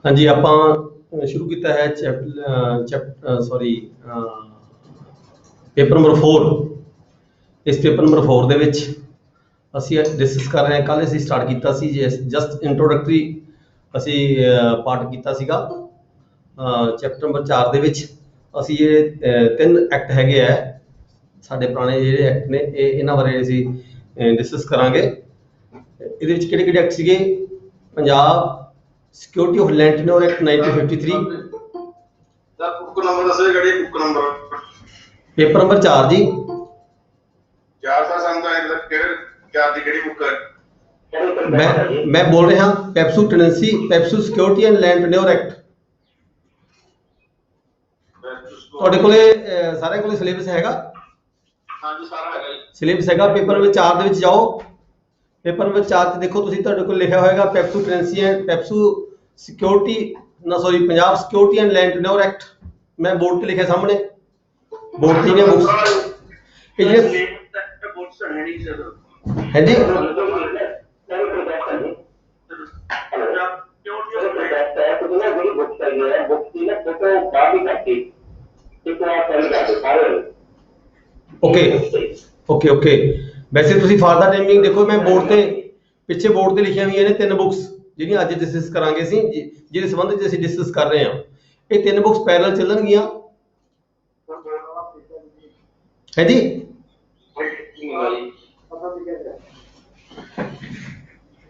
हाँ जी, ਆਪਾਂ ਸ਼ੁਰੂ ਕੀਤਾ ਹੈ ਸੌਰੀ ਪੇਪਰ ਨੰਬਰ 4। ਇਸ ਪੇਪਰ ਨੰਬਰ 4 ਦੇ ਵਿੱਚ ਅਸੀਂ ਡਿਸਕਸ ਕਰ ਰਹੇ ਹਾਂ। ਕੱਲ ਅਸੀਂ ਸਟਾਰਟ ਕੀਤਾ ਸੀ ਜਸਟ ਇੰਟਰੋਡਕਟਰੀ ਅਸੀਂ ਪਾਰਟ ਕੀਤਾ ਸੀਗਾ। ਚੈਪਟਰ ਨੰਬਰ 4 ਦੇ ਵਿੱਚ ਅਸੀਂ ਇਹ ਤਿੰਨ ਐਕਟ ਹੈਗੇ ਆ ਸਾਡੇ ਪੁਰਾਣੇ ਜਿਹੜੇ ਐਕਟ ਨੇ, ਇਹਨਾਂ ਬਾਰੇ ਅਸੀਂ ਡਿਸਕਸ ਕਰਾਂਗੇ। ਇਹਦੇ ਵਿੱਚ ਕਿਹੜੇ ਕਿਹੜੇ ਐਕਟ ਸੀਗੇ? Punjab security of land tenure act 1953। The book number ਦੱਸੋ ਕਿਹੜੀ ਬੁੱਕ ਨੰਬਰ? ਪੇਪਰ ਨੰਬਰ 4 ਜੀ। 4 ਦਾ ਸੰਦਾ ਹੈ ਕਿਹੜੇ 4 ਦੀ ਕਿਹੜੀ ਬੁੱਕ ਹੈ? ਮੈਂ बोल रहा PEPSU tenancy PEPSU security and land tenure act. ਤੁਹਾਡੇ ਕੋਲੇ ਸਾਰਿਆਂ ਕੋਲੇ ਸਿਲੇਬਸ ਹੈਗਾ? ਹਾਂਜੀ ਸਾਰਾ ਹੈਗਾ ਜੀ। ਸਿਲੇਬਸ ਹੈਗਾ। ਪੇਪਰ ਨੰਬਰ 4 ਦੇ ਵਿੱਚ ਜਾਓ। ਪੇਪਰ ਨੰਬਰ 4 'ਚ ਦੇਖੋ ਤੁਸੀਂ, ਤੁਹਾਡੇ ਕੋਲ ਲਿਖਿਆ ਹੋਏਗਾ PEPSU tenancy and PEPSU security Punjab security and land tenure act. ਮੈਂ ਬੋਰਡ ਤੇ ਲਿਖਿਆ ਸਾਹਮਣੇ, ਬੋਰਡ ਤੇ ਨੇ ਬੁੱਕਸ ਇਹ ਜਿਹੜੇ ਬੁੱਕਸ ਹੈ ਨਹੀਂ ਸਰ। ਹੈ ਜੀ। Okay okay. ਵੈਸੇ ਤੁਸੀਂ ਫਾਰ ਦਾ ਟਾਈਮਿੰਗ ਦੇਖੋ, ਮੈਂ ਬੋਰਡ ਤੇ ਪਿੱਛੇ ਬੋਰਡ ਤੇ ਲਿਖੀਆਂ ਹੋਈਆਂ ਨੇ ਤਿੰਨ ਬੁੱਕਸ ਜਿਹੜੀਆਂ ਅੱਜ ਡਿਸਕਸ ਕਰਾਂਗੇ ਅਸੀਂ, ਜਿਹਦੇ ਸੰਬੰਧ ਵਿੱਚ ਅਸੀਂ ਡਿਸਕਸ ਕਰ ਰਹੇ ਹਾਂ। ਇਹ ਤਿੰਨ ਬੁੱਕਸ ਪੈਰਲਲ ਚੱਲਣਗੀਆਂ। ਹੈ ਜੀ।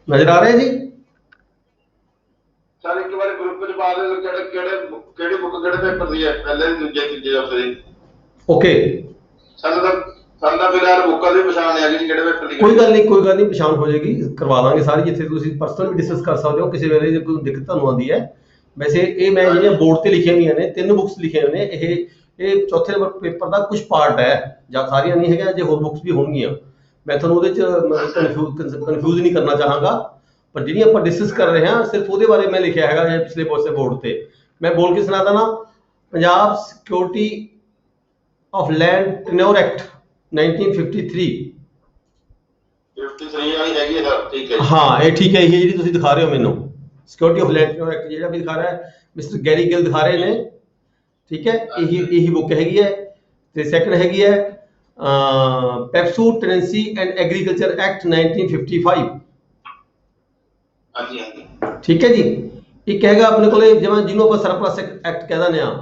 ਨਜ਼ਰ ਆ ਰਿਹਾ ਜੀ? ਸਰ ਇੱਕ ਵਾਰ ਗਰੁੱਪ ਵਿੱਚ ਪਾ ਦਿਓ ਕਿਹੜੀ ਬੁੱਕ ਕਿਹੜੇ ਪੇਪਰ ਦੀ ਹੈ, ਪਹਿਲੇ ਦੂਜੇ ਤੀਜੇ ਹਫਤੇ ਦੀ। ਓਕੇ। ਸਾਨੂੰ ਫਿਲਹਾਲ ਬੁੱਕਾਂ ਦੀ ਪਛਾਣ ਹੈ ਜੀ ਕਿਹੜੇ ਪੇਪਰ ਦੀ। ਕੋਈ ਗੱਲ ਨਹੀਂ, ਪਛਾਣ ਹੋ ਜਾਏਗੀ, ਕਰਵਾ ਦਾਂਗੇ ਸਾਰੀ। ਜਿੱਥੇ ਤੁਸੀਂ ਪਰਸਨਲ ਵੀ ਡਿਸਕਸ ਕਰ ਸਕਦੇ ਹੋ ਕਿਸੇ ਵੇਲੇ ਜੇ ਕੋਈ ਦਿੱਕਤ ਤੁਹਾਨੂੰ ਆਉਂਦੀ ਹੈ। ਵੈਸੇ ਇਹ ਮੈਂ ਜਿਹੜੀਆਂ ਬੋਰਡ ਤੇ ਲਿਖੀਆਂ ਹੋਈਆਂ ਨੇ, ਤਿੰਨ ਬੁੱਕਸ ਲਿਖੀਆਂ ਹੋਈਆਂ ਨੇ, ਇਹ ਚੌਥੇ ਨੰਬਰ ਪੇਪਰ ਦਾ ਕੁਝ ਪਾਰਟ ਹੈ, ਜਾਂ ਸਾਰੀਆਂ ਨਹੀਂ ਹੈਗੀਆਂ, ਜੇ ਹੋਰ ਬੁੱਕਸ ਵੀ ਹੋਣਗੀਆਂ। ਮੈਂ ਤੁਹਾਨੂੰ ਉਹਦੇ 'ਚ ਕਨਫਿਊਜ਼ ਨਹੀਂ ਕਰਨਾ ਚਾਹਾਂਗਾ, ਪਰ ਜਿਹੜੀਆਂ ਆਪਾਂ ਡਿਸਕਸ ਕਰ ਰਹੇ ਹਾਂ ਸਿਰਫ ਉਹਦੇ ਬਾਰੇ ਮੈਂ ਲਿਖਿਆ ਹੈਗਾ ਪਿਛਲੇ ਪਾਸੇ ਬੋਰਡ ਤੇ। ਮੈਂ ਬੋਲ ਕੇ ਸੁਣਾ ਦੇਣਾ। Punjab security of land tenure act 1953। 53 ਵਾਲੀ ਹੈਗੀ ਹੈ ਸਰ, ਠੀਕ ਹੈ ਜੀ। ਹਾਂ ਇਹ ਠੀਕ ਹੈ। ਇਹ ਜਿਹੜੀ ਤੁਸੀਂ ਦਿਖਾ ਰਹੇ ਹੋ ਮੈਨੂੰ security of land tenure act ਜਿਹੜਾ ਵੀ ਦਿਖਾ ਰਿਹਾ ਹੈ, ਮਿਸਟਰ ਗੈਰੀ ਗਿਲ ਦਿਖਾ ਰਹੇ ਨੇ, ਠੀਕ ਹੈ। ਇਹੀ ਬੁੱਕ ਹੈਗੀ ਹੈ। ਤੇ ਸੈਕੰਡ ਹੈਗੀ ਹੈ PEPSU tenancy and agriculture act 1955। ਹਾਂਜੀ ਹਾਂਜੀ, ਠੀਕ ਹੈ ਜੀ। ਇੱਕ ਹੈਗਾ ਆਪਣੇ ਕੋਲੇ ਜਿਹਨੂੰ ਆਪਾਂ ਸਰਪਲਸ ਐਕਟ ਕਹਿ ਦਿੰਦੇ ਹਾਂ,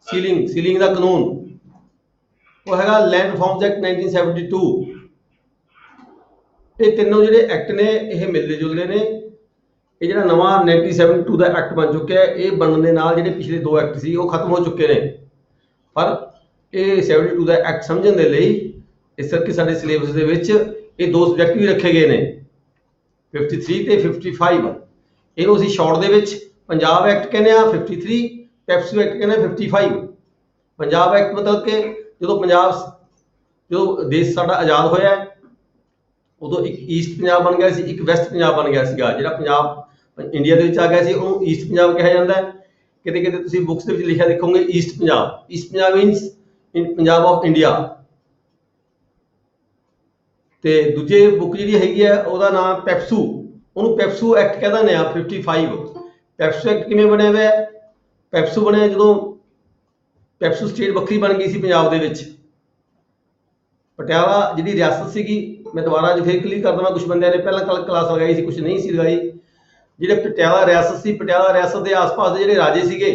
ਸੀਲਿੰਗ ਦਾ ਕਾਨੂੰਨ, ਉਹ ਹੈਗਾ ਲੈਂਡ ਰਿਫਾਰਮਸ ਐਕਟ 1972। ਇਹ ਤਿੰਨੋਂ ਜਿਹੜੇ ਐਕਟ ਨੇ ਇਹ ਮਿਲਦੇ ਜੁਲਦੇ ਨੇ। ਇਹ ਜਿਹੜਾ ਨਵਾਂ 1972 ਦਾ ਐਕਟ ਬਣ ਚੁੱਕਿਆ ਹੈ, ਇਹ ਬਣਨ ਦੇ ਨਾਲ ਜਿਹੜੇ ਪਿਛਲੇ ਦੋ ਐਕਟ ਸੀ ਉਹ ਖਤਮ ਹੋ ਚੁੱਕੇ ਨੇ। ਪਰ ਇਹ 72 ਦਾ ਐਕਟ ਸਮਝਣ ਦੇ ਲਈ ਇਸ ਕਰਕੇ ਸਾਡੇ ਸਿਲੇਬਸ ਦੇ ਵਿੱਚ ਇਹ ਦੋ ਸਬਜੈਕਟ ਵੀ ਰੱਖੇ ਗਏ ਨੇ, 53 ਤੇ 55। ਇਹਨੂੰ ਅਸੀਂ ਸ਼ਾਰਟ ਦੇ ਵਿੱਚ ਪੰਜਾਬ ਐਕਟ ਕਹਿੰਦੇ ਆ 53, ਪੈਪਸੂ ਐਕਟ ਕਹਿੰਦੇ 55। ਪੰਜਾਬ ਐਕਟ ਮਤਲਬ ਕਿ ਜਦੋਂ ਦੇਸ਼ ਸਾਡਾ ਆਜ਼ਾਦ ਹੋਇਆ ਉਦੋਂ ਇੱਕ ਈਸਟ ਪੰਜਾਬ ਬਣ ਗਿਆ ਸੀ, ਇੱਕ ਵੈਸਟ ਪੰਜਾਬ ਬਣ ਗਿਆ ਸੀਗਾ। ਜਿਹੜਾ ਪੰਜਾਬ ਇੰਡੀਆ ਦੇ ਵਿੱਚ ਆ ਗਿਆ ਸੀ ਉਹਨੂੰ ਈਸਟ ਪੰਜਾਬ ਕਿਹਾ ਜਾਂਦਾ ਹੈ। ਕਿਤੇ ਕਿਤੇ ਤੁਸੀਂ ਬੁੱਕਸ ਦੇ ਵਿੱਚ ਲਿਖਿਆ ਦੇਖੋਗੇ East Punjab means Punjab of India. ਤੇ ਦੂਜੇ ਬੁੱਕ ਜਿਹੜੀ ਹੈਗੀ ਹੈ ਉਹਦਾ ਨਾਮ ਪੈਪਸੂ, ਉਹਨੂੰ ਪੈਪਸੂ ਐਕਟ ਕਹਿ ਦਿੰਦੇ ਆ 55। ਪੈਪਸੂ ਐਕਟ ਕਿਵੇਂ ਬਣਿਆ ਹੋਇਆ? ਪੈਪਸੂ ਬਣਿਆ ਜਦੋਂ ਪੈਪਸੂ ਸਟੇਟ ਵੱਖਰੀ ਬਣ ਗਈ ਸੀ ਪੰਜਾਬ ਦੇ ਵਿੱਚ। ਪਟਿਆਲਾ ਜਿਹੜੀ ਰਿਆਸਤ ਸੀਗੀ, ਮੈਂ ਦੁਬਾਰਾ ਅੱਜ ਫਿਰ ਕਲੀਅਰ ਕਰ ਦਵਾਂ, ਕੁਝ ਬੰਦਿਆਂ ਨੇ ਪਹਿਲਾਂ ਕਲਾਸ ਲਗਾਈ ਸੀ, ਕੁਝ ਨਹੀਂ ਸੀ ਲਗਾਈ। ਜਿਹੜੇ ਪਟਿਆਲਾ ਰਿਆਸਤ ਸੀ, ਪਟਿਆਲਾ ਰਿਆਸਤ ਦੇ ਆਸ-ਪਾਸ ਦੇ ਜਿਹੜੇ ਰਾਜੇ ਸੀਗੇ,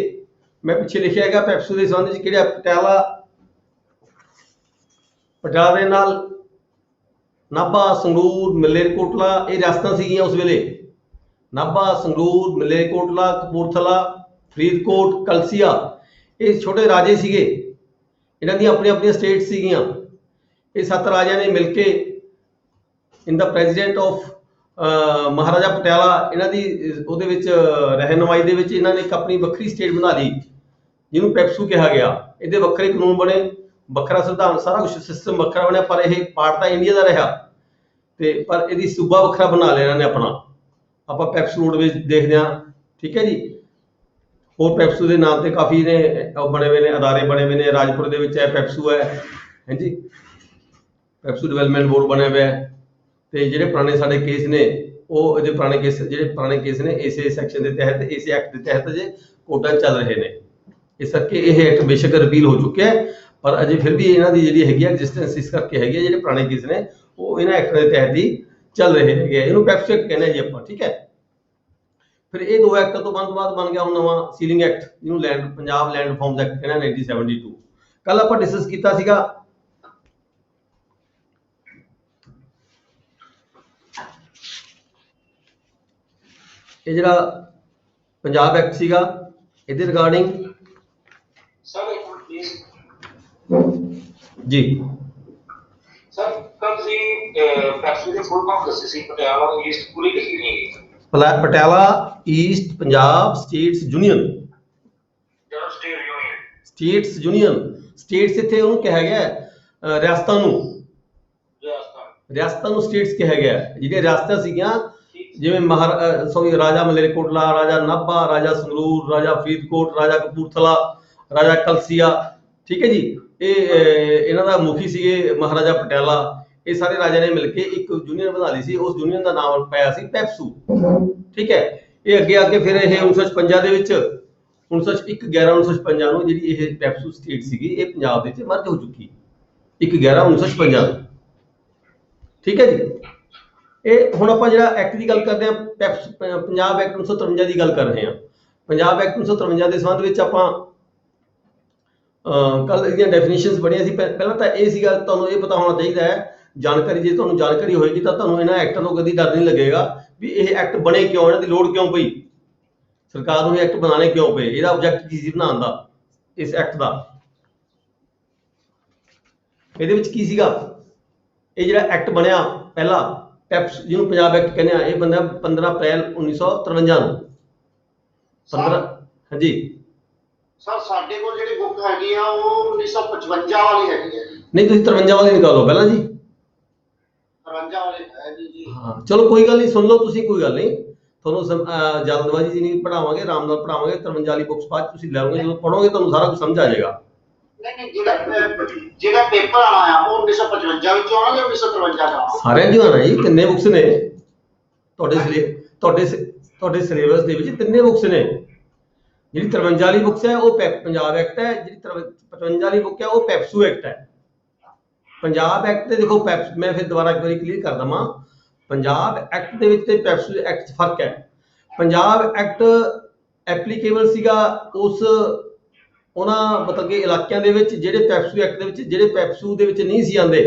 ਮੈਂ ਪਿੱਛੇ ਲਿਖਿਆ ਹੈਗਾ ਪੈਪਸੂ ਦੇ ਸੰਬੰਧ ਵਿੱਚ ਕਿਹੜਾ ਪਟਿਆਲਾ ਦੇ ਨਾਲ ਨਾਭਾ, ਸੰਗਰੂਰ, ਮਲੇਰਕੋਟਲਾ ਇਹ ਰਿਆਸਤਾਂ ਸੀਗੀਆਂ ਉਸ ਵੇਲੇ। ਨਾਭਾ, ਸੰਗਰੂਰ, ਮਲੇਰਕੋਟਲਾ, ਕਪੂਰਥਲਾ, ਫਰੀਦਕੋਟ, ਕਲਸੀਆ, ਇਹ ਛੋਟੇ ਰਾਜੇ ਸੀਗੇ। ਇਹਨਾਂ ਦੀਆਂ ਆਪਣੀਆਂ ਸਟੇਟ ਸੀਗੀਆਂ। ਇਹ 7 ਰਾਜਿਆਂ ਨੇ ਮਿਲ ਕੇ ਇਨ ਦਾ ਪ੍ਰੈਜ਼ੀਡੈਂਟ ਆਫ ਮਹਾਰਾਜਾ ਪਟਿਆਲਾ, ਇਹਨਾਂ ਦੀ ਉਹਦੇ ਵਿੱਚ ਰਹਿਨੁਮਾਈ ਦੇ ਵਿੱਚ ਇਹਨਾਂ ਨੇ ਇੱਕ ਆਪਣੀ ਵੱਖਰੀ ਸਟੇਟ ਬਣਾ ਲਈ, ਜਿਹਨੂੰ ਪੈਪਸੂ ਕਿਹਾ ਗਿਆ। ਇਹਦੇ ਵੱਖਰੇ ਕਾਨੂੰਨ ਬਣੇ, ਵੱਖਰਾ ਸੰਵਿਧਾਨ, ਸਾਰਾ ਕੁਝ ਸਿਸਟਮ ਵੱਖਰਾ ਬਣਿਆ, ਪਰ ਇਹ ਪਾਰਟ ਤਾਂ ਇੰਡੀਆ ਦਾ ਰਿਹਾ। ਤੇ ਪਰ ਇਹਦੀ ਸੂਬਾ ਵੱਖਰਾ ਬਣਾ ਲਿਆ ਇਹਨਾਂ ਨੇ ਆਪਣਾ। ਆਪਾਂ ਪੈਪਸੂ ਰੋਡ ਵਿੱਚ ਦੇਖਦੇ ਹਾਂ, ਠੀਕ ਹੈ ਜੀ। ਹੋਰ ਪੈਪਸੂ ਦੇ ਨਾਮ ਤੇ ਕਾਫੀ ਨੇ ਬਣੇ ਹੋਏ ਨੇ, ਅਦਾਰੇ ਬਣੇ ਹੋਏ ਨੇ। ਰਾਜਪੁਰ ਦੇ ਵਿੱਚ ਹੈ ਪੈਪਸੂ ਹੈ ਜੀ, ਪੈਪਸੂ ਡਿਵੈਲਪਮੈਂਟ ਬੋਰਡ ਬਣਿਆ ਹੋਇਆ ਹੈ। ਤੇ ਜਿਹੜੇ ਪੁਰਾਣੇ ਸਾਡੇ ਕੇਸ ਨੇ ਉਹ ਇਹਦੇ ਪੁਰਾਣੇ ਕੇਸ, ਜਿਹੜੇ ਪੁਰਾਣੇ ਕੇਸ ਨੇ ਇਸੇ ਸੈਕਸ਼ਨ ਦੇ ਤਹਿਤ, ਇਸੇ ਐਕਟ ਦੇ ਤਹਿਤ ਜੇ ਕੋਰਟਾਂ 'ਚ ਚੱਲ ਰਹੇ ਨੇ। ਇਸ ਕਰਕੇ ਇਹ ਐਕਟ ਬੇਸ਼ੱਕ ਰਿਪੀਲ ਹੋ ਚੁੱਕਿਆ ਹੈ, ਪਰ ਅਜੇ ਫਿਰ ਵੀ ਇਹਨਾਂ ਦੀ ਜਿਹੜੀ ਹੈਗੀ ਆ ਐਗਜ਼ਿਸਟੈਂਸ ਇਸ ਕਰਕੇ ਹੈਗੀ ਹੈ, ਜਿਹੜੇ ਪੁਰਾਣੇ ਕੇਸ ਨੇ ਉਹ ਇਹਨਾਂ ਐਕਟ ਦੇ ਤਹਿਤ ਹੀ ਚੱਲ ਰਹੇ ਹੈਗੇ ਆ। ਇਹਨੂੰ ਪੈਪਸੂ ਐਕਟ ਕਹਿੰਦੇ ਆ ਜੀ ਆਪਾਂ, ਠੀਕ ਹੈ। ਫਿਰ ਇਹ ਦੋ ਐਕਟ ਤੋਂ ਬਾਅਦ ਬਣ ਗਿਆ ਹੁਣ ਨਵਾਂ ਸੀਲਿੰਗ ਐਕਟ, ਜਿਹਨੂੰ ਪੰਜਾਬ ਲੈਂਡ ਰਿਫਾਰਮਸ ਐਕਟ ਕਹਿੰਦੇ ਆ 1972। ਕੱਲ ਆਪਾਂ ਡਿਸਕਸ ਕੀਤਾ ਸੀਗਾ ਇਹ ਜਿਹੜਾ ਪੰਜਾਬ ਐਕਟ ਸੀਗਾ, ਇਹਦੇ ਰਿਗਾਰਡਿੰਗ ਸਰ ਇੱਕ ਮਿੰਟ ਪਲੀਜ਼ ਜੀ। ਸਰ ਕੱਲ ਤੁਸੀਂ ਪੈਪਸੂ ਦੇ ਫੁੱਲ ਫਾਰਮ ਦੱਸੇ ਸੀ, ਪਟਿਆਲਾ ਈਸਟ ਪੂਰੀ ਲਿਖੀ ਨਹੀਂ ਹੈ। Patiala East Punjab States Union, general state union, States Union. States ਇੱਥੇ ਉਹਨੂੰ ਕਿਹਾ ਗਿਆ ਰਿਆਸਤਾਂ ਨੂੰ, ਰਿਆਸਤਾਂ ਨੂੰ ਸਟੇਟਸ ਕਿਹਾ ਗਿਆ। ਜਿਹੜੀਆਂ ਰਿਆਸਤਾਂ ਸੀਗੀਆਂ ਜਿਵੇਂ ਰਾਜਾ ਮਲੇਰਕੋਟਲਾ, ਰਾਜਾ ਨਾਭਾ, ਰਾਜਾ ਸੰਗਰੂਰ, ਰਾਜਾ ਫਰੀਦਕੋਟ, ਰਾਜਾ ਕਪੂਰਥਲਾ, ਰਾਜਾ ਕਲਸੀਆ, ਠੀਕ ਹੈ ਜੀ। ਇਹ ਇਹਨਾਂ ਦਾ ਮੁਖੀ ਸੀਗੇ ਮਹਾਰਾਜਾ ਪਟਿਆਲਾ। ਇਹ ਸਾਰੇ ਰਾਜਾ ਨੇ ਮਿਲ ਕੇ ਇੱਕ ਯੂਨੀਅਨ ਬਣਾ ਲਈ ਸੀ, ਉਸ ਯੂਨੀਅਨ ਦਾ ਨਾਮ ਪਾਇਆ ਸੀ ਪੈਪਸੂ, ਠੀਕ ਹੈ। ਇਹ ਅੱਗੇ ਫਿਰ ਇਹ 1956 ਦੇ ਵਿੱਚ 11/11/1956 ਨੂੰ ਜਿਹੜੀ ਇਹ ਪੈਪਸੂ ਸਟੇਟ ਸੀਗੀ ਇਹ ਪੰਜਾਬ ਦੇ ਵਿੱਚ ਮਰਜ ਹੋ ਚੁੱਕੀ 1/11/1956, ਠੀਕ ਹੈ ਜੀ। ਇਹ ਹੁਣ ਆਪਾਂ ਜਿਹੜਾ ਐਕਟ ਦੀ ਗੱਲ ਕਰਦੇ ਹਾਂ, ਪੰਜਾਬ ਐਕਟ 1953 ਦੀ ਗੱਲ ਕਰ ਰਹੇ ਹਾਂ। ਪੰਜਾਬ ਐਕਟ 1953 ਦੇ ਸੰਬੰਧ ਵਿੱਚ ਆਪਾਂ ਕੱਲ ਇਹਦੀਆਂ ਡੈਫੀਨੇਸ਼ਨਸ ਪੜ੍ਹੀਆਂ ਸੀ। ਪਹਿਲਾਂ ਤਾਂ ਇਹ ਸੀਗਾ, ਤੁਹਾਨੂੰ ਇਹ ਪਤਾ ਹੋਣਾ ਚਾਹੀਦਾ ਹੈ ਜਾਣਕਾਰੀ, ਜੇ ਤੁਹਾਨੂੰ ਜਾਣਕਾਰੀ ਹੋਏਗੀ ਤਾਂ ਤੁਹਾਨੂੰ ਇਹਨਾਂ ਐਕਟਾਂ ਤੋਂ ਕਦੀ ਡਰ ਨਹੀਂ ਲੱਗੇਗਾ ਵੀ ਇਹ ਐਕਟ ਬਣੇ ਕਿਉਂ, ਇਹਨਾਂ ਦੀ ਲੋੜ ਕਿਉਂ ਪਈ, ਸਰਕਾਰ ਨੂੰ ਇਹ ਐਕਟ ਬਣਾਉਣੇ ਕਿਉਂ ਪਏ, ਇਹਦਾ ਆਬਜੈਕਟ ਕੀ ਸੀ ਬਣਾਉਣ ਦਾ ਇਸ ਐਕਟ ਦਾ। ਇਹਦੇ ਵਿੱਚ ਕੀ ਸੀਗਾ, ਇਹ ਜਿਹੜਾ ਐਕਟ ਬਣਿਆ ਪਹਿਲਾ ਪੈਪਸ, ਜਿਹਨੂੰ ਪੰਜਾਬ ਐਕਟ ਕਹਿੰਦੇ ਆ, ਇਹ ਬਣਿਆ 15 ਅਪ੍ਰੈਲ 1953 ਨੂੰ। 15 ਹਾਂਜੀ ਸਰ ਸਾਡੇ ਕੋਲ ਜਿਹੜੀ ਬੁੱਕ ਹੈਗੀ ਆ ਉਹ 1955 ਵਾਲੀ ਹੈਗੀ ਹੈ। ਨਹੀਂ, ਤੁਸੀਂ 53 ਵਾਲੀ ਨਿਕਾਲੋ ਪਹਿਲਾਂ ਜੀ। 53 ਵਾਲੀ ਹੈ ਜੀ। ਹਾਂ ਚਲੋ ਕੋਈ ਗੱਲ ਨਹੀਂ, ਸੁਣ ਲਓ ਤੁਸੀਂ, ਕੋਈ ਗੱਲ ਨਹੀਂ। ਤੁਹਾਨੂੰ ਜਲਦਬਾਜ਼ੀ ਜੀ ਨਹੀਂ ਪੜਾਵਾਂਗੇ, ਆਰਾਮ ਨਾਲ ਪੜਾਵਾਂਗੇ। 53 ਵਾਲੀ ਬੁੱਕਸ ਬਾਅਦ ਤੁਸੀਂ ਲੈਓਗੇ, ਜਦੋਂ ਪੜੋਗੇ ਤੁਹਾਨੂੰ ਸਾਰਾ ਕੁਝ ਸਮਝ ਆ ਜਾਏਗਾ। ਨਹੀਂ ਜਿਹੜਾ ਪੇਪਰ ਆਣਾ ਆ ਉਹ 1955 ਵਿੱਚੋਂ ਆਉਣਾ ਜਾਂ 1953 ਚ ਆਉਣਾ? ਸਾਰਿਆਂ ਦੀ ਆਣਾ ਜੀ, ਤਿੰਨੇ ਬੁੱਕਸ ਨੇ ਤੁਹਾਡੇ ਸਿਲੇਬਸ ਦੇ ਵਿੱਚ, ਤਿੰਨੇ ਬੁੱਕਸ ਨੇ। ਜਿਹੜੀ 53 ਵਾਲੀ ਬੁੱਕਸ ਹੈ ਉਹ ਪੰਜਾਬ ਐਕਟ ਹੈ, ਜਿਹੜੀ 55 ਵਾਲੀ ਬੁੱਕ ਹੈ ਉਹ ਪੈਪਸੂ ਐਕਟ ਹੈ। ਪੰਜਾਬ ਐਕਟ ਤੇ ਦੇਖੋ, ਮੈਂ ਫਿਰ ਦੁਬਾਰਾ ਇੱਕ ਵਾਰੀ ਕਲੀਅਰ ਕਰ ਦਵਾਂ, ਪੰਜਾਬ ਐਕਟ ਦੇ ਵਿੱਚ ਤੇ ਪੈਪਸੂ ਐਕਟ 'ਚ ਫਰਕ ਹੈ। ਪੰਜਾਬ ਐਕਟ ਐਪਲੀਕੇਬਲ ਸੀਗਾ ਉਹਨਾਂ ਮਤਲਬ ਕਿ ਇਲਾਕਿਆਂ ਦੇ ਵਿੱਚ ਜਿਹੜੇ ਪੈਪਸੂ ਐਕਟ ਦੇ ਵਿੱਚ, ਜਿਹੜੇ ਪੈਪਸੂ ਦੇ ਵਿੱਚ ਨਹੀਂ ਸੀ ਆਉਂਦੇ,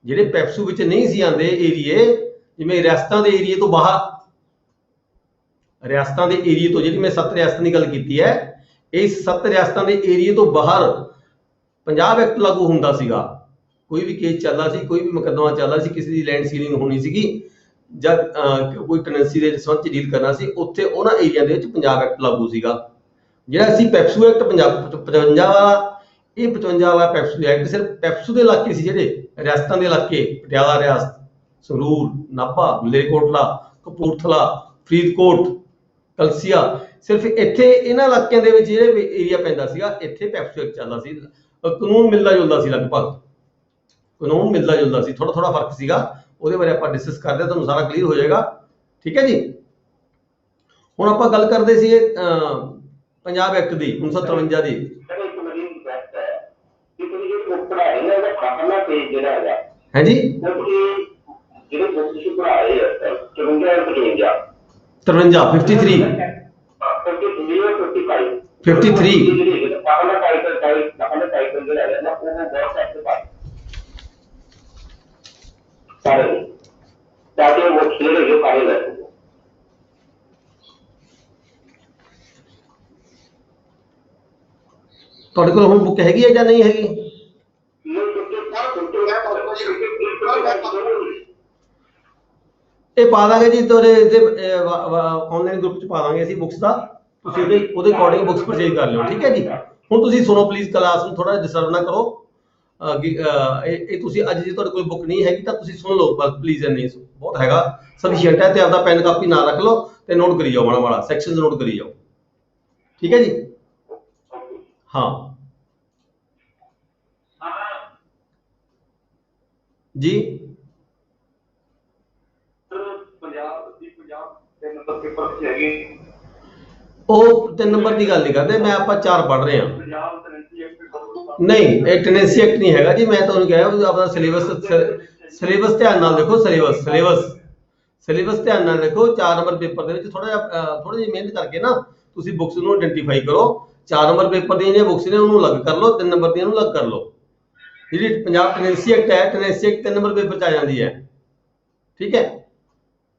ਜਿਹੜੇ ਪੈਪਸੂ ਵਿੱਚ ਨਹੀਂ ਸੀ ਆਉਂਦੇ ਏਰੀਏ, ਜਿਵੇਂ ਰਿਆਸਤਾਂ ਦੇ ਏਰੀਏ ਤੋਂ ਬਾਹਰ, ਰਿਆਸਤਾਂ ਦੇ ਏਰੀਏ ਤੋਂ, ਜਿਹੜੀ ਮੈਂ 7 ਰਿਆਸਤਾਂ ਦੀ ਗੱਲ ਕੀਤੀ ਹੈ, ਇਸ 7 ਰਿਆਸਤਾਂ ਦੇ ਏਰੀਏ ਤੋਂ ਬਾਹਰ ਪੰਜਾਬ ਐਕਟ ਲਾਗੂ ਹੁੰਦਾ ਸੀਗਾ। ਕੋਈ ਵੀ ਕੇਸ ਚੱਲਦਾ ਸੀ, ਕੋਈ ਵੀ ਮੁਕੱਦਮਾ ਚੱਲਦਾ ਸੀ, ਕਿਸੇ ਦੀ ਲੈਂਡ ਸੀਲਿੰਗ ਹੋਣੀ ਸੀਗੀ ਜਾਂ ਕੋਈ ਟੈਨੈਂਸੀ ਦੇ ਸੰਬੰਧ 'ਚ ਡੀਲ ਕਰਨਾ ਸੀ, ਉੱਥੇ ਉਹਨਾਂ ਏਰੀਆ ਦੇ ਵਿੱਚ ਪੰਜਾਬ ਐਕਟ ਲਾਗੂ ਸੀਗਾ। ਜਿਹੜਾ ਸੀ ਪੈਪਸੂ ਐਕਟ 55 ਵਾਲਾ, ਇਹ 55 ਵਾਲਾ ਪੈਪਸੂ ਐਕਟ ਸਿਰਫ ਪੈਪਸੂ ਦੇ ਇਲਾਕੇ ਸੀ, ਜਿਹੜੇ ਰਿਆਸਤਾਂ ਦੇ ਇਲਾਕੇ, ਪਟਿਆਲਾ ਰਿਆਸਤ, ਸੰਗਰੂਰ, ਨਾਭਾ, ਮਲੇਰਕੋਟਲਾ, ਕਪੂਰਥਲਾ, ਫਰੀਦਕੋਟ, ਕਲਸੀਆ, ਸਿਰਫ ਇੱਥੇ ਇਹਨਾਂ ਇਲਾਕਿਆਂ ਦੇ ਵਿੱਚ ਜਿਹੜੇ ਏਰੀਆ ਪੈਂਦਾ ਸੀਗਾ, ਇੱਥੇ ਪੈਪਸੂ ਐਕਟ ਚੱਲਦਾ ਸੀ। ਕਾਨੂੰਨ ਮਿਲਦਾ ਜੁਲਦਾ ਸੀ, ਲਗਭਗ ਕਾਨੂੰਨ ਮਿਲਦਾ ਜੁਲਦਾ ਸੀ, ਥੋੜਾ ਥੋੜਾ ਫਰਕ ਸੀਗਾ। ਉਹਦੇ ਬਾਰੇ ਆਪਾਂ ਡਿਸਕਸ ਕਰਦੇ ਹਾਂ, ਤੁਹਾਨੂੰ ਸਾਰਾ ਕਲੀਅਰ ਹੋ ਜਾਏਗਾ, ਠੀਕ ਹੈ ਜੀ। ਹੁਣ ਆਪਾਂ ਗੱਲ ਕਰਦੇ ਸੀ ਪੰਜਾਬ ਐਕਟ ਦੀ 1953 ਦੀ। ਹੈ ਜੀ, 53 ਤੁਹਾਡੇ ਕੋਲ ਹੁਣ ਬੁੱਕ ਹੈਗੀ ਹੈ ਜਾਂ ਨਹੀਂ ਹੈਗੀ? ਇਹ ਪਾ ਦਾਂਗੇ ਜੀ ਤੁਹਾਡੇ ਆਨਲਾਈਨ ਗਰੁੱਪ 'ਚ ਪਾ ਦਾਂਗੇ ਅਸੀਂ ਬੁੱਕਸ ਦਾ, ਤੁਸੀਂ ਉਹਦੇ ਅਕੋਰਡਿੰਗ ਬੁੱਕਸ ਪਰਚੇਜ ਕਰ ਲਿਓ, ਠੀਕ ਹੈ ਜੀ। ਹੁਣ ਤੁਸੀਂ ਸੁਣੋ ਪਲੀਜ਼, ਕਲਾਸ ਨੂੰ ਥੋੜਾ ਡਿਸਟਰਬ ਨਾ ਕਰੋ। ਇਹ ਤੁਸੀਂ ਅੱਜ ਜੇ ਤੁਹਾਡੇ ਕੋਲ ਬੁੱਕ ਨਹੀਂ ਹੈਗੀ ਤਾਂ ਤੁਸੀਂ ਸੁਣ ਲਓ ਬਸ ਪਲੀਜ਼, ਨਹੀਂ ਬਹੁਤ ਹੈਗਾ, ਸਫੀਸ਼ੀਐਂਟ ਹੈ। ਤੇ ਆਪਦਾ ਪੈਨ ਕਾਪੀ ਨਾਲ ਰੱਖ ਲਓ ਤੇ ਨੋਟ ਕਰੀ ਜਾਓ, ਮਾੜਾ ਮਾੜਾ ਸੈਕਸ਼ਨਸ ਨੋਟ ਕਰੀ ਜਾਓ, ਠੀਕ ਹੈ ਜੀ। ਹਾਂ ਜੀ, पेपर च हैगी ਉਹ 3 ਨੰਬਰ ਦੀ ਗੱਲ ਨਹੀਂ ਕਰਦੇ, ਮੈਂ ਆਪਾਂ 4 ਪੜ੍ਹ ਰਹੇ ਹਾਂ। पंजाब टैनेंसी एक्ट ਨਹੀਂ, ਇਹ ਟੈਨੈਂਸੀ ਐਕਟ ਨਹੀਂ ਹੈਗਾ ਜੀ। ਮੈਂ ਤੁਹਾਨੂੰ ਕਿਹਾ ਵੀ ਆਪਣਾ ਸਿਲੇਬਸ ਧਿਆਨ ਨਾਲ ਦੇਖੋ। ਸਿਲੇਬਸ ਧਿਆਨ ਨਾਲ ਦੇਖੋ। 4 ਨੰਬਰ ਪੇਪਰ ਦੇ ਵਿੱਚ ਥੋੜਾ ਜਿਹੀ ਮਿਹਨਤ ਕਰਕੇ ਨਾ ਤੁਸੀਂ ਬੁੱਕਸ ਨੂੰ ਆਇਡੈਂਟੀਫਾਈ ਕਰੋ। 4 ਨੰਬਰ ਪੇਪਰ ਦੀਆਂ ਜਿਹੜੀਆਂ ਬੁੱਕਸ ਨੇ ਉਹਨੂੰ ਅਲੱਗ ਕਰ ਲਓ, 3 ਨੰਬਰ ਦੀਆਂ ਨੂੰ ਅਲੱਗ ਕਰ ਲਓ। ਜਿਹੜੀ ਪੰਜਾਬ ਟੈਨੈਂਸੀ ਐਕਟ ਹੈ, ਟੈਨੈਂਸੀ ਐਕਟ 3 ਨੰਬਰ ਪੇਪਰ 'ਚ ਆ ਜਾਂਦੀ ਹੈ, ਠੀਕ ਹੈ।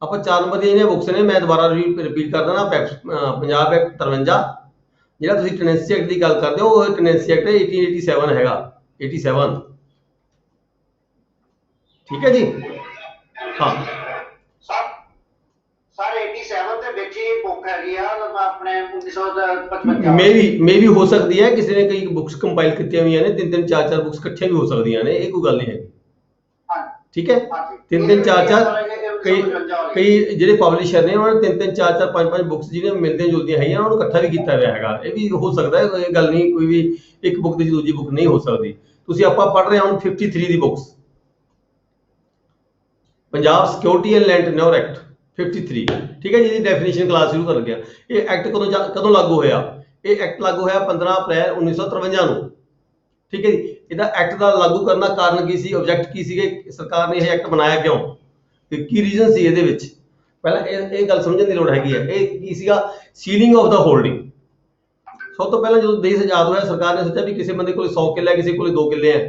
ਆਪਾਂ 4 ਨੰਬਰ ਦੀਆਂ ਜਿਹੜੀਆਂ ਬੁੱਕਸ ਨੇ, ਮੈਂ ਦੁਬਾਰਾ ਰਿਪੀਟ ਕਰ ਦੇਣਾ। ਪੰਜਾਬ ਐਕਟ 53, ਜਿਹੜਾ ਤੁਸੀਂ ਟੈਨੈਂਸੀ ਐਕਟ ਦੀ ਗੱਲ ਕਰਦੇ ਹੋ, ਉਹ ਟੈਨੈਂਸੀ ਐਕਟ 1887 ਹੈਗਾ, 87, ਠੀਕ ਹੈ ਜੀ। ਹਾਂ सर 87 ਦੇ ਵਿੱਚ ਹੀ ਬੁੱਕ ਹੈਗੀ ਆ ਆਪਣੇ 1955 ਮੇਬੀ ਹੋ ਸਕਦੀ ਹੈ ਕਿਸੇ ਨੇ ਕਈ ਬੁੱਕਸ ਕੰਪਾਈਲ ਕੀਤੀਆਂ ਹੋਈਆਂ ਨੇ, 3-3 4-4 ਬੁੱਕਸ ਇਕੱਠੀਆਂ ਵੀ ਹੋ ਸਕਦੀਆਂ ਨੇ, ਇਹ ਕੋਈ ਗੱਲ ਨਹੀਂ ਹੈ, ਠੀਕ ਹੈ। 3-3 4-4 ਕਈ ਜਿਹੜੇ ਪਬਲਿਸ਼ਰ ਨੇ ਉਹਨਾਂ ਨੇ 3-3 4-4 5-5 ਬੁੱਕਸ ਜਿਹੜੀਆਂ ਮਿਲਦੀਆਂ ਜੁਲਦੀਆਂ ਹੈਗੀਆਂ ਉਹਨਾਂ ਨੂੰ ਇਕੱਠਾ ਵੀ ਕੀਤਾ ਹੋਇਆ ਹੈਗਾ। ਇਹ ਵੀ ਹੋ ਸਕਦਾ ਹੈ, ਇਹ ਗੱਲ ਨਹੀਂ ਕੋਈ ਵੀ ਇੱਕ ਬੁੱਕ ਦੀ ਦੂਜੀ ਬੁੱਕ ਨਹੀਂ ਹੋ ਸਕਦੀ। ਤੁਸੀਂ ਆਪਾਂ ਪੜ੍ਹ ਰਹੇ ਹਾਂ ਹੁਣ 53 ਦੀ books, Punjab security and land tenure act 53, ਠੀਕ ਹੈ ਜੀ। ਇਹਦੀ ਡੈਫੀਨੇਸ਼ਨ ਕਲਾਸ ਸ਼ੁਰੂ ਕਰ ਗਿਆ। ਇਹ ਐਕਟ ਕਦੋਂ ਲਾਗੂ ਹੋਇਆ? ਇਹ ਐਕਟ ਲਾਗੂ ਹੋਇਆ 15 ਅਪ੍ਰੈਲ 1953 ਨੂੰ, ਠੀਕ ਹੈ ਜੀ। ਇਹਦਾ ਐਕਟ ਦਾ ਲਾਗੂ ਕਰਨ ਦਾ ਕਾਰਨ ਕੀ ਸੀ, ਆਬਜੈਕਟ ਕੀ ਸੀਗੇ, ਸਰਕਾਰ ਨੇ ਇਹ ਐਕਟ ਬਣਾਇਆ ਕਿਉਂ, ਤੇ ਕੀ ਰੀਜ਼ਨ ਸੀ ਇਹਦੇ ਵਿੱਚ? ਪਹਿਲਾਂ ਇਹ ਗੱਲ ਸਮਝਣ ਦੀ ਲੋੜ ਹੈਗੀ ਹੈ। ਇਹ ਕੀ ਸੀਗਾ? Ceiling of the holding. ਸਭ ਤੋਂ ਪਹਿਲਾਂ ਜਦੋਂ ਦੇਸ਼ ਆਜ਼ਾਦ ਹੋਇਆ, ਸਰਕਾਰ ਨੇ ਸੋਚਿਆ ਵੀ ਕਿਸੇ ਬੰਦੇ ਕੋਲ 100 ਕਿੱਲੇ ਹੈ, ਕਿਸੇ ਕੋਲ 2 ਕਿੱਲੇ ਹੈ,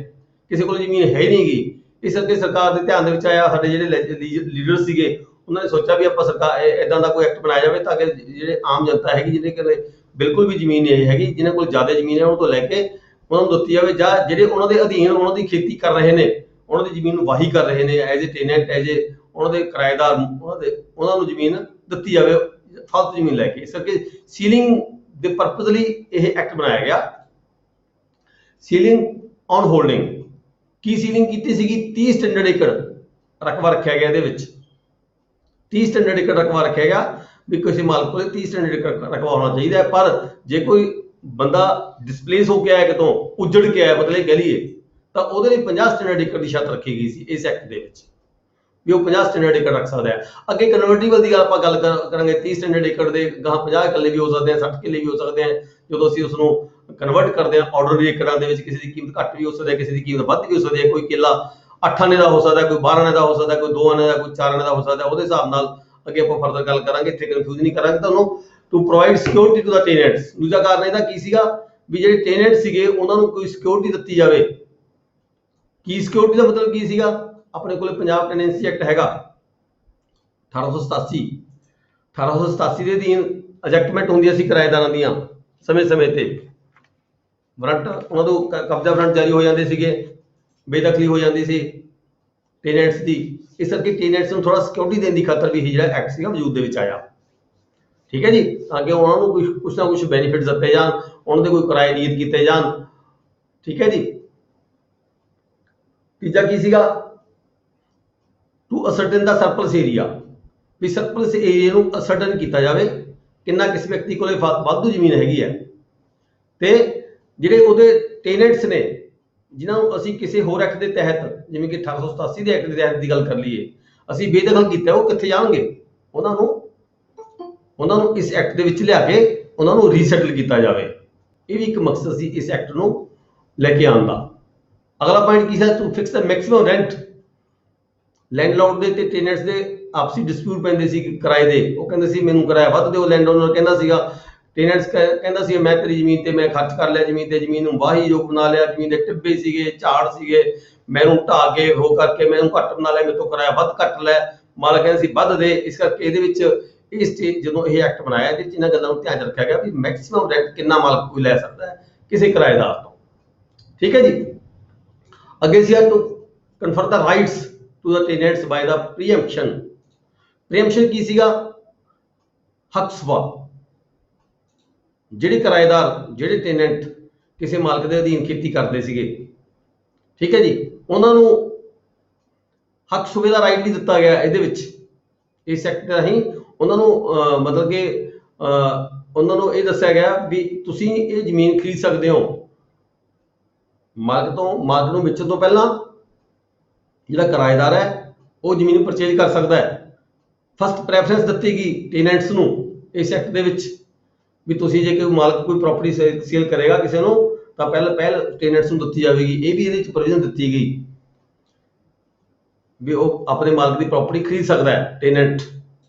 ਕਿਸੇ ਕੋਲ ਜ਼ਮੀਨ ਹੈ ਹੀ ਨਹੀਂ ਗੀ। ਇਸ ਕਰਕੇ ਸਰਕਾਰ ਦੇ ਧਿਆਨ ਦੇ ਵਿੱਚ ਆਇਆ, ਸਾਡੇ ਜਿਹੜੇ ਲੀਡਰ ਸੀਗੇ ਉਹਨਾਂ ਨੇ ਸੋਚਿਆ ਵੀ ਆਪਾਂ ਸਰਕਾਰ ਇਦਾਂ ਦਾ ਕੋਈ ਐਕਟ ਬਣਾਇਆ ਜਾਵੇ ਤਾਂ ਕਿ ਜਿਹੜੇ ਆਮ ਜਨਤਾ ਹੈਗੀ, ਜਿਹਦੇ ਕੋਲ ਬਿਲਕੁਲ ਵੀ ਜ਼ਮੀਨ ਨਹੀਂ ਹੈਗੀ, ਜਿਹਨਾਂ ਕੋਲ ਜ਼ਿਆਦਾ ਜ਼ਮੀਨ ਹੈ, ਉਹਨਾਂ ਤੋਂ ਲੈ ਕੇ ਉਹਨਾਂ ਨੂੰ ਦਿੱਤੀ ਜਾਵੇ, ਜਾਂ ਜਿਹੜੇ ਉਹਨਾਂ ਦੇ ਅਧੀਨ ਉਹਨਾਂ ਦੀ ਖੇਤੀ ਕਰ ਰਹੇ ਨੇ, ਉਹਨਾਂ ਦੀ ਜ਼ਮੀਨ ਨੂੰ ਵਾਹੀ ਕਰ ਰਹੇ ਨੇ, as a tenant, as a ਉਹਨਾਂ ਦੇ ਕਿਰਾਏਦਾਰ, ਉਹਨਾਂ ਨੂੰ ਜ਼ਮੀਨ ਦਿੱਤੀ ਜਾਵੇ ਫਾਲਤੂ ਜ਼ਮੀਨ ਲੈ ਕੇ। ਇਸ ਕਰਕੇ ਸੀਲਿੰਗ ਦੇ ਪਰਪਸ ਲਈ ਇਹ ਐਕਟ ਬਣਾਇਆ ਗਿਆ। Ceiling on holding. ਕੀ ਸੀਲਿੰਗ ਕੀਤੀ ਸੀਗੀ? 30 ਸਟੈਂਡਰਡ ਏਕੜ ਰਕਬਾ ਰੱਖਿਆ ਗਿਆ ਇਹਦੇ ਵਿੱਚ। 30 ਸਟੈਂਡਰਡ ਏਕੜ ਰਕਬਾ ਰੱਖਿਆ ਗਿਆ ਵੀ ਕਿਸੇ ਮਾਲਕ ਕੋਲ 30 ਸਟੈਂਡਰਡ ਏਕੜ ਰਕਬਾ ਹੋਣਾ ਚਾਹੀਦਾ ਹੈ। ਪਰ ਜੇ ਕੋਈ ਬੰਦਾ ਡਿਸਪਲੇਸ ਹੋ ਕੇ ਆਇਆ, ਕਿਤੋਂ ਉੱਜੜ ਕੇ ਆਇਆ, ਮਤਲਬ ਕਹਿ ਲਈਏ, ਤਾਂ ਉਹਦੇ ਲਈ 50 ਸਟੈਂਡਰਡ ਏਕੜ ਦੀ ਸ਼ਰਤ ਰੱਖੀ ਗਈ ਸੀ ਇਸ ਐਕਟ ਦੇ ਵਿੱਚ, ਵੀ ਉਹ 50 ਸਟੈਂਡਰਡ ਏਕੜ ਰੱਖ ਸਕਦਾ ਹੈ। ਅੱਗੇ ਕਨਵਰਟੀਬਲ ਦੀ ਆਪਾਂ ਗੱਲ ਕਰਾਂਗੇ। 30 ਸਟੈਂਡਰਡ ਏਕੜ ਦੇ ਗਾਂ 50 ਕਿੱਲੇ ਵੀ ਹੋ ਸਕਦੇ ਆ, 60 ਕਿੱਲੇ ਵੀ ਹੋ ਸਕਦੇ ਆ। ਜਦੋਂ ਅਸੀਂ ਉਸ ਨੂੰ ਕਨਵਰਟ ਕਰਦੇ ਹਾਂ ਆਰਡਨਰੀ ਏਕੜਾਂ ਦੇ ਵਿੱਚ, ਕਿਸੇ ਦੀ ਕੀਮਤ ਘੱਟ ਵੀ ਹੋ ਸਕਦੀ ਹੈ, ਕਿਸੇ ਦੀ ਕੀਮਤ ਵੱਧ ਵੀ ਹੋ ਸਕਦੀ ਹੈ। ਕੋਈ ਕਿੱਲਾ 8 ਆਨੇ ਦਾ ਹੋ ਸਕਦਾ, ਕੋਈ 12 ਆਨੇ ਦਾ ਹੋ ਸਕਦਾ, ਕੋਈ 2 ਆਨੇ ਦਾ, ਕੋਈ 4 ਆਨੇ ਦਾ ਹੋ ਸਕਦਾ। ਉਹਦੇ ਹਿਸਾਬ ਨਾਲ ਅੱਗੇ ਆਪਾਂ ਫਰਦਰ ਗੱਲ ਕਰਾਂਗੇ, ਇੱਥੇ ਕਨਫਿਊਜ਼ ਨਹੀਂ ਕਰਾਂਗੇ ਤੁਹਾਨੂੰ। To provide security to the tenants. ਦੂਜਾ ਕਾਰਨ ਇਹਦਾ ਕੀ ਸੀਗਾ ਵੀ ਜਿਹੜੇ ਟੈਨੈਂਟ ਸੀਗੇ ਉਹਨਾਂ ਨੂੰ ਕੋਈ ਸਿਕਿਉਰਿਟੀ ਦਿੱਤੀ ਜਾਵੇ। ਕੀ ਸਿਕਿਉਰਿਟੀ ਦਾ ਮਤਲਬ ਕੀ ਸੀਗਾ? ਆਪਣੇ ਕੋਲੇ ਪੰਜਾਬ ਟੈਨੈਂਸੀ ਐਕਟ ਹੈਗਾ 1887। 1887 ਦੇ ਅਧੀਨ ਅਜੈਕਟਮੈਂਟ ਹੁੰਦੀਆਂ ਸੀ ਕਿਰਾਏਦਾਰਾਂ ਦੀਆਂ, ਸਮੇਂ-ਸਮੇਂ ਤੇ ਵਾਰੰਟ, ਉਹਨਾਂ ਤੋਂ ਕਬਜ਼ਾ ਵਾਰੰਟ ਜਾਰੀ ਹੋ ਜਾਂਦੇ ਸੀਗੇ, ਬੇਦਖਲੀ ਹੋ ਜਾਂਦੀ ਸੀ ਟੈਨੈਂਟਸ ਦੀ। ਇਸ ਕਰਕੇ ਟੈਨੈਂਟਸ ਨੂੰ ਥੋੜਾ ਸਿਕਿਉਰਿਟੀ ਦੇਣ ਦੀ ਖਾਤਰ ਵੀ ਇਹ ਜਿਹੜਾ ਐਕਟ ਸੀਗਾ ਵਜੂਦ ਦੇ ਵਿੱਚ ਆਇਆ, ਠੀਕ ਹੈ ਜੀ। ਤਾਂ ਕਿ ਉਹਨਾਂ ਨੂੰ ਕੁਛ ਨਾ ਕੁਛ ਬੈਨੀਫਿਟ ਦਿੱਤੇ ਜਾਣ, ਉਹਨਾਂ ਦੇ ਕੋਈ ਕਿਰਾਏ ਨਿਯਤ ਕੀਤੇ ਜਾਣ, ਠੀਕ ਹੈ ਜੀ। ਤੀਜਾ ਕੀ ਸੀਗਾ? To ascertain the surplus area, ਵੀ ਸਰਪਲਸ ਏਰੀਆ ਨੂੰ ਅਸਰਟਨ ਕੀਤਾ ਜਾਵੇ ਕਿੰਨਾ ਕਿਸ ਵਿਅਕਤੀ ਕੋਲੇ ਵਾਧੂ ਜ਼ਮੀਨ ਹੈਗੀ ਹੈ, ਤੇ ਜਿਹੜੇ ਉਹਦੇ ਟੈਨੈਂਟਸ ਨੇ ਜਿਨ੍ਹਾਂ ਨੂੰ ਅਸੀਂ ਕਿਸੇ ਹੋਰ ਐਕਟ ਦੇ ਤਹਿਤ, ਜਿਵੇਂ ਕਿ 1887 ਦੇ ਐਕਟ ਦੇ ਤਹਿਤ ਦੀ ਗੱਲ ਕਰ ਲਈਏ, ਅਸੀਂ ਬੇਦਖਲ ਕੀਤਾ, ਉਹ ਕਿੱਥੇ ਜਾਣਗੇ? ਉਹਨਾਂ ਨੂੰ ਇਸ ਐਕਟ ਦੇ ਵਿੱਚ ਲਿਆ ਕੇ ਉਹਨਾਂ ਨੂੰ ਰੀਸੈਟਲ ਕੀਤਾ ਜਾਵੇ। ਇਹ ਵੀ ਇੱਕ ਮਕਸਦ ਸੀ ਇਸ ਐਕਟ ਨੂੰ ਲੈ ਕੇ ਆਉਣ ਦਾ। ਅਗਲਾ ਪੁਆਇੰਟ ਕੀ ਸੀ? To fix the maximum rent. Landlord ਦੇ ਤੇ ਟੈਨੈਂਟਸ ਦੇ ਆਪਸੀ ਡਿਸਪਿਊਟ ਪੈਂਦੇ ਸੀ ਕਿਰਾਏ ਦੇ। ਉਹ ਕਹਿੰਦੇ ਸੀ ਮੈਨੂੰ ਕਿਰਾਇਆ ਵੱਧ ਦਿਓ, ਲੈਂਡ ਓਨਰ ਕਹਿੰਦਾ ਸੀਗਾ, ਟੈਨੈਂਟਸ ਕਹਿੰਦਾ ਸੀ ਮੈਂ ਤੇਰੀ ਜ਼ਮੀਨ ਤੇ ਮੈਂ ਖਰਚ ਕਰ ਲਿਆ, ਜ਼ਮੀਨ ਨੂੰ ਵਾਹੀ ਯੋਗ ਬਣਾ ਲਿਆ, ਜ਼ਮੀਨ ਦੇ ਟਿੱਬੇ ਸੀਗੇ, ਝਾੜ ਸੀਗੇ, ਮੈਨੂੰ ਢਾਹ ਕੇ ਹੋ ਕਰਕੇ ਮੈਨੂੰ ਘੱਟ ਬਣਾ ਲਿਆ, ਮੇਰੇ ਤੋਂ ਕਿਰਾਇਆ ਵੱਧ ਕੱਟ ਲੈ। ਮਾਲਕ ਕਹਿੰਦਾ ਸੀ ਵੱਧ ਦੇ। ਇਸ ਕਰਕੇ ਇਹਦੇ ਵਿੱਚ ਇਹ ਸਟੇਜ ਜਦੋਂ ਇਹ ਐਕਟ ਬਣਾਇਆ, ਇਹਦੇ ਵਿੱਚ ਇਹਨਾਂ ਗੱਲਾਂ ਨੂੰ ਧਿਆਨ 'ਚ ਰੱਖਿਆ ਗਿਆ ਵੀ ਮੈਕਸਿਮਮ ਰੈਂਟ ਕਿੰਨਾ ਮਾਲਕ ਕੋਈ ਲੈ ਸਕਦਾ ਹੈ ਕਿਸੇ ਕਿਰਾਏਦਾਰ ਤੋਂ, ਠੀਕ ਹੈ ਜੀ। ਅੱਗੇ ਸੀ to ਕਨਫਰ the rights to the tenants ਬਾਈ ਦਾ ਪ੍ਰੀਐਂਪਸ਼ਨ। ਪ੍ਰੀਐਂਪਸ਼ਨ ਕੀ ਸੀਗਾ? ਹੱਕ ਸਵਾਲ। ਜਿਹੜੇ ਕਿਰਾਏਦਾਰ, ਜਿਹੜੇ ਟੈਨੈਂਟ ਕਿਸੇ ਮਾਲਕ ਦੇ ਅਧੀਨ ਖੇਤੀ ਕਰਦੇ ਸੀਗੇ, ਠੀਕ ਹੈ ਜੀ, ਉਹਨਾਂ ਨੂੰ ਹੱਕ ਸੁਬੇ ਦਾ ਰਾਈਟ ਨਹੀਂ ਦਿੱਤਾ ਗਿਆ ਇਹਦੇ ਵਿੱਚ। ਇਸ ਐਕਟ ਰਾਹੀਂ ਉਹਨਾਂ ਨੂੰ ਮਤਲਬ ਕਿ ਉਹਨਾਂ ਨੂੰ ਇਹ ਦੱਸਿਆ ਗਿਆ ਵੀ ਤੁਸੀਂ ਇਹ ਜ਼ਮੀਨ ਖਰੀਦ ਸਕਦੇ ਹੋ ਮਾਲਕ ਨੂੰ ਵੇਚਣ ਤੋਂ ਪਹਿਲਾਂ। ਜਿਹੜਾ ਕਿਰਾਏਦਾਰ ਹੈ ਉਹ ਜ਼ਮੀਨ ਪਰਚੇਜ ਕਰ ਸਕਦਾ ਹੈ, ਫਸਟ ਪ੍ਰੈਫਰੈਂਸ ਦਿੱਤੀ ਗਈ ਟੈਨੈਂਟਸ ਨੂੰ ਇਸ ਐਕਟ ਦੇ ਵਿੱਚ ਵੀ ਤੁਸੀਂ ਜੇ ਕੋਈ ਮਾਲਕ ਕੋਈ ਪ੍ਰਾਪਰਟੀ ਸੇਲ ਕਰੇਗਾ ਕਿਸੇ ਨੂੰ ਤਾਂ ਪਹਿਲ ਟੈਨੈਂਟਸ ਨੂੰ ਦਿੱਤੀ ਜਾਵੇਗੀ। ਇਹ ਵੀ ਇਹਦੇ ਵਿੱਚ ਪ੍ਰੋਵੀਜ਼ਨ ਦਿੱਤੀ ਗਈ ਵੀ ਉਹ ਆਪਣੇ ਮਾਲਕ ਦੀ ਪ੍ਰਾਪਰਟੀ ਖਰੀਦ ਸਕਦਾ ਹੈ ਟੈਨੈਂਟ।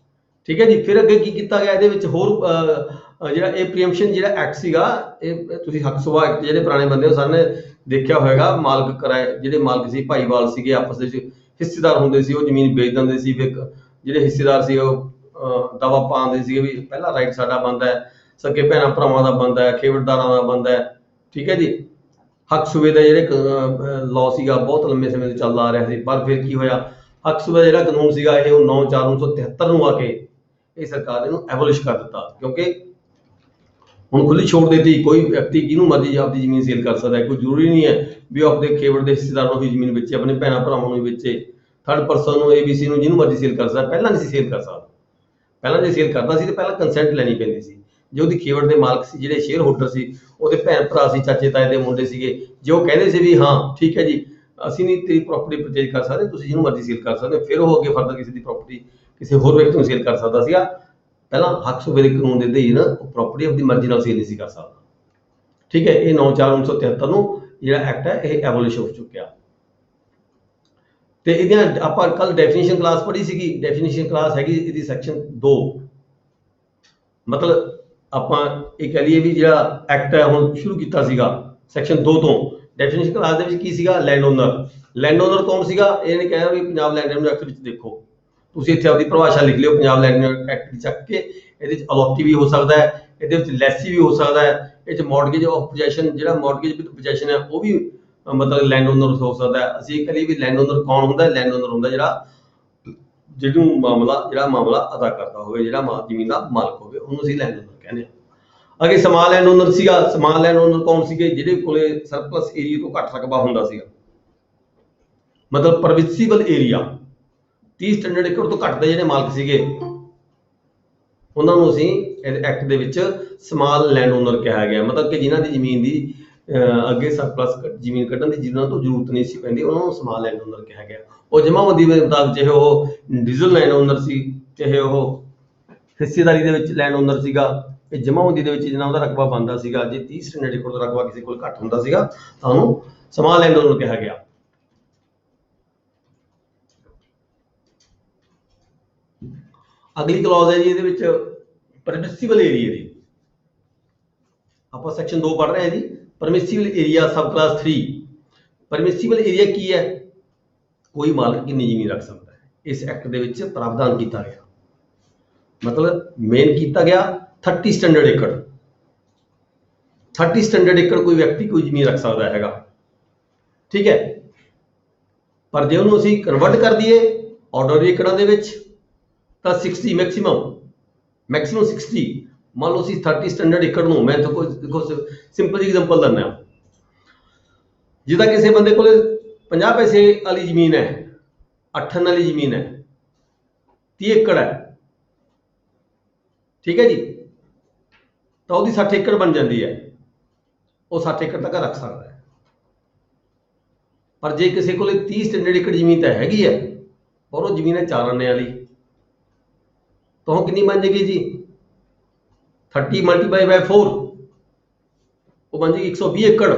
ਠੀਕ ਹੈ ਜੀ। ਫਿਰ ਅੱਗੇ ਕੀ ਕੀਤਾ ਗਿਆ ਇਹਦੇ ਵਿੱਚ ਹੋਰ ਜਿਹੜਾ ਇਹ ਪ੍ਰੀਐਮਪਸ਼ਨ ਜਿਹੜਾ ਐਕਟ ਸੀਗਾ, ਇਹ ਤੁਸੀਂ ਹਕਸੁਬਾ ਐਕਟ ਜਿਹੜੇ ਪੁਰਾਣੇ ਬੰਦੇ ਹੋ ਸਾਰਿਆਂ ਨੇ ਦੇਖਿਆ ਹੋਏਗਾ। ਮਾਲਕ ਕਿਰਾਏ ਜਿਹੜੇ ਮਾਲਕ ਸੀ ਭਾਈਵਾਲ ਸੀਗੇ, ਆਪਸ ਵਿੱਚ ਹਿੱਸੇਦਾਰ ਹੁੰਦੇ ਸੀ, ਉਹ ਜ਼ਮੀਨ ਵੇਚ ਦਿੰਦੇ ਸੀ। ਫਿਰ ਜਿਹੜੇ ਹਿੱਸੇਦਾਰ ਸੀ ਉਹ ਦਵਾ ਪਾਉਂਦੇ ਸੀਗੇ ਵੀ ਪਹਿਲਾ ਰਾਈਟ ਸਾਡਾ ਬਣਦਾ ਹੈ, ਸਕੇ ਭੈਣਾਂ ਭਰਾਵਾਂ ਦਾ ਬਣਦਾ ਹੈ, ਖੇਵੜਦਾਰਾਂ ਦਾ ਬਣਦਾ ਹੈ। ਠੀਕ ਹੈ ਜੀ। ਹਕਸੁਬੇ ਦਾ ਜਿਹੜੇ ਲਾਅ ਸੀਗਾ ਬਹੁਤ ਲੰਬੇ ਸਮੇਂ ਤੋਂ ਚੱਲਦਾ ਆ ਰਿਹਾ ਸੀ, ਪਰ ਫਿਰ ਕੀ ਹੋਇਆ, ਹਕਸੁਬੇ ਦਾ ਜਿਹੜਾ ਕਾਨੂੰਨ ਸੀਗਾ ਇਹ 9/4/1973 ਨੂੰ ਆ ਕੇ ਇਹ ਸਰਕਾਰ ਨੇ ਇਹਨੂੰ ਐਬੋਲਿਸ਼ ਕਰ ਦਿੱਤਾ, ਕਿਉਂਕਿ ਹੁਣ ਖੁੱਲੀ ਛੋੜ ਦੇ ਦਿੱਤੀ। ਕੋਈ ਵਿਅਕਤੀ ਜਿਹਨੂੰ ਮਰਜ਼ੀ ਆਪਦੀ ਜ਼ਮੀਨ ਸੇਲ ਕਰ ਸਕਦਾ ਹੈ। ਕੋਈ ਜ਼ਰੂਰੀ ਨਹੀਂ ਹੈ ਵੀ ਉਹ ਆਪਣੇ ਖੇਵੜ ਦੇ ਹਿੱਸੇਦਾਰਾਂ ਨੂੰ ਹੀ ਜ਼ਮੀਨ ਵੇਚੇ, ਆਪਣੇ ਭੈਣਾਂ ਭਰਾਵਾਂ ਨੂੰ ਵੇਚੇ, ਥਰਡ ਪਰਸਨ ਨੂੰ, ABC ਨੂੰ, ਜਿਹਨੂੰ ਮਰਜ਼ੀ ਸੇਲ ਕਰ ਸਕਦਾ। ਪਹਿਲਾਂ ਨਹੀਂ ਸੀ ਸੇਲ ਕਰ ਸਕਦਾ। ਪਹਿਲਾਂ ਜੇ ਸੇਲ ਕਰਦਾ ਸੀ ਤਾਂ ਪਹਿਲਾਂ ਕੰਸੈਂਟ ਲੈਣੀ ਪੈਂਦੀ ਸੀ। ਜੇ ਉਹਦੀ ਖੇਵੜ ਦੇ ਮਾਲਕ ਸੀ, ਜਿਹੜੇ ਸ਼ੇਅਰ ਹੋਲਡਰ ਸੀ, ਉਹਦੇ ਭੈਣ ਭਰਾ ਸੀ, ਚਾਚੇ ਤਾਏ ਦੇ ਮੁੰਡੇ ਸੀਗੇ, ਜੇ ਉਹ ਕਹਿੰਦੇ ਸੀ ਵੀ ਹਾਂ ਠੀਕ ਹੈ ਜੀ ਅਸੀਂ ਨਹੀਂ ਤੇਰੀ ਪ੍ਰਾਪਰਟੀ ਪਰਚੇਜ ਕਰ ਸਕਦੇ, ਤੁਸੀਂ ਜਿਹਨੂੰ ਮਰਜ਼ੀ ਸੇਲ ਕਰ ਸਕਦੇ, ਫਿਰ ਉਹ ਅੱਗੇ ਫਰਦਰ ਕਿਸੇ ਦੀ ਪ੍ਰਾਪਰਟੀ ਕਿਸੇ ਹੋਰ ਵਿਅਕਤੀ ਨੂੰ ਸੇਲ ਕਰ ਸਕਦਾ ਸੀਗਾ। ਪਹਿਲਾਂ ਹਕਸੁਬੇ ਦੇ ਕਾਨੂੰਨ ਦੇ ਅਧੀਨ ਉਹ ਪ੍ਰਾਪਰਟੀ ਆਪਣੀ ਮਰਜ਼ੀ ਨਾਲ ਸੇਲ ਨਹੀਂ ਸੀ ਕਰ ਸਕਦਾ। ਠੀਕ ਹੈ। ਇਹ 9/4/1973 ਨੂੰ ਜਿਹੜਾ ਐਕਟ ਹੈ ਇਹ ਐਬੋਲਿਸ਼ ਹੋ ਚੁੱਕਿਆ। ਤੇ ਇਹਦੀਆਂ ਆਪਾਂ ਕੱਲ ਡੈਫੀਨੇਸ਼ਨ ਕਲਾਸ ਪੜ੍ਹੀ ਸੀਗੀ। ਡੈਫੀਨੇਸ਼ਨ ਕਲਾਸ ਹੈਗੀ ਇਹਦੀ ਸੈਕਸ਼ਨ 2। ਮਤਲਬ ਆਪਾਂ ਇਹ ਕਹਿ ਲਈਏ ਵੀ ਜਿਹੜਾ ਐਕਟ ਹੈ ਹੁਣ ਸ਼ੁਰੂ ਕੀਤਾ ਸੀਗਾ ਸੈਕਸ਼ਨ 2 ਤੋਂ। ਡੈਫੀਨੇਸ਼ਨ ਕਲਾਸ ਦੇ ਵਿੱਚ ਕੀ ਸੀਗਾ, ਲੈਂਡ ਓਨਰ। ਲੈਂਡ ਓਨਰ ਕੌਣ ਸੀਗਾ, ਇਹਨੇ ਕਿਹਾ ਵੀ ਪੰਜਾਬ ਲੈਂਡ ਓਨਰ ਐਕਟ ਵਿੱਚ ਦੇਖੋ, ਤੁਸੀਂ ਇੱਥੇ ਆਪਦੀ ਪਰਿਭਾਸ਼ਾ ਲਿਖ ਲਿਓ ਪੰਜਾਬ ਲੈਂਡ ਓਨਰ ਐਕਟ ਚੱਕ ਕੇ। ਇਹਦੇ ਵਿੱਚ ਅਲੋਟੀ ਵੀ ਹੋ ਸਕਦਾ ਹੈ, ਇਹਦੇ ਵਿੱਚ ਲੈਸੀ ਵੀ ਹੋ ਸਕਦਾ ਹੈ, ਇਹ 'ਚ ਮੌਰਗੇਜ ਆਫ ਪੋਜੈਸ਼ਨ ਜਿਹੜਾ ਮੌਰਗੇਜ ਵਿਦ ਪੋਜੈਸ਼ਨ ਹੈ ਉਹ ਵੀ ਮਤਲਬ ਲੈਂਡ ਓਨਰ ਹੋ ਸਕਦਾ ਹੈ। ਅਸੀਂ ਇਹ ਕਹੀਏ ਵੀ ਲੈਂਡ ਓਨਰ ਕੌਣ ਹੁੰਦਾ, ਲੈਂਡ ਓਨਰ ਹੁੰਦਾ ਜਿਹਨੂੰ ਮਾਮਲਾ ਅਦਾ ਕਰਦਾ ਹੋਵੇ, ਜਿਹੜਾ ਜ਼ਮੀਨ ਦਾ ਮਾਲਕ ਹੋਵੇ, ਉਹਨੂੰ ਅਸੀਂ ਲੈਂਡ ਓਨਰ ਕਹਿੰਦੇ ਹਾਂ। ਅੱਗੇ ਸਮਾਲ ਲੈਂਡ ਓਨਰ ਸੀਗਾ। ਸਮਾਲ ਲੈਂਡ ਓਨਰ ਕੌਣ ਸੀਗੇ, ਜਿਹਦੇ ਕੋਲੇ ਸਰਪਲਸ ਏਰੀਆ ਤੋਂ ਘੱਟ ਰਕਬਾ ਹੁੰਦਾ ਸੀਗਾ, ਮਤਲਬ ਪਰਮਿਸਿਬਲ ਏਰੀਆ 30 ਸਟੈਂਡਰਡ ਏਕੜ ਤੋਂ ਘੱਟ ਦੇ ਜਿਹੜੇ ਮਾਲਕ ਸੀਗੇ ਉਹਨਾਂ ਨੂੰ ਅਸੀਂ ਐਕਟ ਦੇ ਵਿੱਚ ਸਮਾਲ ਲੈਂਡ ਓਨਰ ਕਿਹਾ ਗਿਆ। ਮਤਲਬ ਕਿ ਜਿਨ੍ਹਾਂ ਦੀ ਜ਼ਮੀਨ ਦੀ ਅੱਗੇ ਸਰਪਲਸ ਜ਼ਮੀਨ ਕੱਢਣ ਦੀ ਜਿਨ੍ਹਾਂ ਤੋਂ ਜ਼ਰੂਰਤ ਨਹੀਂ ਸੀ ਪੈਂਦੀ, ਉਹਨਾਂ ਨੂੰ ਸਮਾਲ ਲੈਂਡ ਓਨਰ ਕਿਹਾ ਗਿਆ। ਉਹ ਜਮਾਬੰਦੀ ਦੇ ਮੁਤਾਬਕ ਚਾਹੇ ਉਹ ਡੀਜ਼ਲ ਲੈਂਡ ਓਨਰ ਸੀ, ਚਾਹੇ ਉਹ ਹਿੱਸੇਦਾਰੀ ਦੇ ਵਿੱਚ ਲੈਂਡ ਓਨਰ ਸੀਗਾ। ਇਹ ਜਮਾਬੰਦੀ ਦੇ ਵਿੱਚ ਜਿੰਨਾ ਉਹਦਾ ਰਕਬਾ ਬਣਦਾ ਸੀਗਾ, ਜੇ 30 ਸਟੈਂਡਰਡ ਏਕੜ ਦਾ ਰਕਬਾ ਕਿਸੇ ਕੋਲ ਘੱਟ ਹੁੰਦਾ ਸੀਗਾ ਤਾਂ ਉਹਨੂੰ ਸਮਾਲ ਲੈਂਡ ਓਨਰ ਕਿਹਾ ਗਿਆ। ਅਗਲੀ ਕਲੌਜ਼ ਹੈ ਜੀ ਇਹਦੇ ਵਿੱਚ ਪਰਮਿਸਿਬਲ ਏਰੀਆ ਦੀ। ਆਪਾਂ ਸੈਕਸ਼ਨ 2 ਪੜ੍ਹ ਰਹੇ ਹਾਂ ਜੀ। ਪਰਮਿਸਿਬਲ ਏਰੀਆ ਸਬ ਕਲਾਸ 3। ਪਰਮਿਸਿਬਲ ਏਰੀਆ ਕੀ ਹੈ, ਕੋਈ ਮਾਲਕ ਕਿੰਨੀ ਜ਼ਮੀਨ ਰੱਖ ਸਕਦਾ ਹੈ, ਇਸ ਐਕਟ ਦੇ ਵਿੱਚ ਪ੍ਰਾਵਧਾਨ ਕੀਤਾ ਗਿਆ। ਮਤਲਬ ਮੇਨ ਕੀਤਾ ਗਿਆ 30 ਸਟੈਂਡਰਡ ਏਕੜ। 30 ਸਟੈਂਡਰਡ ਏਕੜ ਕੋਈ ਵਿਅਕਤੀ ਕੋਈ ਜ਼ਮੀਨ ਰੱਖ ਸਕਦਾ ਹੈਗਾ। ਠੀਕ ਹੈ। ਪਰ ਜੇ ਉਹਨੂੰ ਅਸੀਂ ਕਨਵਰਟ ਕਰ ਦਈਏ ਆਰਡਨਰੀ ਏਕੜਾਂ ਦੇ ਵਿੱਚ ਤਾਂ 60 ਮੈਕਸਿਮਮ 60। ਮੰਨ ਲਓ ਅਸੀਂ 30 ਸਟੈਂਡਰਡ ਏਕੜ ਨੂੰ, ਮੈਂ ਦੇਖੋ ਸਿੰਪਲ ਜੀ ਐਗਜ਼ਾਮਪਲ ਦਿੰਦਾ, ਜਿੱਦਾਂ ਕਿਸੇ ਬੰਦੇ ਕੋਲ 50 ਪੈਸੇ ਵਾਲੀ ਜ਼ਮੀਨ ਹੈ, 8 ਵਾਲੀ ਜ਼ਮੀਨ ਹੈ, 30 ਏਕੜ ਹੈ। ਠੀਕ ਹੈ ਜੀ। ਤਾਂ ਉਹਦੀ 60 ਏਕੜ ਬਣ ਜਾਂਦੀ ਹੈ, ਉਹ 60 ਏਕੜ ਤੱਕ ਰੱਖ ਸਕਦਾ ਹੈ। ਪਰ ਜੇ ਕਿਸੇ ਕੋਲ 30 ਸਟੈਂਡਰਡ ਏਕੜ ਜ਼ਮੀਨ ਤਾਂ ਹੈਗੀ ਹੈ ਪਰ ਉਹ ਜ਼ਮੀਨ ਹੈ 4 ਆਨੇ ਵਾਲੀ, ਤਾਂ ਉਹ ਕਿੰਨੀ ਬਣ ਜਾਏਗੀ ਜੀ, 30 × 4 ਉਹ ਬਣ ਜਾਏਗੀ 120 ਏਕੜ।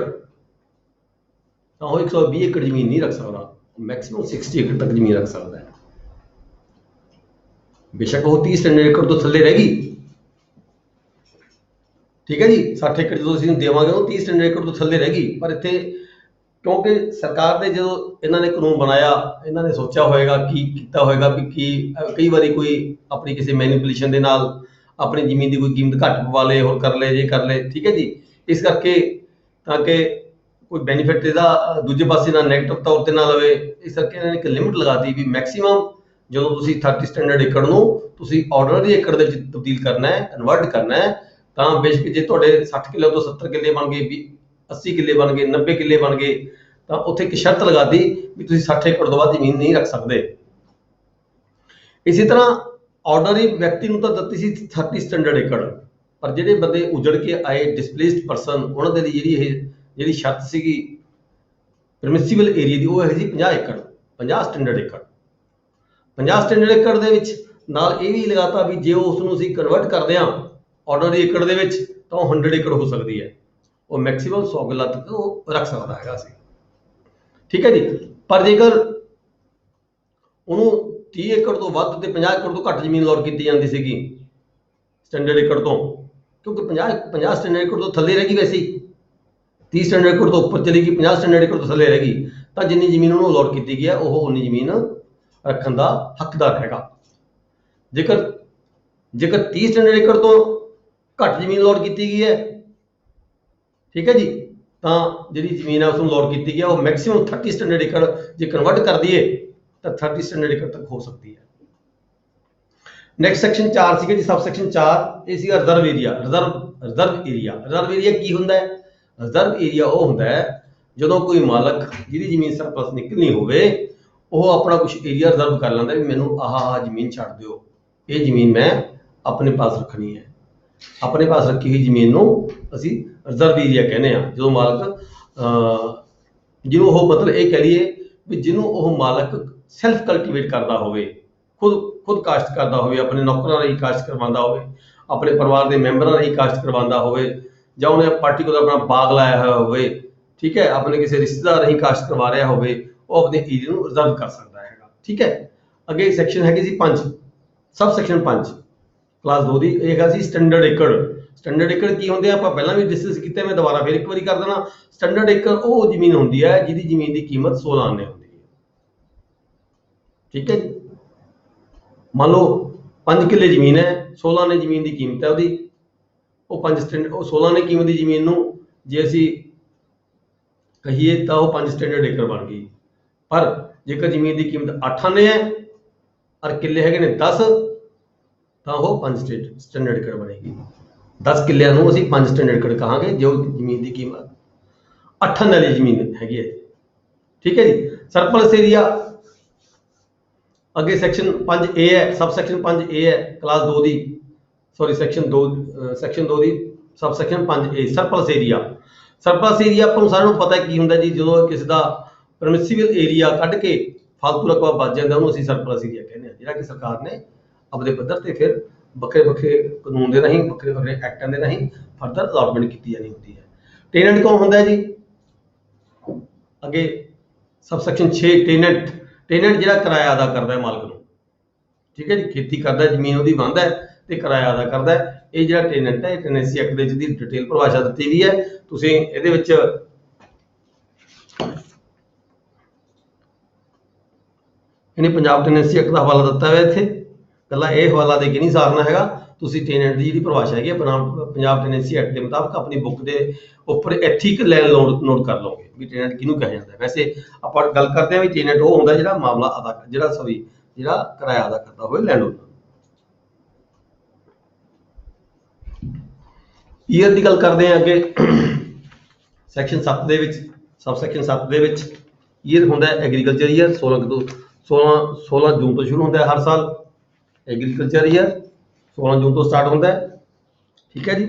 ਤਾਂ ਉਹ 120 ਏਕੜ ਜ਼ਮੀਨ ਨਹੀਂ ਰੱਖ ਸਕਦਾ, ਮੈਕਸਿਮਮ 60 ਏਕੜ ਤੱਕ ਜ਼ਮੀਨ ਰੱਖ ਸਕਦਾ ਹੈ। ਬੇਸ਼ੱਕ ਉਹ 30 ਸਟੈਂਡਰਡ ਏਕੜ ਤੋਂ ਥੱਲੇ ਰਹਿ ਗਈ। ਠੀਕ ਹੈ ਜੀ। 60 ਏਕੜ ਜਦੋਂ ਅਸੀਂ ਦੇਵਾਂਗੇ ਉਹ 30 ਸਟੈਂਡਰਡ ਏਕੜ ਤੋਂ ਥੱਲੇ ਰਹਿ ਗਈ। ਪਰ ਇੱਥੇ ਕਿਉਂਕਿ ਸਰਕਾਰ ਨੇ ਜਦੋਂ ਇਹਨਾਂ ਨੇ ਕਾਨੂੰਨ ਬਣਾਇਆ, ਇਹਨਾਂ ਨੇ ਸੋਚਿਆ ਹੋਏਗਾ, ਕੀ ਕੀਤਾ ਹੋਏਗਾ ਵੀ ਕਈ ਵਾਰੀ ਕੋਈ ਆਪਣੀ ਕਿਸੇ ਮੈਨੀਪੂਲੇਸ਼ਨ ਦੇ ਨਾਲ ਆਪਣੀ ਜ਼ਮੀਨ ਦੀ ਕੋਈ ਕੀਮਤ ਘੱਟ ਪਵਾ ਲੇ, ਹੋਰ ਕਰ ਲੇ, ਜੇ ਕਰ ਲੇ। ਠੀਕ ਹੈ ਜੀ। ਇਸ ਕਰਕੇ ਤਾਂ ਕਿ ਕੋਈ ਬੈਨੀਫਿਟ ਇਹਦਾ ਦੂਜੇ ਪਾਸੇ ਨਾਲ ਨੈਗੇਟਿਵ ਤੌਰ ਤੇ ਨਾ ਲਵੇ, ਇਸ ਕਰਕੇ ਇਹਨਾਂ ਨੇ ਇੱਕ ਲਿਮਿਟ ਲਗਾਤੀ ਵੀ ਮੈਕਸਿਮਮ ਜਦੋਂ ਤੁਸੀਂ 30 ਸਟੈਂਡਰਡ ਏਕੜ ਨੂੰ ਤੁਸੀਂ ਆਰਡਨਰੀ ਏਕੜ ਦੇ ਵਿੱਚ ਤਬਦੀਲ ਕਰਨਾ ਹੈ, ਕਨਵਰਟ ਕਰਨਾ ਹੈ, ਤਾਂ ਬੇਸ਼ੱਕ ਜੇ ਤੁਹਾਡੇ 60 ਕਿੱਲੇ ਤੋਂ 70 ਕਿੱਲੇ ਬਣ ਗਏ, 80 ਕਿੱਲੇ ਬਣ ਗਏ, 90 ਕਿੱਲੇ ਬਣ ਗਏ, ਤਾਂ ਉੱਥੇ ਇੱਕ ਸ਼ਰਤ ਲਗਾਤੀ ਵੀ ਤੁਸੀਂ 60 ਏਕੜ ਤੋਂ ਵੱਧ ਜ਼ਮੀਨ ਨਹੀਂ ਰੱਖ ਸਕਦੇ। ਇਸੇ ਤਰ੍ਹਾਂ ਆਰਡਨਰੀ ਵਿਅਕਤੀ ਨੂੰ ਤਾਂ ਦਿੱਤੀ ਸੀ 30 ਸਟੈਂਡਰਡ ਏਕੜ, ਪਰ ਜਿਹੜੇ ਬੰਦੇ ਉਜੜ ਕੇ ਆਏ ਡਿਸਪਲੇਸਡ ਪਰਸਨ, ਉਹਨਾਂ ਦੇ ਲਈ ਜਿਹੜੀ ਸ਼ਰਤ ਸੀਗੀ ਪਰਮਿਸਿਬਲ ਏਰੀਆ ਦੀ, ਉਹ ਹੈ ਜੀ 50 ਏਕੜ, 50 ਸਟੈਂਡਰਡ ਏਕੜ। 50 ਸਟੈਂਡਰਡ ਏਕੜ ਦੇ ਵਿੱਚ ਨਾਲ ਇਹ ਵੀ ਲਗਾਤਾ ਵੀ ਜੇ ਉਸ ਨੂੰ ਅਸੀਂ ਕਨਵਰਟ ਕਰਦੇ ਹਾਂ ਆਰਡੀਨਰੀ ਏਕੜ ਦੇ ਵਿੱਚ ਤਾਂ ਉਹ 100 ਏਕੜ ਹੋ ਸਕਦੀ ਹੈ, ਉਹ ਮੈਕਸਿਮਮ 100 ਕਿੱਲਾ ਤੱਕ ਉਹ ਰੱਖ ਸਕਦਾ ਹੈਗਾ ਸੀ। ਠੀਕ ਹੈ ਜੀ। ਪਰ ਜੇਕਰ ਉਹਨੂੰ 30 ਏਕੜ ਤੋਂ ਵੱਧ ਤੇ 50 ਏਕੜ ਤੋਂ ਘੱਟ ਜ਼ਮੀਨ ਅਲਾਟ ਕੀਤੀ ਜਾਂਦੀ ਸੀਗੀ ਸਟੈਂਡਰਡ ਏਕੜ ਤੋਂ, ਕਿਉਂਕਿ 50 ਸਟੈਂਡਰਡ ਏਕੜ ਤੋਂ ਥੱਲੇ ਰਹਿ ਗਈ ਵੈਸੇ 30 ਸਟੈਂਡਰਡ ਏਕੜ ਤੋਂ ਉੱਪਰ ਚਲੀ ਗਈ, 50 ਸਟੈਂਡਰਡ ਏਕੜ ਤੋਂ ਥੱਲੇ ਰਹਿ ਗਈ, ਤਾਂ ਜਿੰਨੀ ਜ਼ਮੀਨ ਉਹਨੂੰ ਅਲਾਟ ਕੀਤੀ ਗਈ ਹੈ ਉਹ ਉਨੀ ਜ਼ਮੀਨ ਰੱਖਣ ਦਾ ਹੱਕਦਾਰ ਹੈਗਾ। ਜੇਕਰ 30 ਸਟੈਂਡਰਡ ਏਕੜ ਤੋਂ ਘੱਟ ਜ਼ਮੀਨ ਅਲਾਟ ਕੀਤੀ ਗਈ ਹੈ, ਠੀਕ ਹੈ ਜੀ, ਤਾਂ ਜਿਹੜੀ ਜ਼ਮੀਨ ਹੈ ਉਸ ਨੂੰ ਅਲਾਟ ਕੀਤੀ ਗਈ ਹੈ ਉਹ ਮੈਕਸਿਮਮ 30 ਸਟੈਂਡਰਡ ਏਕੜ ਜੇ ਕਨਵਰਟ ਕਰ ਦਈਏ ਤਾਂ 30 ਸਟੈਂਡਰਡ ਏਕੜ ਤੱਕ ਹੋ ਸਕਦੀ ਹੈ। ਨੈਕਸਟ ਸੈਕਸ਼ਨ 4 ਸੀਗਾ ਜੀ, ਸਬ ਸੈਕਸ਼ਨ 4, ਇਹ ਸੀਗਾ ਰਿਜ਼ਰਵ ਏਰੀਆ। ਰਿਜ਼ਰਵ ਏਰੀਆ ਕੀ ਹੁੰਦਾ ਹੈ? ਰਿਜ਼ਰਵ ਏਰੀਆ ਉਹ ਹੁੰਦਾ ਹੈ ਜਦੋਂ ਕੋਈ ਮਾਲਕ ਜਿਹਦੀ ਜ਼ਮੀਨ ਸਰਪਲਸ ਨਿਕਲਣੀ ਹੋਵੇ ਉਹ ਆਪਣਾ ਕੁਝ ਏਰੀਆ ਰਿਜ਼ਰਵ ਕਰ ਲੈਂਦਾ ਵੀ ਮੈਨੂੰ ਆਹ ਜ਼ਮੀਨ ਛੱਡ ਦਿਓ, ਇਹ ਜ਼ਮੀਨ ਮੈਂ ਆਪਣੇ ਪਾਸ ਰੱਖਣੀ ਹੈ। ਆਪਣੇ ਪਾਸ ਰੱਖੀ ਹੋਈ ਜ਼ਮੀਨ ਨੂੰ ਅਸੀਂ ਰਿਜ਼ਰਵ ਏਰੀਆ ਕਹਿੰਦੇ ਆ। ਜਦੋਂ ਮਾਲਕ ਜਿਹਨੂੰ ਉਹ ਮਤਲਬ ਇਹ ਕਹਿ ਲਈਏ ਵੀ ਜਿਹਨੂੰ ਉਹ ਮਾਲਕ ਸੈਲਫ ਕਲਟੀਵੇਟ ਕਰਦਾ ਹੋਵੇ, ਖੁਦ ਕਾਸ਼ਤ ਕਰਦਾ ਹੋਵੇ, ਆਪਣੇ ਨੌਕਰਾਂ ਲਈ ਕਾਸ਼ਤ ਕਰਵਾਉਂਦਾ ਹੋਵੇ, ਆਪਣੇ ਪਰਿਵਾਰ ਦੇ ਮੈਂਬਰਾਂ ਲਈ ਕਾਸ਼ਤ ਕਰਵਾਉਂਦਾ ਹੋਵੇ, ਜਾਂ ਉਹਨੇ ਪਾਰਟੀਕੂਲਰ ਆਪਣਾ ਬਾਗ ਲਾਇਆ ਹੋਇਆ ਹੋਵੇ, ਠੀਕ ਹੈ, ਆਪਣੇ ਕਿਸੇ ਰਿਸ਼ਤੇਦਾਰ ਰਾਹੀਂ ਕਾਸ਼ਤ ਕਰਵਾ ਰਿਹਾ ਹੋਵੇ, ਉਹ ਆਪਣੇ ਏਰੀਆ ਨੂੰ ਰਿਜ਼ਰਵ ਕਰ ਸਕਦਾ ਹੈਗਾ। ਠੀਕ ਹੈ। ਅੱਗੇ ਸੈਕਸ਼ਨ ਹੈਗੀ ਸੀ 5, ਸਬ ਸੈਕਸ਼ਨ 5 ਕਲਾਸ 2 ਦੀ, ਇਹ ਹੈਗਾ ਸੀ ਸਟੈਂਡਰਡ ਏਕੜ। ਸਟੈਂਡਰਡ ਏਕੜ ਕੀ ਹੁੰਦੇ ਆ ਆਪਾਂ ਪਹਿਲਾਂ ਵੀ ਡਿਸਕਸ ਕੀਤਾ, ਮੈਂ ਦੁਬਾਰਾ ਫਿਰ ਇੱਕ ਵਾਰੀ ਕਰ ਦੇਣਾ। ਸਟੈਂਡਰਡ ਏਕੜ ਉਹ ਜ਼ਮੀਨ ਹੁੰਦੀ ਹੈ ਜਿਹਦੀ ਜ਼ਮੀਨ ਦੀ ਕੀਮਤ 16 ਆਨੇ ਹੁੰਦੀ ਹੈ। ਠੀਕ ਹੈ ਜੀ। ਮੰਨ ਲਓ 5 ਕਿੱਲੇ ਜ਼ਮੀਨ ਹੈ, 16 ਆਨੇ ਜ਼ਮੀਨ ਦੀ ਕੀਮਤ ਹੈ ਉਹਦੀ, ਉਹ 16 ਆਨੇ ਕੀਮਤ ਦੀ ਜ਼ਮੀਨ ਨੂੰ ਜੇ ਅਸੀਂ ਕਹੀਏ ਤਾਂ ਉਹ 5 ਸਟੈਂਡਰਡ ਏਕੜ ਬਣ ਗਈ। ਪਰ ਜੇਕਰ ਜ਼ਮੀਨ ਦੀ ਕੀਮਤ 8 ਆਨੇ ਹੈ ਔਰ ਕਿੱਲੇ ਹੈਗੇ ਨੇ 10, ਤਾਂ ਉਹ 5 ਸਟੈਂਡਰਡ ਏਕੜ ਬਣੇਗੀ। 10 ਕਿੱਲਿਆਂ ਨੂੰ ਅਸੀਂ 5 ਸਟੈਂਡਰਡ ਏਕੜ ਕਹਾਂਗੇ ਜੋ ਜ਼ਮੀਨ ਦੀ ਕੀਮਤ 8 ਆਨੇ ਵਾਲੀ ਜ਼ਮੀਨ ਹੈਗੀ ਹੈ। ਠੀਕ ਹੈ ਜੀ। ਸਰਪਲਸ ਏਰੀਆ ਅੱਗੇ ਸੈਕਸ਼ਨ 5A ਹੈ, ਸਬ ਸੈਕਸ਼ਨ 5A ਹੈ ਕਲਾਸ 2 ਦੀ, ਸੌਰੀ ਸੈਕਸ਼ਨ 2 ਦੀ sub section 5A surplus area. Surplus area ਆਪਾਂ ਨੂੰ ਸਾਰਿਆਂ ਨੂੰ ਪਤਾ ਕੀ ਹੁੰਦਾ ਜੀ, ਜਦੋਂ ਕਿਸੇ ਦਾ ਪਰਮਿਸਿਬਲ ਏਰੀਆ ਕੱਢ ਕੇ ਫालतू ਰਕਬਾ ਬਚ ਜਾਂਦਾ ਉਹਨੂੰ ਅਸੀਂ ਸਰਪਲਸ ਏਰੀਆ ਕਹਿੰਦੇ ਹਾਂ, ਜਿਹੜਾ ਕਿ ਸਰਕਾਰ ਨੇ ਆਪਣੇ ਪੱਧਰ ਤੇ ਫਿਰ ਵੱਖਰੇ ਕਾਨੂੰਨ ਦੇ ਰਾਹੀਂ, ਵੱਖਰੇ ਐਕਟਾਂ ਦੇ ਰਾਹੀਂ ਫਰਦਰ ਅਲਾਟਮੈਂਟ ਕੀਤੀ ਜਾਣੀ ਹੁੰਦੀ ਹੈ। ਟੇਨੈਂਟ ਕੌਣ ਹੁੰਦਾ ਹੈ ਜੀ? ਅੱਗੇ ਸਬ ਸੈਕਸ਼ਨ 6 ਟੇਨੈਂਟ ਜਿਹੜਾ ਕਿਰਾਇਆ ਅਦਾ ਕਰਦਾ ਹੈ ਮਾਲਕ ਨੂੰ। ਠੀਕ ਹੈ ਜੀ। ਖੇਤੀ ਕਰਦਾ, ਜ਼ਮੀਨ ਉਹਦੀ ਬੰਦ ਹੈ ਤੇ ਕਿਰਾਇਆ ਅਦਾ ਕਰਦਾ ਹੈ। ਇਹ ਜਿਹੜਾ ਟੇਨੈਂਟ ਹੈ, ਟੈਨੈਂਸੀ ਐਕਟ ਦੇ ਵਿੱਚ ਦੀ ਡਿਟੇਲ ਪਰਿਭਾਸ਼ਾ ਦਿੱਤੀ ਵੀ ਹੈ, ਤੁਸੀਂ ਇਹਦੇ ਵਿੱਚ ਇਹਨੇ ਪੰਜਾਬ ਟੈਨੈਂਸੀ ਐਕਟ ਦਾ ਹਵਾਲਾ ਦਿੱਤਾ ਹੋਇਆ ਇੱਥੇ, ਇਕੱਲਾ ਇਹ ਹਵਾਲਾ ਦੇ ਕੇ ਨਹੀਂ ਸਾਰਨਾ ਹੈਗਾ, ਤੁਸੀਂ ਟੇਨੈਂਟ ਦੀ ਜਿਹੜੀ ਪਰਿਭਾਸ਼ਾ ਹੈਗੀ ਪੰਜਾਬ ਟੈਨੈਂਸੀ ਐਕਟ ਦੇ ਮੁਤਾਬਕ ਆਪਣੀ ਬੁੱਕ ਦੇ ਉੱਪਰ ਇੱਥੇ ਇੱਕ ਲਾਈਨ ਨੋਟ ਕਰ ਲਓਗੇ ਵੀ ਟੇਨੈਂਟ ਕਿਹਨੂੰ ਕਿਹਾ ਜਾਂਦਾ ਹੈ। ਵੈਸੇ ਆਪਾਂ ਗੱਲ ਕਰਦੇ ਹਾਂ ਵੀ ਟੇਨੈਂਟ ਉਹ ਹੁੰਦਾ ਜਿਹੜਾ ਮਾਮਲਾ ਅਦਾ ਜਿਹੜਾ ਕਿਰਾਇਆ ਅਦਾ ਕਰਦਾ ਹੋਵੇ ਲੈਂਡ ਓਨਰ। ਈਅਰ ਦੀ ਗੱਲ ਕਰਦੇ ਹਾਂ ਅੱਗੇ ਸੈਕਸ਼ਨ 7 ਦੇ ਵਿੱਚ, ਸਬ ਸੈਕਸ਼ਨ 7 ਦੇ ਵਿੱਚ ਈਅਰ ਹੁੰਦਾ ਹੈ ਐਗਰੀਕਲਚਰ ਈਅਰ। 16 ਜੂਨ ਤੋਂ ਸ਼ੁਰੂ ਹੁੰਦਾ ਹੈ ਹਰ ਸਾਲ ਐਗਰੀਕਲਚਰ ਈਅਰ, 16 ਜੂਨ ਤੋਂ ਸਟਾਰਟ ਹੁੰਦਾ ਹੈ। ਠੀਕ ਹੈ ਜੀ।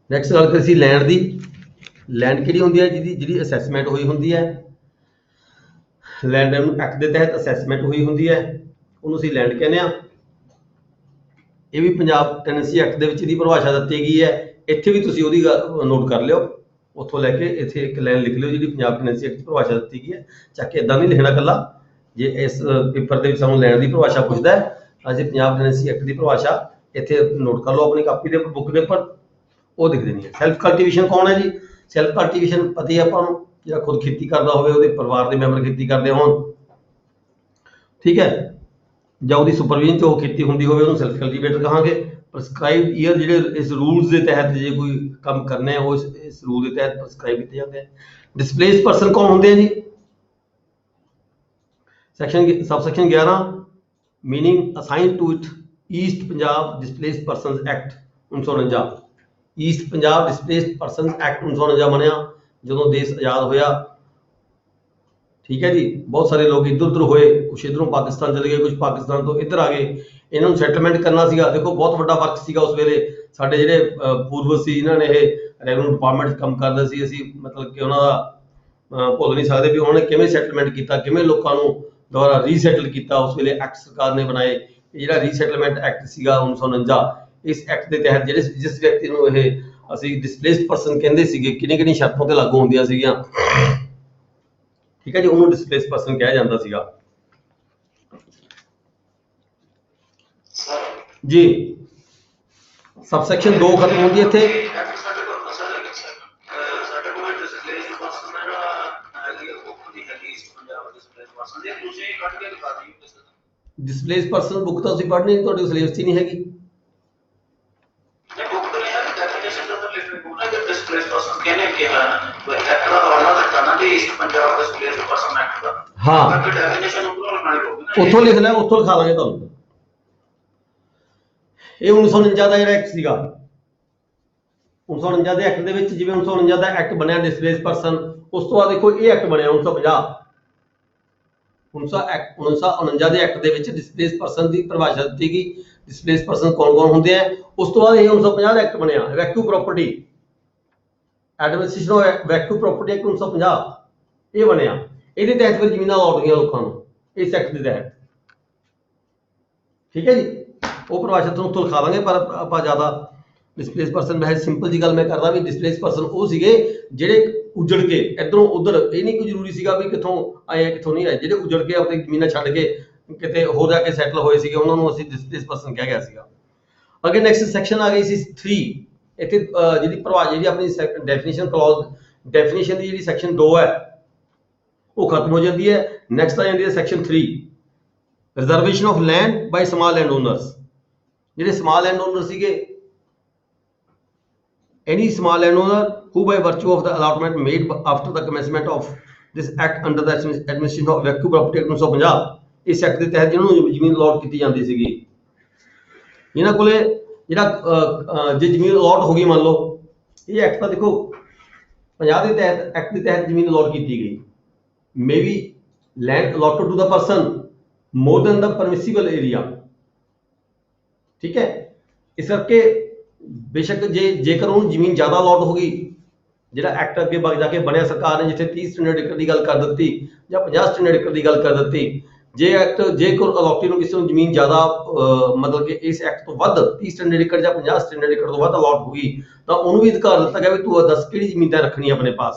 ਨੈਕਸਟ ਗੱਲ ਕਰੀਏ ਲੈਂਡ ਦੀ। ਲੈਂਡ ਕਿਹੜੀ ਹੁੰਦੀ ਹੈ? ਜਿਹੜੀ ਅਸੈਸਮੈਂਟ ਹੋਈ ਹੁੰਦੀ ਹੈ, ਲੈਂਡ ਐਕਟ ਦੇ ਤਹਿਤ ਅਸੈਸਮੈਂਟ ਹੋਈ ਹੁੰਦੀ ਹੈ, ਉਹਨੂੰ ਅਸੀਂ ਲੈਂਡ ਕਹਿੰਦੇ ਹਾਂ। ਇਹ ਵੀ ਪੰਜਾਬ ਟੈਨੈਂਸੀ ਐਕਟ ਦੇ ਵਿੱਚ ਇਹਦੀ ਪਰਿਭਾਸ਼ਾ ਦਿੱਤੀ ਗਈ ਹੈ। ਇੱਥੇ ਵੀ ਤੁਸੀਂ ਉਹਦੀ ਨੋਟ ਕਰ ਲਿਓ, ਉੱਥੋਂ ਲੈ ਕੇ ਇੱਥੇ ਇੱਕ ਲਾਈਨ ਲਿਖ ਲਿਓ ਜਿਹੜੀ ਪੰਜਾਬ ਟੈਨੈਂਸੀ ਐਕਟ ਦੀ ਪਰਿਭਾਸ਼ਾ ਦਿੱਤੀ ਗਈ ਹੈ। ਚੱਕ ਕੇ ਇੱਦਾਂ ਨਹੀਂ ਲਿਖਣਾ ਇਕੱਲਾ, ਜੇ ਇਸ ਪੇਪਰ ਦੇ ਵਿੱਚ ਸਾਨੂੰ ਲੈਂਡ ਦੀ ਪਰਿਭਾਸ਼ਾ ਪੁੱਛਦਾ ਹੈ ਤਾਂ ਅਸੀਂ ਪੰਜਾਬ ਟੈਨੈਂਸੀ ਐਕਟ ਦੀ ਪਰਿਭਾਸ਼ਾ ਇੱਥੇ ਨੋਟ ਕਰ ਲਓ ਆਪਣੀ ਕਾਪੀ ਦੇ ਬੁੱਕ ਦੇ ਉੱਪਰ, ਉਹ ਦਿਖ ਦੇਣੀ ਹੈ। ਸੈਲਫ ਕਲਟੀਵੇਸ਼ਨ ਕੌਣ ਹੈ ਜੀ? ਸੈਲਫ ਕਲਟੀਵੇਸ਼ਨ ਪਤਾ ਹੀ ਆਪਾਂ ਨੂੰ, ਜਿਹੜਾ ਖੁਦ ਖੇਤੀ ਕਰਦਾ ਹੋਵੇ, ਉਹਦੇ ਪਰਿਵਾਰ ਦੇ ਮੈਂਬਰ ਖੇਤੀ ਕਰਦੇ ਹੋਣ, ਠੀਕ ਹੈ, ਜਾਂ ਉਹਦੀ ਸੁਪਰਵਿਜ਼ਨ 'ਚ ਉਹ ਖੇਤੀ ਹੁੰਦੀ ਹੋਵੇ, ਉਹਨੂੰ ਸੈਲਫ ਕਲਟੀਵੇਟਰ ਕਹਾਂਗੇ। ਪ੍ਰਸਕ੍ਰਾਈਬ ਈਅਰ ਜਿਹੜੇ ਇਸ ਰੂਲਸ ਦੇ ਤਹਿਤ ਜੇ ਕੋਈ ਕੰਮ ਕਰਨੇ ਆ ਉਹ ਇਸ ਰੂਲ ਦੇ ਤਹਿਤ ਪ੍ਰਸਕ੍ਰਾਈਬ ਕੀਤੇ ਜਾਂਦੇ ਆ। ਡਿਸਪਲੇਸ ਪਰਸਨ ਕੌਣ ਹੁੰਦੇ ਆ ਜੀ? Sub section 11 meaning assign to it East Punjab Displace Persons Act 1949। East Punjab Displace Persons Act 1949 ਬਣਿਆ ਜਦੋਂ ਦੇਸ਼ ਆਜ਼ਾਦ ਹੋਇਆ। ਠੀਕ ਹੈ ਜੀ। ਬਹੁਤ ਸਾਰੇ ਲੋਕ ਇੱਧਰ ਉੱਧਰ ਹੋਏ, ਕੁਛ ਇੱਧਰੋਂ ਪਾਕਿਸਤਾਨ ਚਲੇ ਗਏ, ਕੁਛ ਪਾਕਿਸਤਾਨ ਤੋਂ ਇੱਧਰ ਆ ਗਏ। ਇਹਨਾਂ ਨੂੰ ਸੈਟਲਮੈਂਟ ਕਰਨਾ ਸੀਗਾ। ਦੇਖੋ ਬਹੁਤ ਵੱਡਾ ਵਰਕ ਸੀਗਾ ਉਸ ਵੇਲੇ। ਸਾਡੇ ਜਿਹੜੇ ਪੂਰਵਜ ਸੀ, ਇਹਨਾਂ ਨੇ ਇਹ ਰੈਵਨਿਊ ਡਿਪਾਰਟਮੈਂਟ 'ਚ ਕੰਮ ਕਰਦੇ ਸੀ। ਅਸੀਂ ਮਤਲਬ ਕਿ ਉਹਨਾਂ ਦਾ ਭੁੱਲ ਨਹੀਂ ਸਕਦੇ ਵੀ ਉਹਨਾਂ ਨੇ ਕਿਵੇਂ ਸੈਟਲਮੈਂਟ ਕੀਤਾ, ਕਿਵੇਂ ਲੋਕਾਂ ਨੂੰ ਦੁਬਾਰਾ ਰੀਸੈਟਲ ਕੀਤਾ। ਉਸ ਵੇਲੇ ਐਕਟ ਸਰਕਾਰ ਨੇ ਬਣਾਏ। ਇਹ ਜਿਹੜਾ ਰੀਸੈਟਲਮੈਂਟ ਐਕਟ ਸੀਗਾ 1949, ਇਸ ਐਕਟ ਦੇ ਤਹਿਤ ਜਿਹੜੇ ਜਿਸ ਵਿਅਕਤੀ ਨੂੰ ਇਹ ਅਸੀਂ ਡਿਸਪਲੇਸਡ ਪਰਸਨ ਕਹਿੰਦੇ ਸੀਗੇ, ਕਿਹੜੀਆਂ ਸ਼ਰਤਾਂ ਤੇ ਲਾਗੂ ਹੁੰਦੀਆਂ ਸੀਗੀਆਂ, ਠੀਕ ਹੈ ਜੀ, ਉਹਨੂੰ ਡਿਸਪਲੇਸਡ ਪਰਸਨ ਕਿਹਾ ਜਾਂਦਾ ਸੀਗਾ ਜੀ। सबसेक्शन 2 खत्म होती है इत्थे। डिस्प्लेस पर्सन बुक तो पढ़नी थोड़े सिलेबस ही नहीं हैगी। हाँ उतों लिख लिया, उतों लिखा लांगे तुहानू। ਇਹ 1949 ਦਾ ਜਿਹੜਾ ਐਕਟ ਸੀਗਾ, 1949 ਦੇ ਐਕਟ ਦੇ ਵਿੱਚ ਜਿਵੇਂ 1949 ਦਾ ਐਕਟ ਬਣਿਆ ਡਿਸਪਲੇਸ ਪਰਸਨ, ਉਸ ਤੋਂ ਬਾਅਦ ਦੇਖੋ ਇਹ ਐਕਟ ਬਣਿਆ 1950। 1949 ਦੇ ਐਕਟ ਦੇ ਵਿੱਚ ਡਿਸਪਲੇਸ ਪਰਸਨ ਦੀ ਪਰਿਭਾਸ਼ਾ ਦਿੱਤੀ ਗਈ, ਡਿਸਪਲੇਸ ਪਰਸਨ ਕੌਣ-ਕੌਣ ਹੁੰਦੇ ਆ। ਉਸ ਤੋਂ ਬਾਅਦ ਇਹ 1950 ਦਾ ਐਕਟ ਬਣਿਆ evacuee property administration of evacuee property act 1950 ਇਹ ਬਣਿਆ। ਇਹਦੇ ਤਹਿਤ ਫਿਰ ਜ਼ਮੀਨਾਂ ਅਲਾਟ ਹੋਈਆਂ ਲੋਕਾਂ ਨੂੰ ਇਸ ਐਕਟ ਦੇ ਤਹਿਤ, ਠੀਕ ਹੈ ਜੀ। ਉਹ ਪਰਿਭਾਸ਼ਾ ਤੁਹਾਨੂੰ ਉੱਥੋਂ ਲਿਖਾ ਦਾਂਗੇ, ਪਰ ਆਪਾਂ ਜ਼ਿਆਦਾ ਡਿਸਪਲੇਸ ਪਰਸਨ ਵੈਸੇ ਸਿੰਪਲ ਜੀ ਗੱਲ ਮੈਂ ਕਰਦਾ ਵੀ ਡਿਸਪਲੇਸ ਪਰਸਨ ਉਹ ਸੀਗੇ ਜਿਹੜੇ ਉਜੜ ਕੇ ਇੱਧਰੋਂ ਉੱਧਰ, ਇਹ ਨਹੀਂ ਕੋਈ ਜ਼ਰੂਰੀ ਸੀਗਾ ਵੀ ਕਿੱਥੋਂ ਆਏ ਕਿੱਥੋਂ ਨਹੀਂ ਆਏ, ਜਿਹੜੇ ਉਜੜ ਕੇ ਆਪਣੀ ਜ਼ਮੀਨਾਂ ਛੱਡ ਕੇ ਕਿਤੇ ਹੋਰ ਜਾ ਕੇ ਸੈਟਲ ਹੋਏ ਸੀਗੇ, ਉਹਨਾਂ ਨੂੰ ਅਸੀਂ ਡਿਸਪਲੇਸ ਪਰਸਨ ਕਿਹਾ ਗਿਆ ਸੀਗਾ। ਅੱਗੇ ਨੈਕਸਟ ਸੈਕਸ਼ਨ ਆ ਗਈ ਸੀ 3। ਇੱਥੇ ਜਿਹੜੀ ਪਰਿਭਾਸ਼ਾ ਜਿਹੜੀ ਆਪਣੀ ਡੈਫੀਨੇਸ਼ਨ ਕਲੌਜ਼, ਡੈਫੀਨੇਸ਼ਨ ਦੀ ਜਿਹੜੀ ਸੈਕਸ਼ਨ 2 ਹੈ ਉਹ ਖਤਮ ਹੋ ਜਾਂਦੀ ਹੈ। ਨੈਕਸਟ ਆ ਜਾਂਦੀ ਹੈ section 3, reservation of land by small land owners. ਜਿਹੜੇ ਸਮਾਲ ਲੈਂਡ ਓਨਰ ਸੀਗੇ, any small landowner who by virtue of the allotment made after the commencement of this act under the administration of vacuum property act 1950, ਇਸ act ਦੇ ਤਹਿਤ ਜਿਹਨਾਂ ਨੂੰ ਜ਼ਮੀਨ allot ਕੀਤੀ ਜਾਂਦੀ ਸੀਗੀ, ਇਹਨਾਂ ਕੋਲੇ ਜਿਹੜਾ ਜੇ ਜ਼ਮੀਨ ਅਲਾਟ ਹੋ ਗਈ, ਮੰਨ ਲਓ ਇਹ ਐਕਟ ਤਾਂ ਦੇਖੋ 50 ਦੇ ਤਹਿਤ ਐਕਟ ਦੇ ਤਹਿਤ ਜ਼ਮੀਨ ਅਲਾਟ ਕੀਤੀ ਗਈ, may be land allotted to the person more than the permissible area, ਠੀਕ ਹੈ। ਇਸ ਕਰਕੇ ਬੇਸ਼ੱਕ ਜੇਕਰ ਉਹਨੂੰ ਜ਼ਮੀਨ ਜ਼ਿਆਦਾ ਅਲਾਟ ਹੋ ਗਈ, ਜਿਹੜਾ ਐਕਟ ਅੱਗੇ ਵਗ ਜਾ ਕੇ ਬਣਿਆ ਸਰਕਾਰ ਨੇ ਜਿੱਥੇ 30 ਸਟੈਂਡਰਡ ਏਕੜ ਦੀ ਗੱਲ ਕਰ ਦਿੱਤੀ ਜਾਂ 50 ਸਟੈਂਡਰਡ ਏਕੜ ਦੀ ਗੱਲ ਕਰ ਦਿੱਤੀ, ਜੇ ਐਕਟ ਜੇਕਰ ਅਲਾਟੀ ਨੂੰ ਕਿਸੇ ਨੂੰ ਜ਼ਮੀਨ ਜ਼ਿਆਦਾ ਮਤਲਬ ਕਿ ਇਸ ਐਕਟ ਤੋਂ ਵੱਧ 30 ਸਟੈਂਡਰਡ ਏਕੜ ਜਾਂ 50 ਸਟੈਂਡਰਡ ਏਕੜ ਤੋਂ ਵੱਧ ਅਲਾਟ ਹੋ ਗਈ, ਤਾਂ ਉਹਨੂੰ ਵੀ ਅਧਿਕਾਰ ਦਿੱਤਾ ਗਿਆ ਵੀ ਤੂੰ ਦੱਸ ਕਿਹੜੀ ਜ਼ਮੀਨ ਤੈਂ ਰੱਖਣੀ ਆਪਣੇ ਪਾਸ,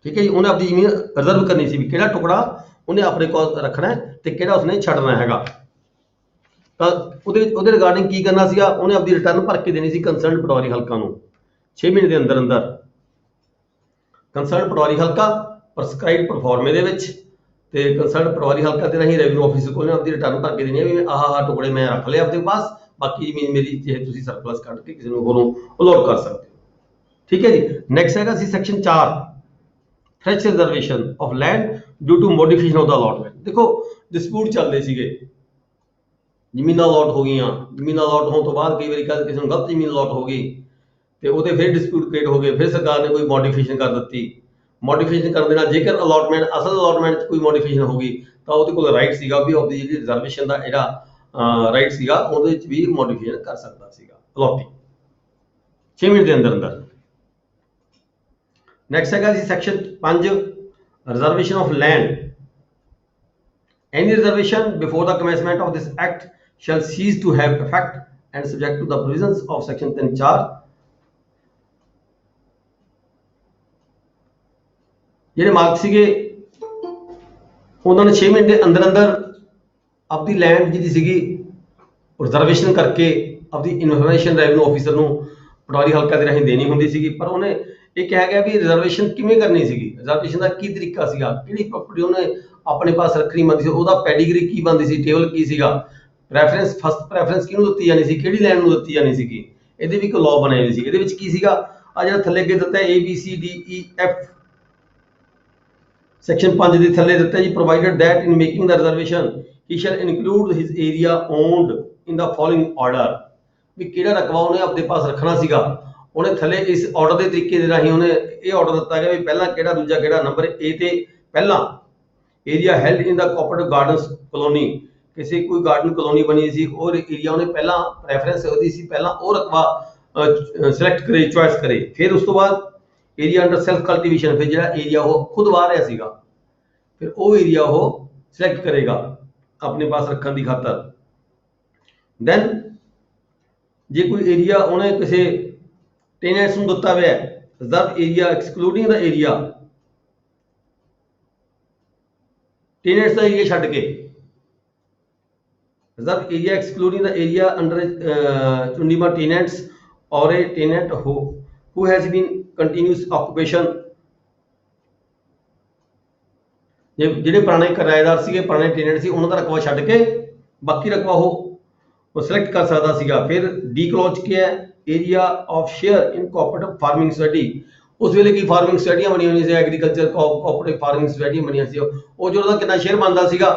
ਠੀਕ ਹੈ ਜੀ। ਉਹਨੇ ਆਪਣੀ ਜ਼ਮੀਨ ਰਿਜ਼ਰਵ ਕਰਨੀ ਸੀ ਵੀ ਕਿਹੜਾ ਟੁਕੜਾ ਉਹਨੇ ਆਪਣੇ ਕੋਲ ਰੱਖਣਾ ਤੇ ਕਿਹੜਾ ਉਸਨੇ ਛੱਡਣਾ ਹੈਗਾ। ਤਾਂ ਉਹਦੇ ਰਿਗਾਰਡਿੰਗ ਕੀ ਕਰਨਾ ਸੀਗਾ, ਉਹਨੇ ਆਪਣੀ ਰਿਟਰਨ ਭਰ ਕੇ ਦੇਣੀ ਸੀ ਕੰਸਰਨਡ ਪਟਵਾਰੀ ਹਲਕਾ ਨੂੰ 6 ਮਹੀਨੇ ਦੇ ਅੰਦਰ ਅੰਦਰ। ਕੰਸਰਨਡ ਪਟਵਾਰੀ ਹਲਕਾ ਪ੍ਰਸਕ੍ਰਾਈਬਡ ਪਰਫਾਰਮੇ ਦੇ ਵਿੱਚ, ਤੇ ਕੰਸਰਨਡ ਪਟਵਾਰੀ ਹਲਕਾ ਤੇ ਨਹੀਂ ਰੈਵਨਿਊ ਆਫਿਸਰ ਕੋਲ ਆਪਣੀ ਰਿਟਰਨ ਭਰ ਕੇ ਦੇਣੀ ਹੈ ਵੀ ਆਹ ਟੁਕੜੇ ਮੈਂ ਰੱਖ ਲਏ ਆਪਣੇ ਪਾਸ, ਬਾਕੀ ਜ਼ਮੀਨ ਮੇਰੀ ਜੇ ਤੁਸੀਂ ਸਰਪਲਸ ਕੱਢ ਕੇ ਕਿਸੇ ਨੂੰ ਹੋਰੋਂ ਅਲਾਟ ਕਰ ਸਕਦੇ ਹੋ, ਠੀਕ ਹੈ ਜੀ। ਨੈਕਸਟ ਹੈਗਾ ਸੀ section 4, fresh reservation of land due to modification of the allotment. ਦੇਖੋ ਡਿਸਪਿਊਟ ਚੱਲਦੇ ਸੀਗੇ, ਜ਼ਮੀਨਾਂ ਅਲਾਟ ਹੋ ਗਈਆਂ, ਜ਼ਮੀਨਾਂ ਅਲਾਟ ਹੋਣ ਤੋਂ ਬਾਅਦ ਕਈ ਵਾਰੀ ਕਿਸੇ ਨੂੰ ਗਲਤ ਜ਼ਮੀਨ ਅਲਾਟ ਹੋ ਗਈ ਤੇ ਉਹਦੇ ਫਿਰ ਡਿਸਪਿਊਟ ਕ੍ਰੀਏਟ ਹੋ ਗਏ, ਫਿਰ ਸਰਕਾਰ ਨੇ ਕੋਈ ਮੋਡੀਫਿਕੇਸ਼ਨ ਕਰ ਦਿੱਤੀ। ਮੋਡੀਫਿਕੇਸ਼ਨ ਕਰਨ ਦੇ ਨਾਲ ਜੇਕਰ ਅਲਾਟਮੈਂਟ ਅਸਲ ਅਲਾਟਮੈਂਟ 'ਚ ਕੋਈ ਮੋਡੀਫਿਕੇਸ਼ਨ ਹੋ ਗਈ ਤਾਂ ਉਹਦੇ ਕੋਲ ਰਾਈਟ ਸੀਗਾ ਵੀ ਆਪਣੀ ਜਿਹੜੀ ਰਿਜ਼ਰਵੇਸ਼ਨ ਦਾ ਜਿਹੜਾ ਰਾਈਟ ਸੀਗਾ ਉਹਦੇ ਵਿੱਚ ਵੀ ਮੋਡੀਫਿਕੇਸ਼ਨ ਕਰ ਸਕਦਾ ਸੀਗਾ ਅਲਾਟੀ 6 ਮਹੀਨੇ ਦੇ ਅੰਦਰ ਅੰਦਰ। ਨੈਕਸਟ ਹੈਗਾ ਜੀ section 5, reservation of land. Any reservation before the commencement of this act shall cease to have effect and subject to the provisions of section 3(4). ਜਿਹੜੇ ਮਾਲਕ ਸੀਗੇ ਉਹਨਾਂ ਨੇ 6 ਮਹੀਨੇ ਦੇ ਅੰਦਰ ਅੰਦਰ ਆਪਦੀ ਲੈਂਡ ਜਿਹੜੀ ਸੀਗੀ ਰਿਜ਼ਰਵੇਸ਼ਨ ਕਰਕੇ ਆਪਦੀ ਇਨਫੋਰਮੇਸ਼ਨ ਰੈਵਨਿਊ ਆਫਿਸਰ ਨੂੰ ਪਟਵਾਰੀ ਹਲਕਾ ਦੇ ਰਾਹੀਂ ਦੇਣੀ ਹੁੰਦੀ ਸੀਗੀ। ਪਰ ਉਹਨੇ ਇਹ ਕਿਹਾ ਗਿਆ ਵੀ ਰਿਜ਼ਰਵੇਸ਼ਨ ਕਿਵੇਂ ਕਰਨੀ ਸੀਗੀ, ਰਿਜ਼ਰਵੇਸ਼ਨ ਦਾ ਕੀ ਤਰੀਕਾ ਸੀਗਾ, ਕਿਹੜੀ ਪ੍ਰਾਪਰਟੀ ਉਹਨੇ ਆਪਣੇ ਪਾਸ ਰੱਖਣੀ ਬਣਦੀ ਸੀ, ਉਹਦਾ ਪੈਡੀਗਰੀ ਕੀ ਬਣਦੀ ਸੀ, ਟੇਬਲ ਕੀ ਸੀਗਾ, ਪ੍ਰੈਫਰੈਂਸ ਫਸਟ ਪ੍ਰੈਫਰੈਂਸ ਕਿਹਨੂੰ ਦਿੱਤੀ ਜਾਣੀ ਸੀ, ਕਿਹੜੀ ਲੈਂਡ ਨੂੰ ਦਿੱਤੀ ਜਾਣੀ ਸੀਗੀ, ਇਹਦੇ ਵੀ ਇੱਕ ਲਾਅ ਬਣਾਈ ਹੋਈ ਸੀ। ਇਹਦੇ ਵਿੱਚ ਕੀ ਸੀਗਾ, ਆ ਜਿਹੜਾ ਥੱਲੇ ਅੱਗੇ ਦਿੱਤਾ ABCDEF ਸੈਕਸ਼ਨ 5 ਦੇ ਥੱਲੇ ਦਿੱਤਾ ਜੀ, provided that in making the reservation he shall include his area owned in the following order. ਵੀ ਕਿਹੜਾ ਰਕਬਾ ਉਹਨੇ ਆਪਣੇ ਪਾਸ ਰੱਖਣਾ ਸੀਗਾ, ਉਹਨੇ ਥੱਲੇ ਇਸ ਆਰਡਰ ਦੇ ਤਰੀਕੇ ਦੇ ਰਾਹੀਂ ਉਹਨੇ ਇਹ ਆਰਡਰ ਦਿੱਤਾ ਗਿਆ ਵੀ ਪਹਿਲਾਂ ਕਿਹੜਾ, ਦੂਜਾ ਕਿਹੜਾ। ਨੰਬਰ A ਤੇ ਪਹਿਲਾਂ ਏਰੀਆ ਹੈਲਡ ਇਨ ਦਾ ਕੋਆਪਰੇਟਿਵ ਗਾਰਡਨਸ ਕਲੋਨੀ, ਕਿਸੇ ਕੋਈ ਗਾਰਡਨ ਕਲੋਨੀ ਬਣੀ ਸੀ ਉਹ ਏਰੀਆ ਉਹਨੇ ਪਹਿਲਾਂ ਪ੍ਰੈਫਰੈਂਸ ਉਹਦੀ ਸੀ, ਪਹਿਲਾਂ ਉਹ ਰਕਬਾ ਸਿਲੈਕਟ ਕਰੇ, ਚੁਆਇਸ ਕਰੇ। ਫਿਰ ਉਸ ਤੋਂ ਬਾਅਦ ਏਰੀਆ ਅੰਡਰ ਸੈਲਫ ਕਲਟੀਵੇਸ਼ਨ, ਫਿਰ ਜਿਹੜਾ ਏਰੀਆ ਉਹ ਖੁਦ ਵਾਹ ਰਿਹਾ ਸੀਗਾ, फिर वो एरिया वो सिलेक्ट करेगा अपने पास रखने की खातर। दैन जे कोई एरिया उन्हें किसी टेनेंट्स ਨੂੰ ਦਿੱਤਾ ਹੋਇਆ ਹੈ, reserve area excluding the area, tenants का एरिया छड्ड के, reserve area excluding the area under 21 tenants और ए tenant who has been continuous occupation, ਜਿਹੜੇ ਪੁਰਾਣੇ ਕਿਰਾਏਦਾਰ ਸੀਗੇ, ਪੁਰਾਣੇ ਟੈਨੈਂਟ ਸੀ, ਉਹਨਾਂ ਦਾ ਰਕਬਾ ਛੱਡ ਕੇ ਬਾਕੀ ਰਕਬਾ ਉਹ ਸਿਲੈਕਟ ਕਰ ਸਕਦਾ ਸੀਗਾ। ਫਿਰ ਡੀ ਕਲੌਜ ਕੀ ਹੈ, area of share in cooperative farming society. ਉਸ ਵੇਲੇ ਕੀ ਫਾਰਮਿੰਗ ਸੋਸਾਇਟੀਆਂ ਬਣੀਆਂ ਹੋਈਆਂ ਸੀ, ਐਗਰੀਕਲਚਰ ਕੋਆਪਰੇਟਿਵ ਫਾਰਮਿੰਗ ਸੋਸਾਇਟੀਆਂ ਬਣੀਆਂ ਸੀ। ਉਹ ਜੋ ਉਹਦਾ ਕਿੰਨਾ ਸ਼ੇਅਰ ਬਣਦਾ ਸੀਗਾ,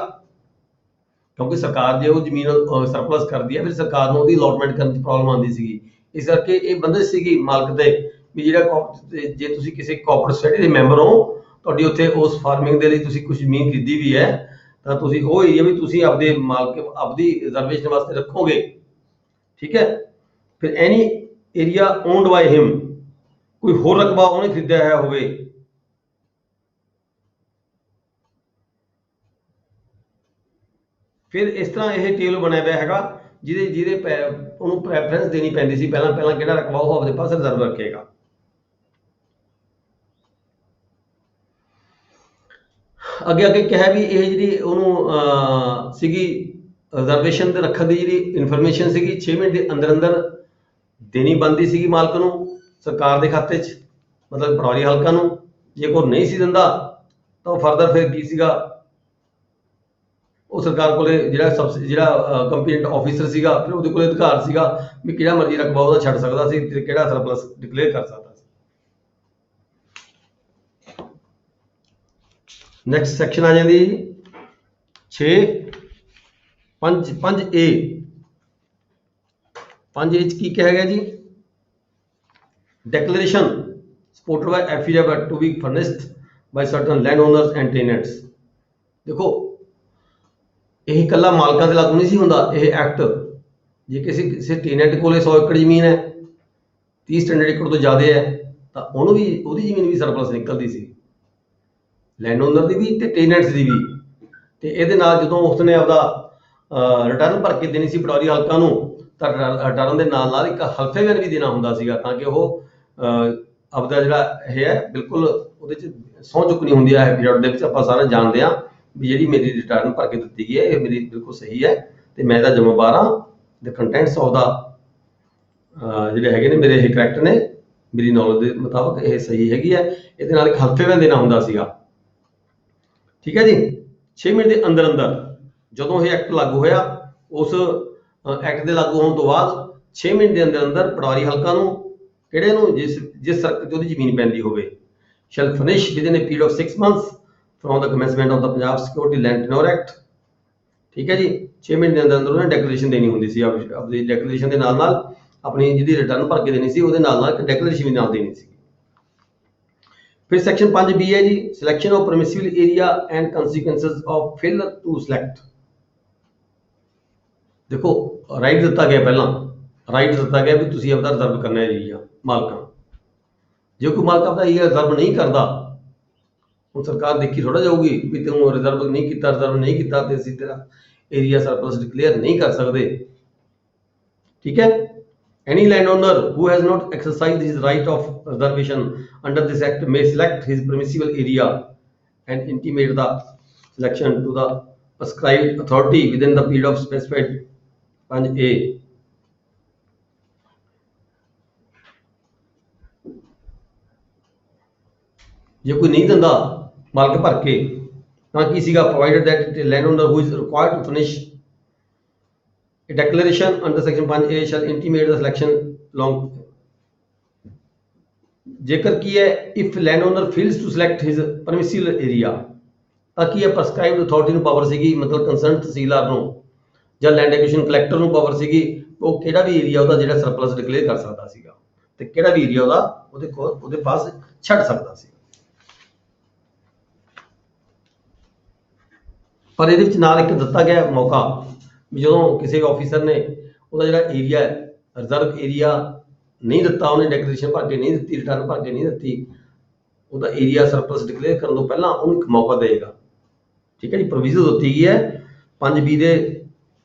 ਕਿਉਂਕਿ ਸਰਕਾਰ ਜੇ ਉਹ ਜ਼ਮੀਨ ਸਰਪਲਸ ਕਰਦੀ ਹੈ, ਫਿਰ ਸਰਕਾਰ ਨੂੰ ਉਹਦੀ ਅਲਾਟਮੈਂਟ ਕਰਨ 'ਚ ਪ੍ਰੋਬਲਮ ਆਉਂਦੀ ਸੀਗੀ। ਇਸ ਕਰਕੇ ਇਹ ਬੰਦਿਸ਼ ਸੀਗੀ ਮਾਲਕ ਦੇ ਵੀ ਜਿਹੜਾ ਜੇ ਤੁਸੀਂ ਕਿਸੇ ਕੋਆਪਰੇਟਿਵ ਸੋਸਾਇਟੀ ਦੇ ਮੈਂਬਰ ਹੋ, ਤੁਹਾਡੀ ਉੱਥੇ ਉਸ ਫਾਰਮਿੰਗ ਦੇ ਲਈ ਤੁਸੀਂ ਕੁਝ ਜ਼ਮੀਨ ਖਰੀਦੀ ਵੀ ਹੈ, ਤਾਂ ਤੁਸੀਂ ਉਹ ਏਰੀਆ ਵੀ ਤੁਸੀਂ ਆਪਦੇ ਮਾਲਕ ਆਪਦੀ ਰਿਜ਼ਰਵੇਸ਼ਨ ਵਾਸਤੇ ਰੱਖੋਗੇ। ਠੀਕ ਹੈ। ਫਿਰ ਐਨੀ ਏਰੀਆ ਓਨਡ ਬਾਈ ਹਿਮ, ਕੋਈ ਹੋਰ ਰਕਬਾ ਉਹਨੇ ਖਰੀਦਿਆ ਹੋਇਆ ਹੋਵੇ, ਫਿਰ ਇਸ ਤਰ੍ਹਾਂ ਇਹ ਟੇਬਲ ਬਣਿਆ ਹੋਇਆ ਹੈਗਾ ਜਿਹਦੇ ਉਹਨੂੰ ਪ੍ਰੈਫਰੈਂਸ ਦੇਣੀ ਪੈਂਦੀ ਸੀ। ਪਹਿਲਾਂ ਕਿਹੜਾ ਰਕਬਾ ਉਹ ਆਪਦੇ ਪਾਸ ਰਿਜ਼ਰਵ ਰੱਖੇਗਾ। ਅੱਗੇ ਕਿਹਾ ਵੀ ਇਹ ਜਿਹੜੀ ਉਹਨੂੰ ਸੀਗੀ ਰਿਜ਼ਰਵੇਸ਼ਨ ਤੇ ਰੱਖਣ ਦੀ ਜਿਹੜੀ ਇਨਫੋਰਮੇਸ਼ਨ ਸੀਗੀ 6 ਮਹੀਨੇ ਦੇ ਅੰਦਰ ਦੇਣੀ ਬਣਦੀ ਸੀਗੀ ਮਾਲਕ ਨੂੰ ਸਰਕਾਰ ਦੇ ਖਾਤੇ 'ਚ, ਮਤਲਬ ਪਟਵਾਰੀ ਹਲਕਾ ਨੂੰ। ਜੇ ਕੋਈ ਨਹੀਂ ਸੀ ਦਿੰਦਾ ਤਾਂ ਉਹ ਫਰਦਰ ਫਿਰ ਕੀ ਸੀਗਾ, ਉਹ ਸਰਕਾਰ ਕੋਲੇ ਜਿਹੜਾ ਕੰਪਲੀਟ ਆਫੀਸਰ ਸੀਗਾ, ਫਿਰ ਉਹਦੇ ਕੋਲੇ ਅਧਿਕਾਰ ਸੀਗਾ ਵੀ ਕਿਹੜਾ ਮਰਜ਼ੀ ਰਕਬਾ ਉਹਦਾ ਛੱਡ ਸਕਦਾ ਸੀ ਤੇ ਕਿਹੜਾ ਸਰਪਲਸ ਡਿਕਲੇਅਰ ਕਰ ਸਕਦਾ ਸੀ। ਨੈਕਸਟ ਸੈਕਸ਼ਨ ਆ ਜਾਂਦੀ 5A। 5A 'ਚ ਕੀ ਕਿਹਾ ਗਿਆ ਜੀ, declaration supported by affidavit to be furnished by certain land owners and tenants. ਦੇਖੋ ਇਹ ਇਕੱਲਾ ਮਾਲਕਾਂ ਤੇ ਲਾਗੂ ਨਹੀਂ ਸੀ ਹੁੰਦਾ ਇਹ ਐਕਟ। ਜੇ ਕਿਸੇ ਟੈਨੈਂਟ ਕੋਲੇ 100 ਏਕੜ ਜ਼ਮੀਨ ਹੈ, 30 ਸਟੈਂਡਰਡ ਏਕੜ ਤੋਂ ਜ਼ਿਆਦਾ ਹੈ, ਤਾਂ ਉਹਨੂੰ ਵੀ ਉਹਦੀ ਜ਼ਮੀਨ ਵੀ ਸਰਪਲਸ ਨਿਕਲਦੀ ਸੀ, ਲੈਂਡ ਓਨਰ ਦੀ ਵੀ ਤੇ ਟੈਨੈਂਟਸ ਦੀ ਵੀ। ਤੇ ਇਹਦੇ ਨਾਲ ਜਦੋਂ ਉਸਨੇ ਆਪਦਾ ਰਿਟਰਨ ਭਰ ਕੇ ਦੇਣੀ ਸੀ ਪਟਵਾਰੀ ਹਲਕਾ ਨੂੰ, ਤਾਂ ਰਿਟਰਨ ਦੇ ਨਾਲ ਇੱਕ ਹਲਫੇ ਬਿਆਨ ਵੀ ਦੇਣਾ ਹੁੰਦਾ ਸੀਗਾ, ਤਾਂ ਕਿ ਉਹ ਆਪਦਾ ਜਿਹੜਾ ਇਹ ਹੈ ਬਿਲਕੁਲ ਉਹਦੇ 'ਚ ਸਹੁੰ ਚੁੱਕਣੀ ਹੁੰਦੀ ਹੈ ਐਫੀਡੇਵਿਟ ਦੇ ਵਿੱਚ। ਆਪਾਂ ਸਾਰੇ ਜਾਣਦੇ ਹਾਂ ਵੀ ਜਿਹੜੀ ਮੇਰੀ ਰਿਟਰਨ ਭਰ ਕੇ ਦਿੱਤੀ ਗਈ ਹੈ ਇਹ ਮੇਰੀ ਬਿਲਕੁਲ ਸਹੀ ਹੈ ਤੇ ਮੈਂ ਇਹਦਾ ਜ਼ਿੰਮੇਵਾਰ ਹਾਂ। ਦ ਕੰਟੈਂਟਸ ਆਫ ਦਾ ਜਿਹੜੇ ਹੈਗੇ ਨੇ ਮੇਰੇ ਇਹ ਕਰੈਕਟ ਨੇ, ਮੇਰੀ ਨੌਲੇਜ ਦੇ ਮੁਤਾਬਕ ਇਹ ਸਹੀ ਹੈਗੀ ਹੈ। ਇਹਦੇ ਨਾਲ ਇੱਕ ਹਲਫੇ ਬਿਆਨ ਦੇਣਾ ਹੁੰਦਾ ਸੀਗਾ। ਠੀਕ ਹੈ ਜੀ। 6 ਮਹੀਨੇ ਦੇ ਅੰਦਰ ਜਦੋਂ ਇਹ ਐਕਟ ਲਾਗੂ ਹੋਇਆ, ਉਸ ਐਕਟ ਦੇ ਲਾਗੂ ਹੋਣ ਤੋਂ ਬਾਅਦ 6 ਮਹੀਨੇ ਦੇ ਅੰਦਰ ਪਟਵਾਰੀ ਹਲਕਾ ਨੂੰ, ਕਿਹੜੇ ਨੂੰ, ਜਿਸ ਸਰਕਲ 'ਚ ਉਹਦੀ ਜ਼ਮੀਨ ਪੈਂਦੀ ਹੋਵੇ, shall furnish within a period of 6 months from the commencement of the Punjab Security Land Tenure Act। ਠੀਕ ਹੈ ਜੀ। 6 ਮਹੀਨੇ ਦੇ ਅੰਦਰ ਉਹਨੇ ਡੈਕਲੇਰੇਸ਼ਨ ਦੇਣੀ ਹੁੰਦੀ ਸੀ। ਆਪਣੀ ਡੈਕਲੇਰੇਸ਼ਨ ਦੇ ਨਾਲ ਆਪਣੀ ਜਿਹਦੀ ਰਿਟਰਨ ਭਰ ਕੇ ਦੇਣੀ ਸੀ ਉਹਦੇ ਨਾਲ ਇੱਕ ਡੈਕਲੇਰੇਸ਼ਨ ਵੀ ਨਾਲ ਦੇਣੀ ਸੀ। ਫਿਰ ਸੈਕਸ਼ਨ 5B ਹੈ ਜੀ, selection of permissible area and consequences of failure to select. ਦੇਖੋ ਰਾਈਟ ਦਿੱਤਾ ਗਿਆ, ਪਹਿਲਾਂ ਰਾਈਟ ਦਿੱਤਾ ਗਿਆ ਵੀ ਤੁਸੀਂ ਆਪਦਾ ਰਿਜ਼ਰਵ ਕਰਨਾ ਹੈ ਏਰੀਆ ਮਾਲਕਾਂ। ਜੇ ਕੋਈ ਮਾਲਕ ਆਪਦਾ ਏਰੀਆ ਰਿਜ਼ਰਵ ਨਹੀਂ ਕਰਦਾ, ਹੁਣ ਸਰਕਾਰ ਦੇਖੀ ਥੋੜਾ ਜਾਊਗੀ ਵੀ ਤੂੰ ਰਿਜ਼ਰਵ ਨਹੀਂ ਕੀਤਾ ਤੇ ਅਸੀਂ ਤੇਰਾ ਏਰੀਆ ਸਰਪਲਸ ਡਿਕਲੇਅਰ ਨਹੀਂ ਕਰ ਸਕਦੇ। ਠੀਕ ਹੈ। Any landowner who has not exercised his right of reservation under this act may select his permissible area and intimate the selection to the prescribed authority within the period of specified 5A। ਜੇ ਕੋਈ ਨਹੀਂ ਦਿੰਦਾ ਮਾਲਕ ਭਰ ਕੇ, ਤਾਂ ਕੀ ਸੀਗਾ, provided that landowner who is required to furnish a declaration under section 5A shall intimate the selection long। ਜੇਕਰ ਕੀ ਹੈ, if landowner fails to select his permissible area, ਤਾਂ ਕੀ ਹੈ, prescribed authority ਨੂੰ ਪਾਵਰ ਸੀਗੀ, ਮਤਲਬ ਕੰਸਰਨਡ ਤਹਿਸੀਲਦਾਰ ਨੂੰ ਜਾਂ ਲੈਂਡ ਐਕੁਜੀਸ਼ਨ ਕਲੈਕਟਰ ਨੂੰ ਪਾਵਰ ਸੀਗੀ, ਉਹ ਕਿਹੜਾ ਵੀ ਏਰੀਆ ਉਹਦਾ ਜਿਹੜਾ ਸਰਪਲਸ ਡਿਕਲੇਅਰ ਕਰ ਸਕਦਾ ਸੀਗਾ ਤੇ ਕਿਹੜਾ ਵੀ ਏਰੀਆ ਉਹਦੇ ਪਾਸ ਛੱਡ ਸਕਦਾ ਸੀ। ਪਰ ਇਹਦੇ ਵਿੱਚ ਨਾਲ ਇੱਕ ਦਿੱਤਾ ਗਿਆ ਮੌਕਾ ਵੀ ਜਦੋਂ ਕਿਸੇ ਆਫੀਸਰ ਨੇ ਉਹਦਾ ਜਿਹੜਾ ਏਰੀਆ ਰਿਜ਼ਰਵ ਏਰੀਆ ਨਹੀਂ ਦਿੱਤਾ, ਉਹਨੇ ਡੈਕਲੇਰੇਸ਼ਨ ਭਰ ਕੇ ਨਹੀਂ ਦਿੱਤੀ, ਰਿਟਰਨ ਭਰ ਕੇ ਨਹੀਂ ਦਿੱਤੀ, ਉਹਦਾ ਏਰੀਆ ਸਰਪਲਸ ਡਿਕਲੇਅਰ ਕਰਨ ਤੋਂ ਪਹਿਲਾਂ ਉਹਨੂੰ ਇੱਕ ਮੌਕਾ ਦੇਗਾ ठीक है जी। प्रोविजन ਦਿੱਤੀ गई है 5B ਦੇ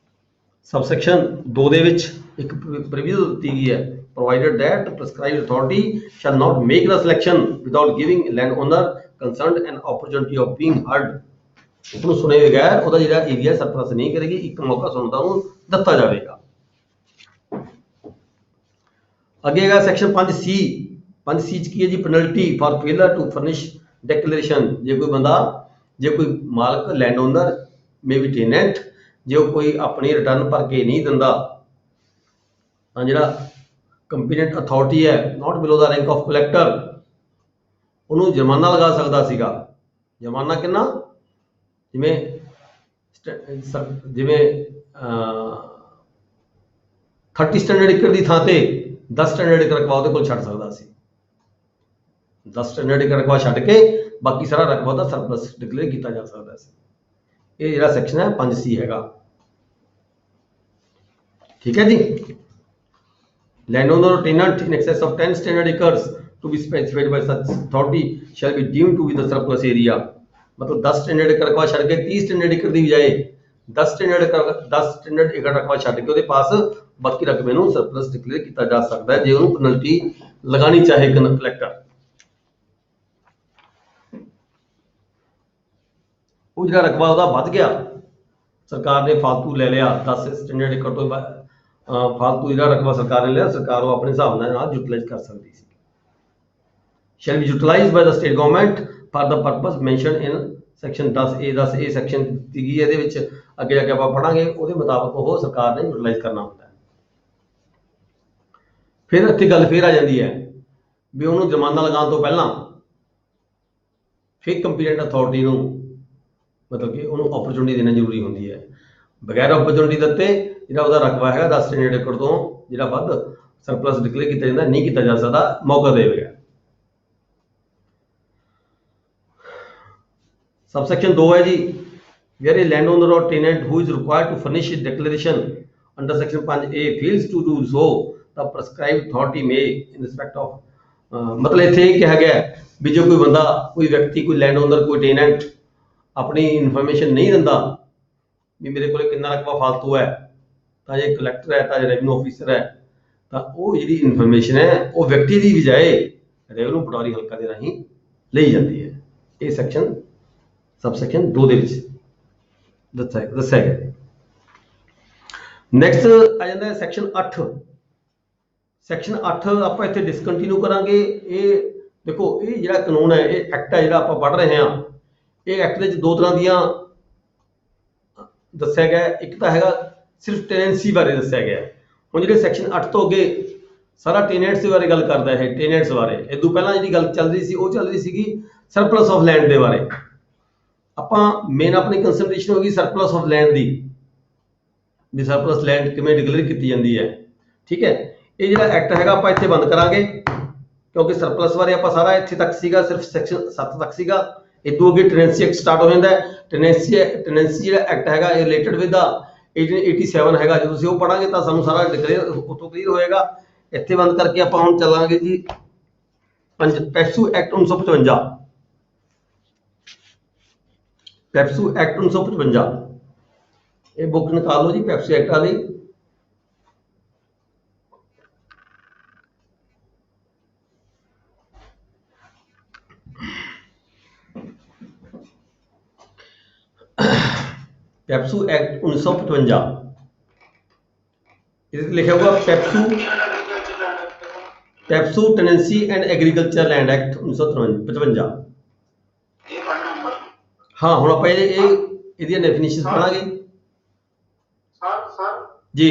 सबसैक्शन 2 ਦੇ ਵਿੱਚ ਇੱਕ प्रोविजन ਦਿੱਤੀ गई है, provided that prescribed authority shall not make the selection without giving landowner concerned an opportunity of being heard। ਉਹਨੂੰ ਸੁਣੇ ਬਗੈਰ ਉਹਦਾ ਜਿਹੜਾ ਏਰੀਆ ਸਰਪਲਸ ਨਹੀਂ ਕਰੇਗੀ, ਇੱਕ ਮੌਕਾ ਸੁਣਨ ਦਾ ਉਹਨੂੰ ਦਿੱਤਾ ਜਾਵੇਗਾ। ਅੱਗੇ ਹੈਗਾ ਸੈਕਸ਼ਨ 5C। 5C ਚ ਕੀ ਹੈ ਜੀ? Penalty for failure to furnish declaration. ਜੇ ਕੋਈ ਬੰਦਾ, ਜੇ ਕੋਈ ਮਾਲਕ ਲੈਂਡ ਓਨਰ ਮੇ ਵੀ ਟੈਨੈਂਟ, ਜੇ ਉਹ ਕੋਈ ਆਪਣੀ ਰਿਟਰਨ ਭਰ ਕੇ ਨਹੀਂ ਦਿੰਦਾ ਤਾਂ ਜਿਹੜਾ ਕੰਪੀਟੈਂਟ ਅਥਾਰਟੀ ਹੈ, ਨਾਟ ਬਿਲੋ ਦਾ ਰੈਂਕ ਆਫ ਕਲੈਕਟਰ, ਉਹਨੂੰ ਜੁਰਮਾਨਾ ਲਗਾ ਸਕਦਾ ਸੀਗਾ। ਜੁਰਮਾਨਾ ਕਿੰਨਾ? ਜਿਵੇਂ 30 ਸਟੈਂਡਰਡ ਏਕੜ ਦੀ ਥਾਂ ਤੇ 10 ਸਟੈਂਡਰਡ ਏਕੜ ਰਕਬਾ ਉਹਦੇ ਕੋਲ ਛੱਡ ਸਕਦਾ ਸੀ। 10 ਸਟੈਂਡਰਡ ਏਕੜ ਰਕਬਾ ਛੱਡ ਕੇ ਬਾਕੀ ਸਾਰਾ ਰਕਬਾ ਦਾ ਸਰਪਲਸ ਡਿਕਲੇਅਰ ਕੀਤਾ ਜਾ ਸਕਦਾ ਸੀ। ਇਹ ਜਿਹੜਾ ਸੈਕਸ਼ਨ ਹੈ 5C ਹੈਗਾ। ਠੀਕ ਹੈ ਜੀ। landowner or tenant in excess of 10 standard acres to be specified by such authority shall be deemed to be the surplus area। मतलब 10 स्टैंडर्ड एकड़ रकबा छड़ के 30 स्टैंडर्ड एकड़ की बजाय 10 स्टैंडर्ड एकड़ रकबा छड़ के ਉਹਦੇ ਪਾਸ ਬਾਕੀ ਰਕਬੇ ਨੂੰ ਸਰਪਲਸ ਡਿਕਲੇਅਰ ਕੀਤਾ ਜਾ ਸਕਦਾ ਹੈ ਜੇ ਉਹਨੂੰ ਪੈਨਲਟੀ ਲਗਾਣੀ ਚਾਹੇ ਕਲੈਕਟਰ। ਉਹ ਜਿਹੜਾ ਰਕਬਾ ਉਹਦਾ ਵੱਧ ਗਿਆ, ਸਰਕਾਰ ਨੇ ਫालतू ਲੈ ਲਿਆ 10 ਸਟੈਂਡਰਡ एकड़ ਤੋਂ ਫालतू ਜਿਹੜਾ ਰਕਬਾ ਸਰਕਾਰ ਨੇ ਲਿਆ, ਸਰਕਾਰ ਉਹ ਆਪਣੇ ਹਿਸਾਬ ਨਾਲ ਯੂਟਿਲਾਈਜ਼ ਕਰ ਸਕਦੀ ਸੀ। shall be utilized by the state government for the purpose mentioned in section 10A। 10A section ਦਿੱਤੀ ਗਈ ਇਹਦੇ ਵਿੱਚ, ਅੱਗੇ ਜਾ ਕੇ ਆਪਾਂ ਪੜਾਂਗੇ, ਉਹਦੇ ਮੁਤਾਬਕ ਉਹ ਸਰਕਾਰ ਨੇ ਯੂਟਿਲਾਈਜ਼ ਕਰਨਾ ਹੁੰਦਾ ਹੈ। ਫਿਰ ਇੱਥੇ ਗੱਲ ਫੇਰ ਆ ਜਾਂਦੀ ਹੈ ਵੀ ਉਹਨੂੰ ਜੁਰਮਾਨਾ ਲਗਾਉਣ ਤੋਂ ਪਹਿਲਾਂ ਫਿਰ ਕੰਪੀਟੈਂਟ ਅਥਾਰਟੀ ਨੂੰ ਮਤਲਬ ਕਿ ਉਹਨੂੰ ਓਪਰਚੁਨਿਟੀ ਦੇਣਾ ਜ਼ਰੂਰੀ ਹੁੰਦੀ ਹੈ। ਬਗੈਰ ਓਪਰਚੁਨਿਟੀ ਦਿੱਤੇ ਜਿਹੜਾ ਉਹਦਾ ਰਕਬਾ ਹੈਗਾ 10 ਸਟੈਂਡਰਡ ਏਕੜ ਤੋਂ ਜਿਹੜਾ ਵੱਧ ਸਰਪਲਸ ਡਿਕਲੇਅਰ ਕੀਤਾ ਜਾਂਦਾ, ਨਹੀਂ ਕੀਤਾ ਜਾ ਸਕਦਾ ਮੌਕਾ ਦੇ ਬਗੈਰ। सबसेक्शन 2 है जी, where a landowner or tenant who is required to furnish a declaration under section 5A fails to do so, the prescribed authority may in respect of मतलब ਇੱਥੇ ਇਹ ਕਿਹਾ ਗਿਆ ਵੀ ਜੋ ਕੋਈ ਬੰਦਾ, ਕੋਈ ਵਿਅਕਤੀ, ਕੋਈ ਲੈਂਡ ਓਨਰ, ਕੋਈ ਟੈਨੈਂਟ ਆਪਣੀ ਇਨਫੋਰਮੇਸ਼ਨ ਨਹੀਂ ਦਿੰਦਾ ਵੀ ਮੇਰੇ ਕੋਲ ਕਿੰਨਾ ਰਕਬਾ ਫालतू ਹੈ, ਤਾਂ ਜੇ ਕਲੈਕਟਰ ਹੈ, ਤਾਂ ਜੇ ਰੈਵਨਿਊ ਆਫੀਸਰ ਹੈ, ਤਾਂ ਉਹ ਜਿਹੜੀ ਇਨਫੋਰਮੇਸ਼ਨ ਹੈ ਉਹ ਵਿਅਕਤੀ ਦੀ ਬਜਾਏ ਰੈਵਨਿਊ ਪਟਵਾਰੀ ਹਲਕਾ ਦੇ ਰਾਹੀਂ ਲਈ ਜਾਂਦੀ ਹੈ। ਇਹ ਸੈਕਸ਼ਨ सबसेक्शन 2 ਦੇ ਵਿੱਚ ਦੱਸਿਆ ਗਿਆ। ਨੈਕਸਟ ਆ ਜਾਂਦਾ ਹੈ ਸੈਕਸ਼ਨ 8। ਸੈਕਸ਼ਨ 8 ਆਪਾਂ ਇੱਥੇ ਡਿਸਕੰਟੀਨਿਊ ਕਰਾਂਗੇ। ਇਹ ਦੇਖੋ, ਇਹ ਜਿਹੜਾ ਕਾਨੂੰਨ ਹੈ, ਇਹ ਐਕਟ ਹੈ ਜਿਹੜਾ ਆਪਾਂ ਪੜ੍ਹ ਰਹੇ ਹਾਂ, ਇਹ ਐਕਟ ਦੇ ਵਿੱਚ ਦੋ ਤਰ੍ਹਾਂ ਦੀਆਂ ਦੱਸਿਆ ਗਿਆ। ਇੱਕ ਤਾਂ ਹੈਗਾ ਸਿਰਫ ਟੈਨੈਂਸੀ ਬਾਰੇ ਦੱਸਿਆ ਗਿਆ। ਹੁਣ ਜਿਹੜੇ ਸੈਕਸ਼ਨ 8 ਤੋਂ ਅੱਗੇ ਸਾਰਾ ਟੈਨੈਂਟਸ ਦੇ ਬਾਰੇ ਗੱਲ ਕਰਦਾ ਹੈ। ਟੈਨੈਂਟਸ ਬਾਰੇ ਇਹ ਤੋਂ ਪਹਿਲਾਂ ਜਿਹੜੀ ਗੱਲ ਚੱਲ ਰਹੀ ਸੀ ਉਹ ਚੱਲ ਰਹੀ ਸੀਗੀ ਸਰਪਲਸ ਆਫ ਲੈਂਡ ਦੇ ਬਾਰੇ। ਆਪਾਂ ਮੇਨ ਆਪਣੀ ਕੰਸੈਂਟ੍ਰੇਸ਼ਨ ਹੋ ਗਈ surplus of land the, we surplus land ਕਿਵੇਂ ਡਿਕਲੇਅਰ ਕੀਤੀ ਜਾਂਦੀ ਹੈ। ਠੀਕ ਹੈ, ਇਹ ਜਿਹੜਾ ਐਕਟ ਹੈਗਾ ਆਪਾਂ ਇੱਥੇ ਬੰਦ ਕਰਾਂਗੇ ਕਿਉਂਕਿ ਸਰਪਲਸ ਬਾਰੇ ਆਪਾਂ ਸਾਰਾ ਇੱਥੇ ਤੱਕ ਸੀਗਾ, ਸਿਰਫ ਸੈਕਸ਼ਨ 7 ਤੱਕ ਸੀਗਾ। ਇਦੋਂ ਅੱਗੇ ਟੈਨੈਂਸੀ ਐਕਟ ਸਟਾਰਟ ਹੋ ਜਾਂਦਾ ਹੈ। ਟੈਨੈਂਸੀ ਜਿਹੜਾ ਐਕਟ ਹੈਗਾ ਇਹ ਰਿਲੇਟਡ ਵਿਦ ਦਾ 1887 ਹੈਗਾ। ਜਦੋਂ ਤੁਸੀਂ ਉਹ ਪੜਾਂਗੇ ਤਾਂ ਸਾਨੂੰ ਸਾਰਾ ਡਿਕਲੇਅਰ ਉੱਥੋਂ ਕਲੀਅਰ ਹੋਏਗਾ। ਇੱਥੇ ਬੰਦ ਕਰਕੇ ਆਪਾਂ ਹੁਣ ਚੱਲਾਂਗੇ ਜੀ ਪੈਪਸੂ ਐਕਟ 1955। ਪੈਪਸੂ ਐਕਟ 1955 ਇਹ ਬੁੱਕ ਨਿਕਾਲ ਲਓ ਜੀ ਪੈਪਸੂ ਐਕਟ ਵਾਲੀ। ਪੈਪਸੂ ਐਕਟ 1955 ਇਹਦੇ ਲਿਖਿਆ ਹੋਊਗਾ PEPSU tenancy and agriculture land act 1955। हाँ हम आप ਇਹਦੀਆਂ ਡੈਫੀਨੇਸ਼ਨਸ ਪੜਾਂਗੇ। ਸਰ ਜੀ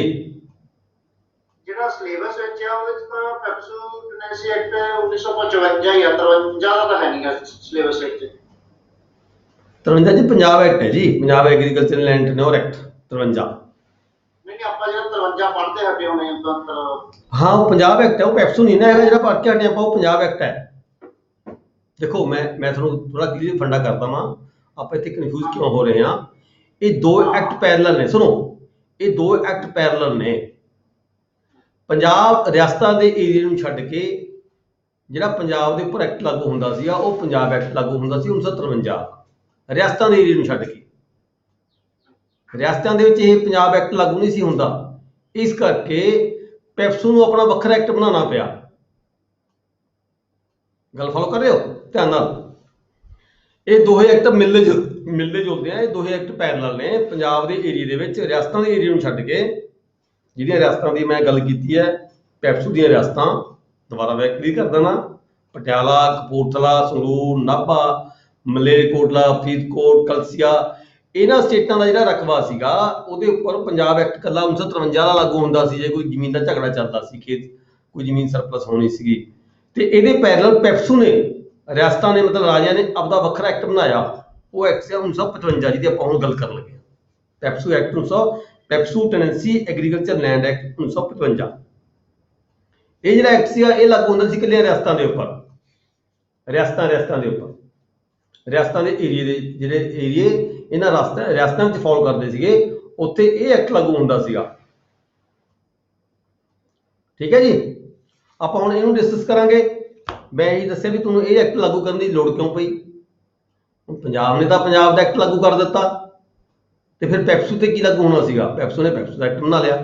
ਜਿਹੜਾ ਸਿਲੇਬਸ ਵਿੱਚ ਆ ਉਹਦੇ ਵਿੱਚ ਤਾਂ ਪੈਪਸੂ ਟੈਨੈਂਸੀ ਐਕਟ 1955 ਜਾਂ 53 ਦਾ ਤਾਂ ਹੈ ਨਹੀਂਗਾ ਸਿਲੇਬਸ ਵਿੱਚ। 53 ਜੀ ਪੰਜਾਬ ਐਕਟ ਹੈ ਜੀ, ਪੰਜਾਬ ਐਗਰੀਕਲਚਰ ਲੈਂਡ ਟੈਨੋਰ ਐਕਟ 53। ਨਹੀਂ ਆਪਾਂ ਜਿਹੜਾ 53 ਪੜ੍ਹਦੇ ਹਟੇ ਹੋਣੇ ਤਾਂ ਹਾਂ ਉਹ ਪੰਜਾਬ ਐਕਟ ਹੈ, ਉਹ ਪੈਪਸੂ ਨਹੀਂ ਨਾ ਹੈਗਾ ਜਿਹੜਾ ਪੜ੍ਹ ਕੇ ਹਟੇ ਆਪਾਂ, ਉਹ ਪੰਜਾਬ ਐਕਟ ਹੈ। ਦੇਖੋ ਮੈਂ ਤੁਹਾਨੂੰ ਥੋੜਾ ਕਲੀਅਰ ਫੰਡਾ ਕਰਦਾ ਵਾਂ, ਆਪਾਂ ਇੱਥੇ ਕਨਫਿਊਜ਼ ਕਿਉਂ ਹੋ ਰਹੇ ਹਾਂ। ਇਹ ਦੋ ਐਕਟ ਪੈਰਲਲ ਨੇ। ਸੁਣੋ, ਇਹ ਦੋ ਐਕਟ ਪੈਰਲਲ ਨੇ। ਪੰਜਾਬ ਰਿਆਸਤਾਂ ਦੇ ਏਰੀਏ ਨੂੰ ਛੱਡ ਕੇ ਜਿਹੜਾ ਪੰਜਾਬ ਦੇ ਉੱਪਰ ਐਕਟ ਲਾਗੂ ਹੁੰਦਾ ਸੀਗਾ ਉਹ ਪੰਜਾਬ ਐਕਟ ਲਾਗੂ ਹੁੰਦਾ ਸੀ 1953 ਰਿਆਸਤਾਂ ਦੇ ਏਰੀਏ ਨੂੰ ਛੱਡ ਕੇ। ਰਿਆਸਤਾਂ ਦੇ ਵਿੱਚ ਇਹ ਪੰਜਾਬ ਐਕਟ ਲਾਗੂ ਨਹੀਂ ਸੀ ਹੁੰਦਾ, ਇਸ ਕਰਕੇ ਪੈਪਸੂ ਨੂੰ ਆਪਣਾ ਵੱਖਰਾ ਐਕਟ ਬਣਾਉਣਾ ਪਿਆ। ਗੱਲ ਫੋਲੋ ਕਰ ਰਹੇ ਹੋ ਧਿਆਨ ਨਾਲ? ਇਹ ਦੋਹੇ ਐਕਟ ਮਿਲਦੇ ਜੁਲਦੇ ਆ, ਇਹ ਦੋਹੇ ਐਕਟ ਪੈਰਲਲ ਨੇ। ਪੰਜਾਬ ਦੇ ਏਰੀਏ ਦੇ ਵਿੱਚ ਰਿਆਸਤਾਂ ਦੇ ਏਰੀਏ ਨੂੰ ਛੱਡ ਕੇ, ਜਿਹੜੀਆਂ ਰਿਆਸਤਾਂ ਦੀ ਮੈਂ ਗੱਲ ਕੀਤੀ ਹੈ, ਪੈਪਸੂ ਦੀਆਂ ਰਿਆਸਤਾਂ, ਦੁਬਾਰਾ ਮੈਂ ਕਲੀਅਰ ਕਰ ਦੇਣਾ, ਪਟਿਆਲਾ, ਕਪੂਰਥਲਾ, ਸੰਗਰੂਰ, ਨਾਭਾ, ਮਲੇਰਕੋਟਲਾ, ਫਰੀਦਕੋਟ, ਕਲਸੀਆ, ਇਹਨਾਂ ਸਟੇਟਾਂ ਦਾ ਜਿਹੜਾ ਰਕਬਾ ਸੀਗਾ ਉਹਦੇ ਉੱਪਰ ਪੰਜਾਬ ਐਕਟ ਕੱਲਾ 1953 ਦਾ ਲਾਗੂ ਹੁੰਦਾ ਸੀ। ਜੇ ਕੋਈ ਜ਼ਮੀਨ ਦਾ ਝਗੜਾ ਚੱਲਦਾ ਸੀ, ਖੇਤ ਕੋਈ ਜ਼ਮੀਨ ਸਰਪਲਸ ਹੋਣੀ ਸੀਗੀ, ਤੇ ਇਹਦੇ ਪੈਰਲਲ ਪੈਪਸੂ ਨੇ, ਰਿਆਸਤਾਂ ਨੇ ਮਤਲਬ ਰਾਜਿਆਂ ਨੇ ਆਪਦਾ ਵੱਖਰਾ ਐਕਟ ਬਣਾਇਆ। ਉਹ ਐਕਟ ਸੀ 1955, ਜਿਹਦੀ ਆਪਾਂ ਹੁਣ ਗੱਲ ਕਰਨ ਲੱਗੇ। PEPSU act 1900, PEPSU tenancy agriculture land act 1955। ਇਹ ਜਿਹੜਾ ਐਕਟ ਸੀਗਾ ਇਹ ਲਾਗੂ ਹੁੰਦਾ ਸੀ ਇਕੱਲੀਆਂ ਰਿਆਸਤਾਂ ਦੇ ਉੱਪਰ, ਰਿਆਸਤਾਂ ਦੇ ਉੱਪਰ, ਰਿਆਸਤਾਂ ਦੇ ਏਰੀਏ ਦੇ ਜਿਹੜੇ ਏਰੀਏ ਇਹਨਾਂ ਰਿਆਸਤਾਂ ਵਿੱਚ ਫਾਲੋ ਕਰਦੇ ਸੀਗੇ, ਉੱਥੇ ਇਹ ਐਕਟ ਲਾਗੂ ਹੁੰਦਾ ਸੀਗਾ। ਠੀਕ ਹੈ ਜੀ, ਆਪਾਂ ਹੁਣ ਇਹਨੂੰ ਡਿਸਕਸ ਕਰਾਂਗੇ। ਮੈਂ ਇਹ ਦੱਸਿਆ ਵੀ ਤੁਹਾਨੂੰ ਇਹ ਐਕਟ ਲਾਗੂ ਕਰਨ ਦੀ ਲੋੜ ਕਿਉਂ ਪਈ। ਹੁਣ ਪੰਜਾਬ ਨੇ ਤਾਂ ਪੰਜਾਬ ਦਾ ਐਕਟ ਲਾਗੂ ਕਰ ਦਿੱਤਾ, ਤੇ ਫਿਰ ਪੈਪਸੂ ਤੇ ਕੀ ਲਾਗੂ ਹੋਣਾ ਸੀਗਾ? ਪੈਪਸੂ ਨੇ ਪੈਪਸੂ ਦਾ ਐਕਟ ਬਣਾ ਲਿਆ।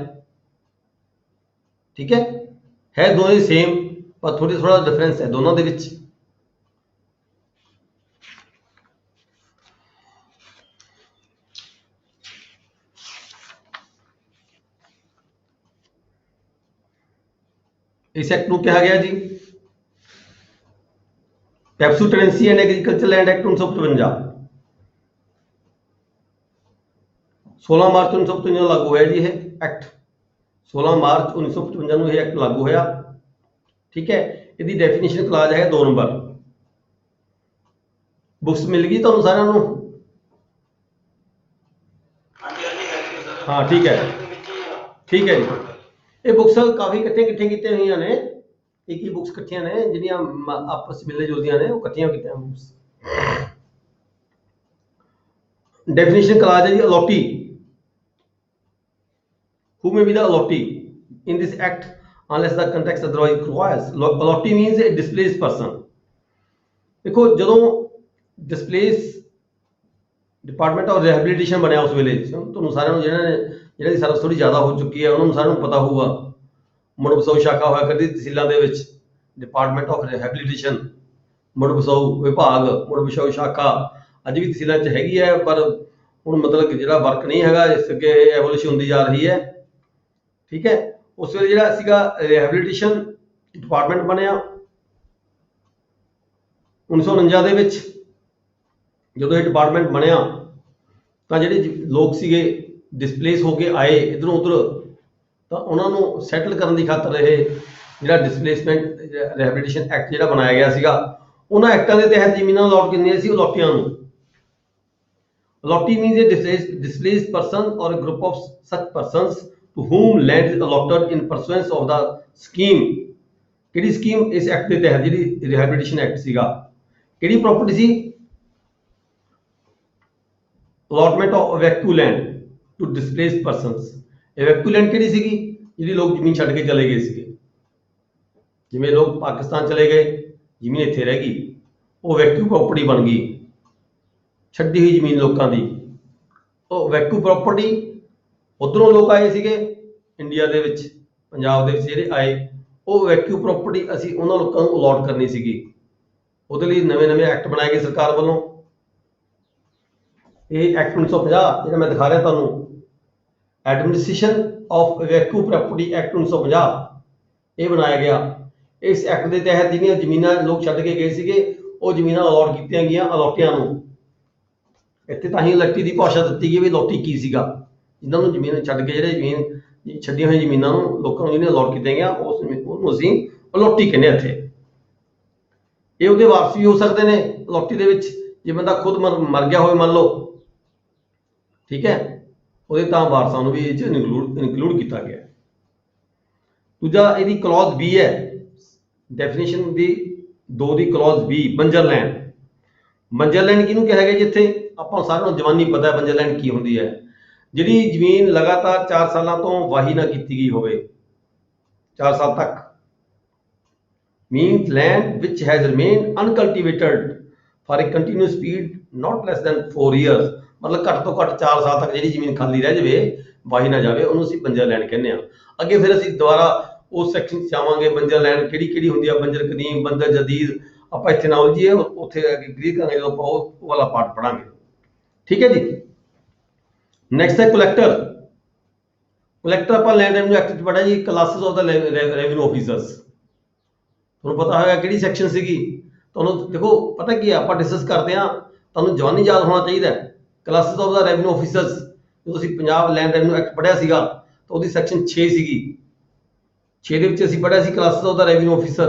ਠੀਕ ਹੈ ਦੋਨੇ ਸੇਮ, ਪਰ ਥੋੜਾ ਡਿਫਰੈਂਸ ਹੈ ਦੋਨਾਂ ਦੇ ਵਿੱਚ। इस एक्ट ਨੂੰ ਕਿਹਾ ਗਿਆ ਜੀ PEPSU tenancy and agriculture land act 1955। 16 March 1955 ਨੂੰ ਲਾਗੂ ਹੋਇਆ ਜੀ ਇਹ ਐਕਟ। 16 ਮਾਰਚ 1955 ਨੂੰ ਇਹ ਐਕਟ ਲਾਗੂ ਹੋਇਆ। ਠੀਕ ਹੈ, ਇਹਦੀ ਡੈਫੀਨੇਸ਼ਨ ਕਲਾਜ਼ ਹੈ 2 ਨੰਬਰ। ਬੁੱਕਸ ਮਿਲ ਗਈ ਤੁਹਾਨੂੰ ਸਾਰਿਆਂ ਨੂੰ? ਹਾਂ ਠੀਕ ਹੈ ਜੀ। ਇਹ ਬੁੱਕਸ ਕਾਫੀ ਇਕੱਠੀਆਂ ਕੀਤੀਆਂ ਹੋਈਆਂ ਨੇ, ਇੱਕ ਹੀ ਬੁੱਕਸ ਇਕੱਠੀਆਂ ਨੇ ਜਿਹੜੀਆਂ ਆਪਸ ਮਿਲਦੇ ਜੁਲਦੀਆਂ ਨੇ, ਉਹ ਇਕੱਠੀਆਂ ਕੀਤੀਆਂ ਬੁੱਕਸ। ਡੈਫੀਨੇਸ਼ਨ ਕਲਾਜ਼ ਹੈ ਜੀ ਅਲੋਟੀ। Who may be the allotee in this act unless the context otherwise requires? Allotee means a displaced person. देखो ਜਦੋਂ displaced ਡਿਪਾਰਟਮੈਂਟ ਆਫ ਰਿਹੈਬਿਲਿਟੇਸ਼ਨ ਬਣਿਆ ਉਸ ਵੇਲੇ, ਤੁਹਾਨੂੰ ਸਾਰਿਆਂ ਨੂੰ ਜਿਹੜਾ ਦੀ ਸਰਵਿਸ ਥੋੜੀ ਜ਼ਿਆਦਾ ਹੋ ਚੁੱਕੀ ਹੈ ਉਹਨਾਂ ਨੂੰ ਸਾਰਿਆਂ ਨੂੰ ਪਤਾ ਹੋਊਗਾ, ਮੁੜ ਬਸਾਊ ਸ਼ਾਖਾ ਹੋਇਆ ਕਰਦੀ ਤਹਿਸੀਲਾਂ ਦੇ ਵਿੱਚ, ਡਿਪਾਰਟਮੈਂਟ ਆਫ ਰਿਹੈਬਿਲਿਟੇਸ਼ਨ, ਮੁੜ ਬਸਾਊ ਵਿਭਾਗ, ਮੁੜ ਬਸਾਊ ਸ਼ਾਖਾ ਅੱਜ ਵੀ ਤਹਿਸੀਲਾਂ 'ਚ ਹੈਗੀ ਹੈ, ਪਰ ਹੁਣ ਮਤਲਬ ਜਿਹੜਾ ਵਰਕ ਨਹੀਂ ਹੈਗਾ, ਇਸ ਅੱਗੇ ਐਵੋਲਿਊਸ਼ਨ ਹੁੰਦੀ ਜਾ ਰਹੀ ਹੈ। ਠੀਕ ਹੈ, ਉਸ ਵੇਲੇ ਜਿਹੜਾ ਸੀਗਾ ਰਿਹੈਬਿਲਿਟੇਸ਼ਨ ਡਿਪਾਰਟਮੈਂਟ ਬਣਿਆ 1949 ਦੇ ਵਿੱਚ। ਜਦੋਂ ਇਹ ਡਿਪਾਰਟਮੈਂਟ ਬਣਿਆ ਤਾਂ ਜਿਹੜੇ ਲੋਕ ਸੀਗੇ ਡਿਸਪਲੇਸ ਹੋ ਕੇ ਆਏ ਇੱਧਰੋਂ ਉੱਧਰ, ਤਾਂ ਉਹਨਾਂ ਨੂੰ ਸੈਟਲ ਕਰਨ ਦੀ ਖਾਤਰ ਇਹ ਜਿਹੜਾ ਡਿਸਪਲੇਸਮੈਂਟ ਰਿਹੈਬਿਲਿਟੇਸ਼ਨ ਐਕਟ ਜਿਹੜਾ ਬਣਾਇਆ ਗਿਆ ਸੀਗਾ, ਉਹਨਾਂ ਐਕਟਾਂ ਦੇ ਤਹਿਤ ਜ਼ਮੀਨਾਂ ਅਲਾਟ ਕੀਤੀਆਂ ਸੀ ਅਲੋਟੀਆਂ ਨੂੰ। ਅਲੋਟੀ means a displaced person or a group of such persons to whom land is allotted in pursuance of the scheme। ਕਿਹੜੀ ਸਕੀਮ? ਇਸ ਐਕਟ ਦੇ ਤਹਿਤ ਜਿਹੜੀ ਰਿਹੈਬਿਲਿਟੇਸ਼ਨ ਐਕਟ ਸੀਗਾ। ਕਿਹੜੀ ਪ੍ਰਾਪਰਟੀ ਸੀ? Allotment of evacuee land to displaced persons. ਇਹ evacuee land ਕਿਹੜੀ ਸੀਗੀ? ਜਿਹੜੀ ਲੋਕ ਜ਼ਮੀਨ ਛੱਡ ਕੇ ਚਲੇ ਗਏ ਸੀਗੇ, ਜਿਵੇਂ ਲੋਕ ਪਾਕਿਸਤਾਨ ਚਲੇ ਗਏ, ਜ਼ਮੀਨ ਇੱਥੇ ਰਹਿ ਗਈ, ਉਹ ਵੈਕੂ ਪ੍ਰਾਪਰਟੀ ਬਣ ਗਈ, ਛੱਡੀ ਹੋਈ ਜ਼ਮੀਨ ਲੋਕਾਂ ਦੀ। ਉਹ ਵੈਕੂ ਪ੍ਰਾਪਰਟੀ ਉੱਧਰੋਂ ਲੋਕ ਆਏ ਸੀਗੇ ਇੰਡੀਆ ਦੇ ਵਿੱਚ, ਪੰਜਾਬ ਦੇ ਵਿੱਚ ਜਿਹੜੇ ਆਏ, ਉਹ ਵੈਕੂ ਪ੍ਰਾਪਰਟੀ ਅਸੀਂ ਉਹਨਾਂ ਲੋਕਾਂ ਨੂੰ ਅਲਾਟ ਕਰਨੀ ਸੀਗੀ। ਉਹਦੇ ਲਈ ਨਵੇਂ ਐਕਟ ਬਣਾਏ ਗਏ ਸਰਕਾਰ ਵੱਲੋਂ। ਇਹ ਐਕਟ 1950 ਜਿਹੜਾ ਮੈਂ ਦਿਖਾ ਰਿਹਾ ਤੁਹਾਨੂੰ, ਐਡਮਿਨਿਸਟ੍ਰੇਸ਼ਨ ਆਫ ਵੈਕੂ ਪ੍ਰਾਪਰਟੀ ਐਕਟ 1950, ਇਹ ਬਣਾਇਆ ਗਿਆ। ਇਸ ਐਕਟ ਦੇ ਤਹਿਤ ਜਿਹੜੀਆਂ ਜ਼ਮੀਨਾਂ ਲੋਕ ਛੱਡ ਕੇ ਗਏ ਸੀਗੇ, ਉਹ ਜ਼ਮੀਨਾਂ ਅਲਾਟ ਕੀਤੀਆਂ ਗਈਆਂ ਅਲੋਟੀਆਂ ਨੂੰ। ਇੱਥੇ ਤਾਂ ਹੀ ਅਲੋਟੀ ਦੀ ਭਾਸ਼ਾ ਦਿੱਤੀ ਗਈ ਵੀ ਅਲੋਟੀ ਕੀ ਸੀਗਾ, ਜਿਨ੍ਹਾਂ ਨੂੰ ਜ਼ਮੀਨ ਛੱਡ ਕੇ ਜਿਹੜੇ ਜ਼ਮੀਨ ਛੱਡੀਆਂ ਹੋਈਆਂ ਜ਼ਮੀਨਾਂ ਨੂੰ ਲੋਕਾਂ ਨੂੰ ਜਿਹੜੀਆਂ ਅਲਾਟ ਕੀਤੀਆਂ ਗਈਆਂ, ਉਹਨੂੰ ਅਸੀਂ ਅਲੋਟੀ ਕਹਿੰਦੇ ਹਾਂ ਇੱਥੇ। ਇਹ ਉਹਦੇ ਵਾਰਸ ਵੀ ਹੋ ਸਕਦੇ ਨੇ ਅਲੋਟੀ ਦੇ ਵਿੱਚ, ਜੇ ਬੰਦਾ ਖੁਦ ਮਰ ਗਿਆ ਹੋਵੇ ਮੰਨ ਲਓ, ਠੀਕ ਹੈ, ਉਹਦੇ ਤਾਂ ਵਾਰਸਾਂ ਨੂੰ ਵੀ ਇਹ 'ਚ ਇਨਕਲੂਡ ਕੀਤਾ ਗਿਆ। ਦੂਜਾ ਇਹਦੀ ਕਲੌਜ਼ B ਹੈ ਡੈਫੀਨੇਸ਼ਨ ਦੀ 2 ਦੀ ਕਲੌਜ਼ B, ਬੰਜਰ ਲੈਂਡ। ਬੰਜਰ ਲੈਂਡ ਕਿਹਨੂੰ ਕਿਹਾ ਗਿਆ? ਜਿੱਥੇ ਆਪਾਂ ਸਾਰਿਆਂ ਨੂੰ ਜਵਾਨੀ ਪਤਾ ਹੈ ਬੰਜਰ ਲੈਂਡ ਕੀ ਹੁੰਦੀ ਹੈ, ਜਿਹੜੀ ਜ਼ਮੀਨ ਲਗਾਤਾਰ 4 ਸਾਲਾਂ ਤੋਂ ਵਾਹੀ ਨਾ ਕੀਤੀ ਗਈ ਹੋਵੇ, 4 ਸਾਲ ਤੱਕ। means land which has remained uncultivated for a continuous period not less than 4 years ਮਤਲਬ ਘੱਟ ਤੋਂ ਘੱਟ 4 ਸਾਲ ਤੱਕ ਜਿਹੜੀ ਜ਼ਮੀਨ ਖਾਲੀ ਰਹਿ ਜਾਵੇ, ਵਾਹੀ ਨਾ ਜਾਵੇ, ਉਹਨੂੰ ਅਸੀਂ ਬੰਜਰ ਲੈਂਡ ਕਹਿੰਦੇ ਆ। ਅੱਗੇ ਫਿਰ ਅਸੀਂ ਦੁਬਾਰਾ ਉਸ ਸੈਕਸ਼ਨ 'ਚ ਜਾਵਾਂਗੇ, ਬੰਜਰ ਲੈਂਡ ਕਿਹੜੀ ਹੁੰਦੀ ਆ, ਬੰਜਰ ਕਦੀਮ, ਬੰਜਰ ਜਦੀਦ, ਆਪਾਂ ਇੱਥੇ ਨਾ ਉਲਝੀਏ, ਉੱਥੇ ਕਲੀਅਰ ਕਰਾਂਗੇ ਜਦੋਂ ਆਪਾਂ ਉਹ ਵਾਲਾ ਪਾਰਟ ਪੜਾਂਗੇ। ਠੀਕ ਹੈ ਜੀ। ਨੈਕਸਟ ਹੈ ਕੁਲੈਕਟਰ। ਕੁਲੈਕਟਰ ਆਪਾਂ ਲੈਂਡ ਰੈਵਨਿਊ ਐਕਟ 'ਚ ਪੜਿਆ ਜੀ, classes of the revenue officers. ਤੁਹਾਨੂੰ ਪਤਾ ਹੋਵੇਗਾ ਕਿਹੜੀ ਸੈਕਸ਼ਨ ਸੀਗੀ। ਤੁਹਾਨੂੰ ਦੇਖੋ ਪਤਾ ਕੀ ਆ, ਆਪਾਂ ਡਿਸਕਸ ਕਰਦੇ ਆ, ਤੁਹਾਨੂੰ ਜਵਾਨੀ ਯਾਦ ਹੋਣਾ ਚਾਹੀਦਾ। Classes of the revenue officers, ਜਦੋਂ ਅਸੀਂ ਪੰਜਾਬ ਲੈਂਡ ਰੈਵਨਿਊ ਐਕਟ ਪੜਿਆ ਸੀਗਾ ਤਾਂ ਉਹਦੀ ਸੈਕਸ਼ਨ 6 ਸੀਗੀ। 6 ਦੇ ਵਿੱਚ ਅਸੀਂ ਪੜਿਆ ਸੀ classes of the revenue officer,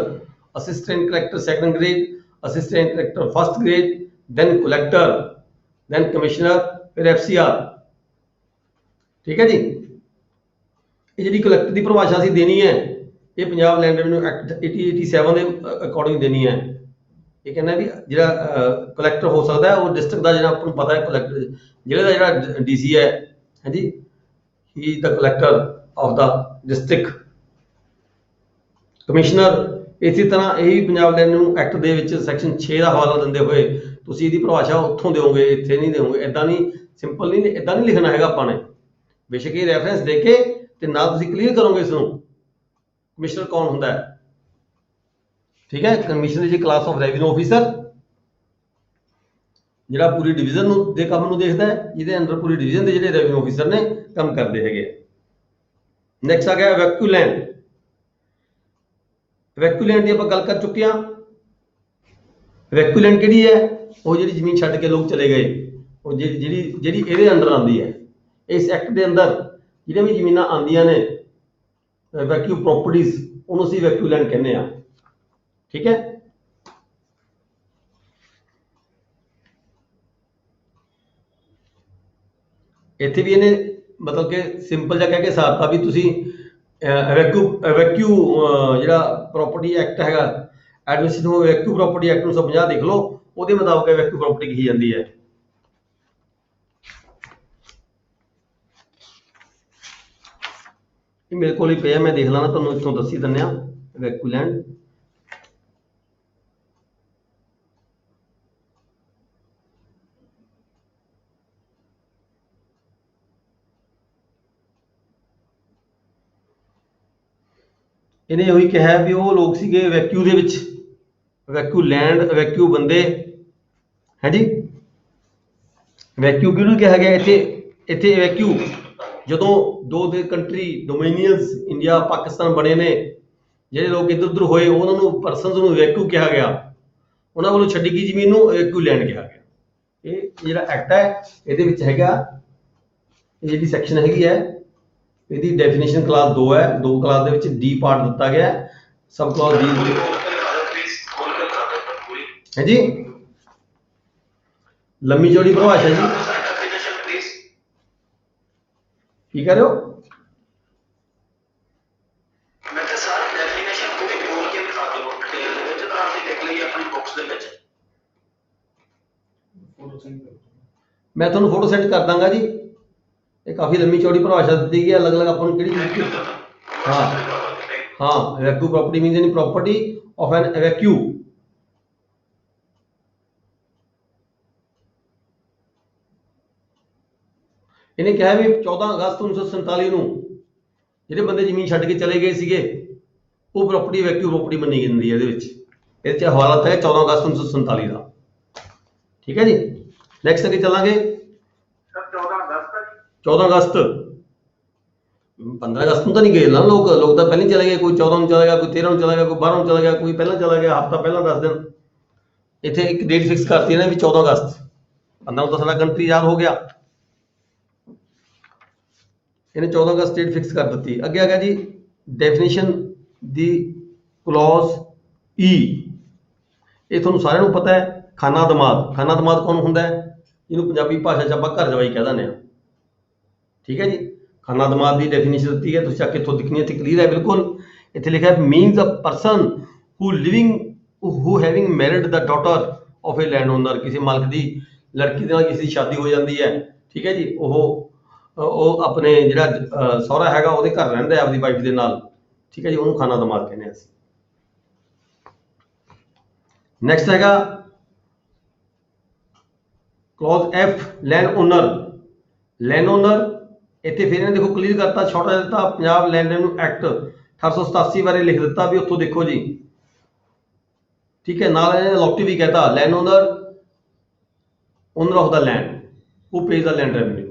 assistant collector second grade, assistant collector first grade, then collector, then commissioner, ਫਿਰ FCR। ਠੀਕ ਹੈ ਜੀ। ਇਹ ਜਿਹੜੀ ਕੁਲੈਕਟਰ ਦੀ ਪਰਿਭਾਸ਼ਾ ਅਸੀਂ ਦੇਣੀ ਹੈ, ਇਹ ਪੰਜਾਬ ਲੈਂਡ ਰੈਵਨਿਊ ਐਕਟ 1887 ਦੇ ਅਕੋਰਡਿੰਗ ਦੇਣੀ ਹੈ। ਇਹ ਕਹਿੰਦਾ ਵੀ ਜਿਹੜਾ ਕੁਲੈਕਟਰ ਹੋ ਸਕਦਾ ਹੈ ਉਹ ਡਿਸਟ੍ਰਿਕਟ ਦਾ, ਜਿਹੜਾ ਆਪਾਂ ਨੂੰ ਪਤਾ ਹੈ ਕੁਲੈਕਟਰ ਜ਼ਿਲ੍ਹੇ ਦਾ ਜਿਹੜਾ DC ਹੈ, ਹਾਂਜੀ, ਹੀ is the collector of the district. Commissioner ਇਸੇ ਤਰ੍ਹਾਂ ਇਹ ਵੀ ਪੰਜਾਬ ਲੈਂਡ ਰੈਵਨਿਊ ਐਕਟ ਦੇ ਵਿੱਚ ਸੈਕਸ਼ਨ 6 ਦਾ ਹਵਾਲਾ ਦਿੰਦੇ ਹੋਏ ਤੁਸੀਂ ਇਹਦੀ ਪਰਿਭਾਸ਼ਾ ਉੱਥੋਂ ਦਿਓਗੇ, ਇੱਥੇ ਨਹੀਂ ਦਿਓਗੇ। ਇਦਾਂ ਨਹੀਂ, ਸਿੰਪਲ ਨਹੀਂ, ਇਦਾਂ ਨਹੀਂ ਲਿਖਣਾ ਹੈਗਾ ਆਪਾਂ ਨੇ। ਬੇਸ਼ੱਕ ਇਹ ਰੈਫਰੈਂਸ ਦੇ ਕੇ ਤੇ ਨਾਲ ਤੁਸੀਂ ਕਲੀਅਰ ਕਰੋਗੇ ਇਸ ਨੂੰ, ਕਮਿਸ਼ਨਰ ਕੌਣ ਹੁੰਦਾ ਹੈ। ਠੀਕ ਹੈ। ਕਮਿਸ਼ਨਰ ਜੀ ਕਲਾਸ ਆਫ ਰੈਵਨਿਊ ਆਫੀਸਰ, ਜਿਹੜਾ ਪੂਰੀ ਡਿਵੀਜ਼ਨ ਨੂੰ ਦੇ ਕੰਮ ਨੂੰ ਦੇਖਦਾ ਹੈ, ਜਿਹਦੇ ਅੰਡਰ ਪੂਰੀ ਡਿਵੀਜ਼ਨ ਦੇ ਜਿਹੜੇ ਰੈਵਨਿਊ ਆਫੀਸਰ ਨੇ ਕੰਮ ਕਰਦੇ ਹੈਗੇ। ਨੈਕਸਟ ਆ ਗਿਆ ਵੈਕਿਊ ਲੈਂਡ। ਵੈਕਿਊ ਲੈਂਡ ਦੀ ਆਪਾਂ ਗੱਲ ਕਰ ਚੁੱਕੇ ਹਾਂ। ਵੈਕਿਊ ਲੈਂਡ ਕਿਹੜੀ ਹੈ? ਉਹ ਜਿਹੜੀ ਜ਼ਮੀਨ ਛੱਡ ਕੇ ਲੋਕ ਚਲੇ ਗਏ, ਉਹ ਜਿਹੜੀ ਇਹਦੇ ਅੰਡਰ ਆਉਂਦੀ ਹੈ। ਇਸ ਐਕਟ ਦੇ ਅੰਦਰ ਜਿਹੜੀਆਂ ਵੀ ਜ਼ਮੀਨਾਂ ਆਉਂਦੀਆਂ ਨੇ ਵੈਕਿਊ ਪ੍ਰੋਪਰਟੀਜ਼, ਉਹਨੂੰ ਅਸੀਂ ਵੈਕਿਊ ਲੈਂਡ ਕਹਿੰਦੇ ਆ। ਠੀਕ ਹੈ। ਇੱਥੇ ਵੀ ਇਹਨੇ ਮਤਲਬ ਕਿ ਸਿੰਪਲ ਜਿਹਾ ਕਹਿ ਕੇ ਸਾਰਤਾ ਵੀ ਤੁਸੀਂ ਵੈਕਿਊ ਜਿਹੜਾ ਪ੍ਰੋਪਰਟੀ ਐਕਟ ਹੈਗਾ, ਐਡਮਿਨਿਸਟ੍ਰੇਸ਼ਨ ਵੈਕਿਊ ਪ੍ਰੋਪਰਟੀ ਐਕਟ 1950 ਦੇਖ ਲਓ, ਉਹਦੇ ਮੁਤਾਬਕ ਵੈਕਿਊ ਪ੍ਰੋਪਰਟੀ ਕਹੀ ਜਾਂਦੀ ਹੈ। ਇਹ ਮੇਰੇ ਕੋਲ ਹੀ ਪਿਆ, ਮੈਂ ਦੇਖ ਲੈਣਾ, ਤੁਹਾਨੂੰ ਇੱਥੋਂ ਦੱਸੀ ਦਿੰਦੇ ਆ ਵੈਕਿਊ ਲੈਂਡ। ਇਹਨੇ ਉਹੀ ਕਿਹਾ ਵੀ ਉਹ ਲੋਕ ਸੀਗੇ ਵੈਕਿਊ ਦੇ ਵਿੱਚ, ਵੈਕਿਊ ਲੈਂਡ, ਵੈਕਿਊ ਬੰਦੇ ਹੈ ਜੀ। ਵੈਕਿਊ ਕਿਹਨੂੰ ਕਿਹਾ ਗਿਆ ਇੱਥੇ ਵੈਕਿਊ ਜਦੋਂ ਦੋ ਦੇ ਕੰਟਰੀ ਡੋਮੀਨੀਅਨਸ ਇੰਡੀਆ ਪਾਕਿਸਤਾਨ ਬਣੇ ਨੇ, ਜਿਹੜੇ ਲੋਕ ਇੱਧਰ ਉੱਧਰ ਹੋਏ ਉਹਨਾਂ ਨੂੰ ਪਰਸਨਸ ਨੂੰ ਵੈਕਿਊ ਕਿਹਾ ਗਿਆ, ਉਹਨਾਂ ਵੱਲੋਂ ਛੱਡੀ ਗਈ ਜ਼ਮੀਨ ਨੂੰ ਵੈਕਿਊ ਲੈਂਡ ਕਿਹਾ ਗਿਆ। ਇਹ ਜਿਹੜਾ ਐਕਟ ਹੈ ਇਹਦੇ ਵਿੱਚ ਹੈਗਾ, ਇਹ ਜਿਹੜੀ ਸੈਕਸ਼ਨ ਹੈਗੀ ਹੈ ਇਹਦੀ ਡੈਫੀਨੇਸ਼ਨ ਕਲਾਸ 2 ਹੈ। 2 ਕਲਾਸ ਦੇ ਵਿੱਚ D ਪਾਰਟ ਦਿੱਤਾ ਗਿਆ, ਸਬ ਕਲਾਸ D ਹੈ ਜੀ। ਲੰਮੀ ਚੌੜੀ ਪਰਿਭਾਸ਼ਾ ਜੀ, ਕੀ ਕਰ ਰਹੇ ਹੋ? ਮੈਂ ਤਾਂ ਸਾਰੀ ਡੈਫੀਨੇਸ਼ਨ ਪੂਰੀ ਬੋਲ ਕੇ ਦਿਖਾ ਦਿਓ ਡਿਟੇਲ ਦੇ ਵਿੱਚ, ਤਾਂ ਅਸੀਂ ਦੇਖ ਲਈਏ ਆਪਣੀ ਬੁੱਕਸ ਦੇ ਵਿੱਚ। ਮੈਂ ਤੁਹਾਨੂੰ ਫੋਟੋ ਸੈਂਡ ਕਰ ਦਾਂਗਾ ਜੀ। ਇਹ ਕਾਫੀ ਲੰਮੀ ਚੌੜੀ ਪਰਿਭਾਸ਼ਾ ਦਿੱਤੀ ਗਈ ਹੈ, ਅਲੱਗ-ਅਲੱਗ ਆਪਾਂ ਨੂੰ ਕਿਹੜੀ ਚੀਜ਼। ਹਾਂ evacuee property means any property of an evacuee. ਇਹਨੇ ਕਿਹਾ ਵੀ 14 ਅਗਸਤ 1947 ਨੂੰ ਜਿਹੜੇ ਬੰਦੇ ਜ਼ਮੀਨ ਛੱਡ ਕੇ ਚਲੇ ਗਏ ਸੀਗੇ ਉਹ ਪ੍ਰੋਪਰਟੀ ਵੈਕਿਊ ਪ੍ਰੋਪਰਟੀ ਮੰਨੀ ਜਾਂਦੀ ਹੈ। ਇਹਦੇ ਵਿੱਚ ਇਹਦੇ 'ਚ ਹਵਾਲਾ ਹੈ 14 ਅਗਸਤ 1947 ਦਾ। ਠੀਕ ਹੈ ਜੀ। ਨੈਕਸਟ ਅੱਗੇ ਚੱਲਾਂਗੇ। 14 ਅਗਸਤ 15 ਅਗਸਤ ਨੂੰ ਤਾਂ ਨਹੀਂ ਗਏ ਨਾ ਲੋਕ ਤਾਂ ਪਹਿਲਾਂ ਹੀ ਚਲੇ ਗਏ। ਕੋਈ 14 ਨੂੰ ਚਲਾ ਗਿਆ, ਕੋਈ 13 ਨੂੰ ਚਲਾ ਗਿਆ, ਕੋਈ 12 ਨੂੰ ਚਲਾ ਗਿਆ, ਕੋਈ ਪਹਿਲਾਂ ਚਲਾ ਗਿਆ, ਹਫ਼ਤਾ ਪਹਿਲਾਂ 10 ਦਿਨ। ਇੱਥੇ ਇੱਕ ਡੇਟ ਫਿਕਸ ਕਰਤੀ ਇਹਨਾਂ ਵੀ 14 ਅਗਸਤ। 15 ਨੂੰ ਤਾਂ ਸਾਡਾ ਕੰਟਰੀ ਆਜ਼ਾਦ ਹੋ ਗਿਆ, ਇਹਨੇ 14 ਅਗਸਤ ਡੇਟ ਫਿਕਸ ਕਰ ਦਿੱਤੀ। ਅੱਗੇ ਆ ਗਿਆ ਜੀ ਡੈਫੀਨੇਸ਼ਨ ਦੀ ਕਲੌਜ਼ E। ਇਹ ਤੁਹਾਨੂੰ ਸਾਰਿਆਂ ਨੂੰ ਪਤਾ ਹੈ, ਖਾਨਾ ਦਮਾਦ। ਖਾਨਾ ਦਮਾਦ ਕੌਣ ਹੁੰਦਾ ਹੈ? ਇਹਨੂੰ ਪੰਜਾਬੀ ਭਾਸ਼ਾ 'ਚ ਆਪਾਂ ਘਰ ਜਵਾਈ ਕਹਿ ਦਿੰਦੇ ਹਾਂ। ਠੀਕ ਹੈ ਜੀ। ਖਾਨਾ ਦਮਾਦ ਦੀ ਡੈਫੀਨੇਸ਼ਨ ਦਿੱਤੀ ਹੈ, ਤੁਸੀਂ ਚੱਕ ਕੇ ਇੱਥੋਂ ਦਿਖਣੀ ਹੈ, ਇੱਥੇ ਕਲੀਅਰ ਹੈ ਬਿਲਕੁਲ। ਇੱਥੇ ਲਿਖਿਆ means a person who having married the daughter of a land owner. ਕਿਸੇ ਮਾਲਕ ਦੀ ਲੜਕੀ ਦੇ ਨਾਲ ਕਿਸੇ ਦੀ ਸ਼ਾਦੀ ਹੋ ਜਾਂਦੀ ਹੈ, ਠੀਕ ਹੈ ਜੀ, ਉਹ ਆਪਣੇ ਜਿਹੜਾ ਸਹੁਰਾ ਹੈਗਾ ਉਹਦੇ ਘਰ ਰਹਿੰਦਾ ਹੈ ਆਪਦੀ ਵਾਈਫ ਦੇ ਨਾਲ, ਠੀਕ ਹੈ ਜੀ, ਉਹਨੂੰ ਖਾਨਾ ਦਮਾਦ ਕਹਿੰਦੇ ਹਾਂ ਅਸੀਂ। ਨੈਕਸਟ ਹੈਗਾ क्लॉज एफ लैंड ओनर ਇੱਥੇ ਫਿਰ ਇਹਨੇ ਦੇਖੋ ਕਲੀਅਰ ਕਰਤਾ, ਛੋਟਾ ਜਿਹਾ ਦਿੱਤਾ ਪੰਜਾਬ ਲੈਂਡ ਰੈਵਨਿਊ ਐਕਟ 1887 ਬਾਰੇ ਲਿਖ ਦਿੱਤਾ ਵੀ ਉੱਥੋਂ ਦੇਖੋ ਜੀ, ਠੀਕ ਹੈ। ਨਾਲ ਇਹਨੇ ਲੋਕਟੀ ਵੀ ਕਹਿਤਾ land owner of the land who pays the land revenue,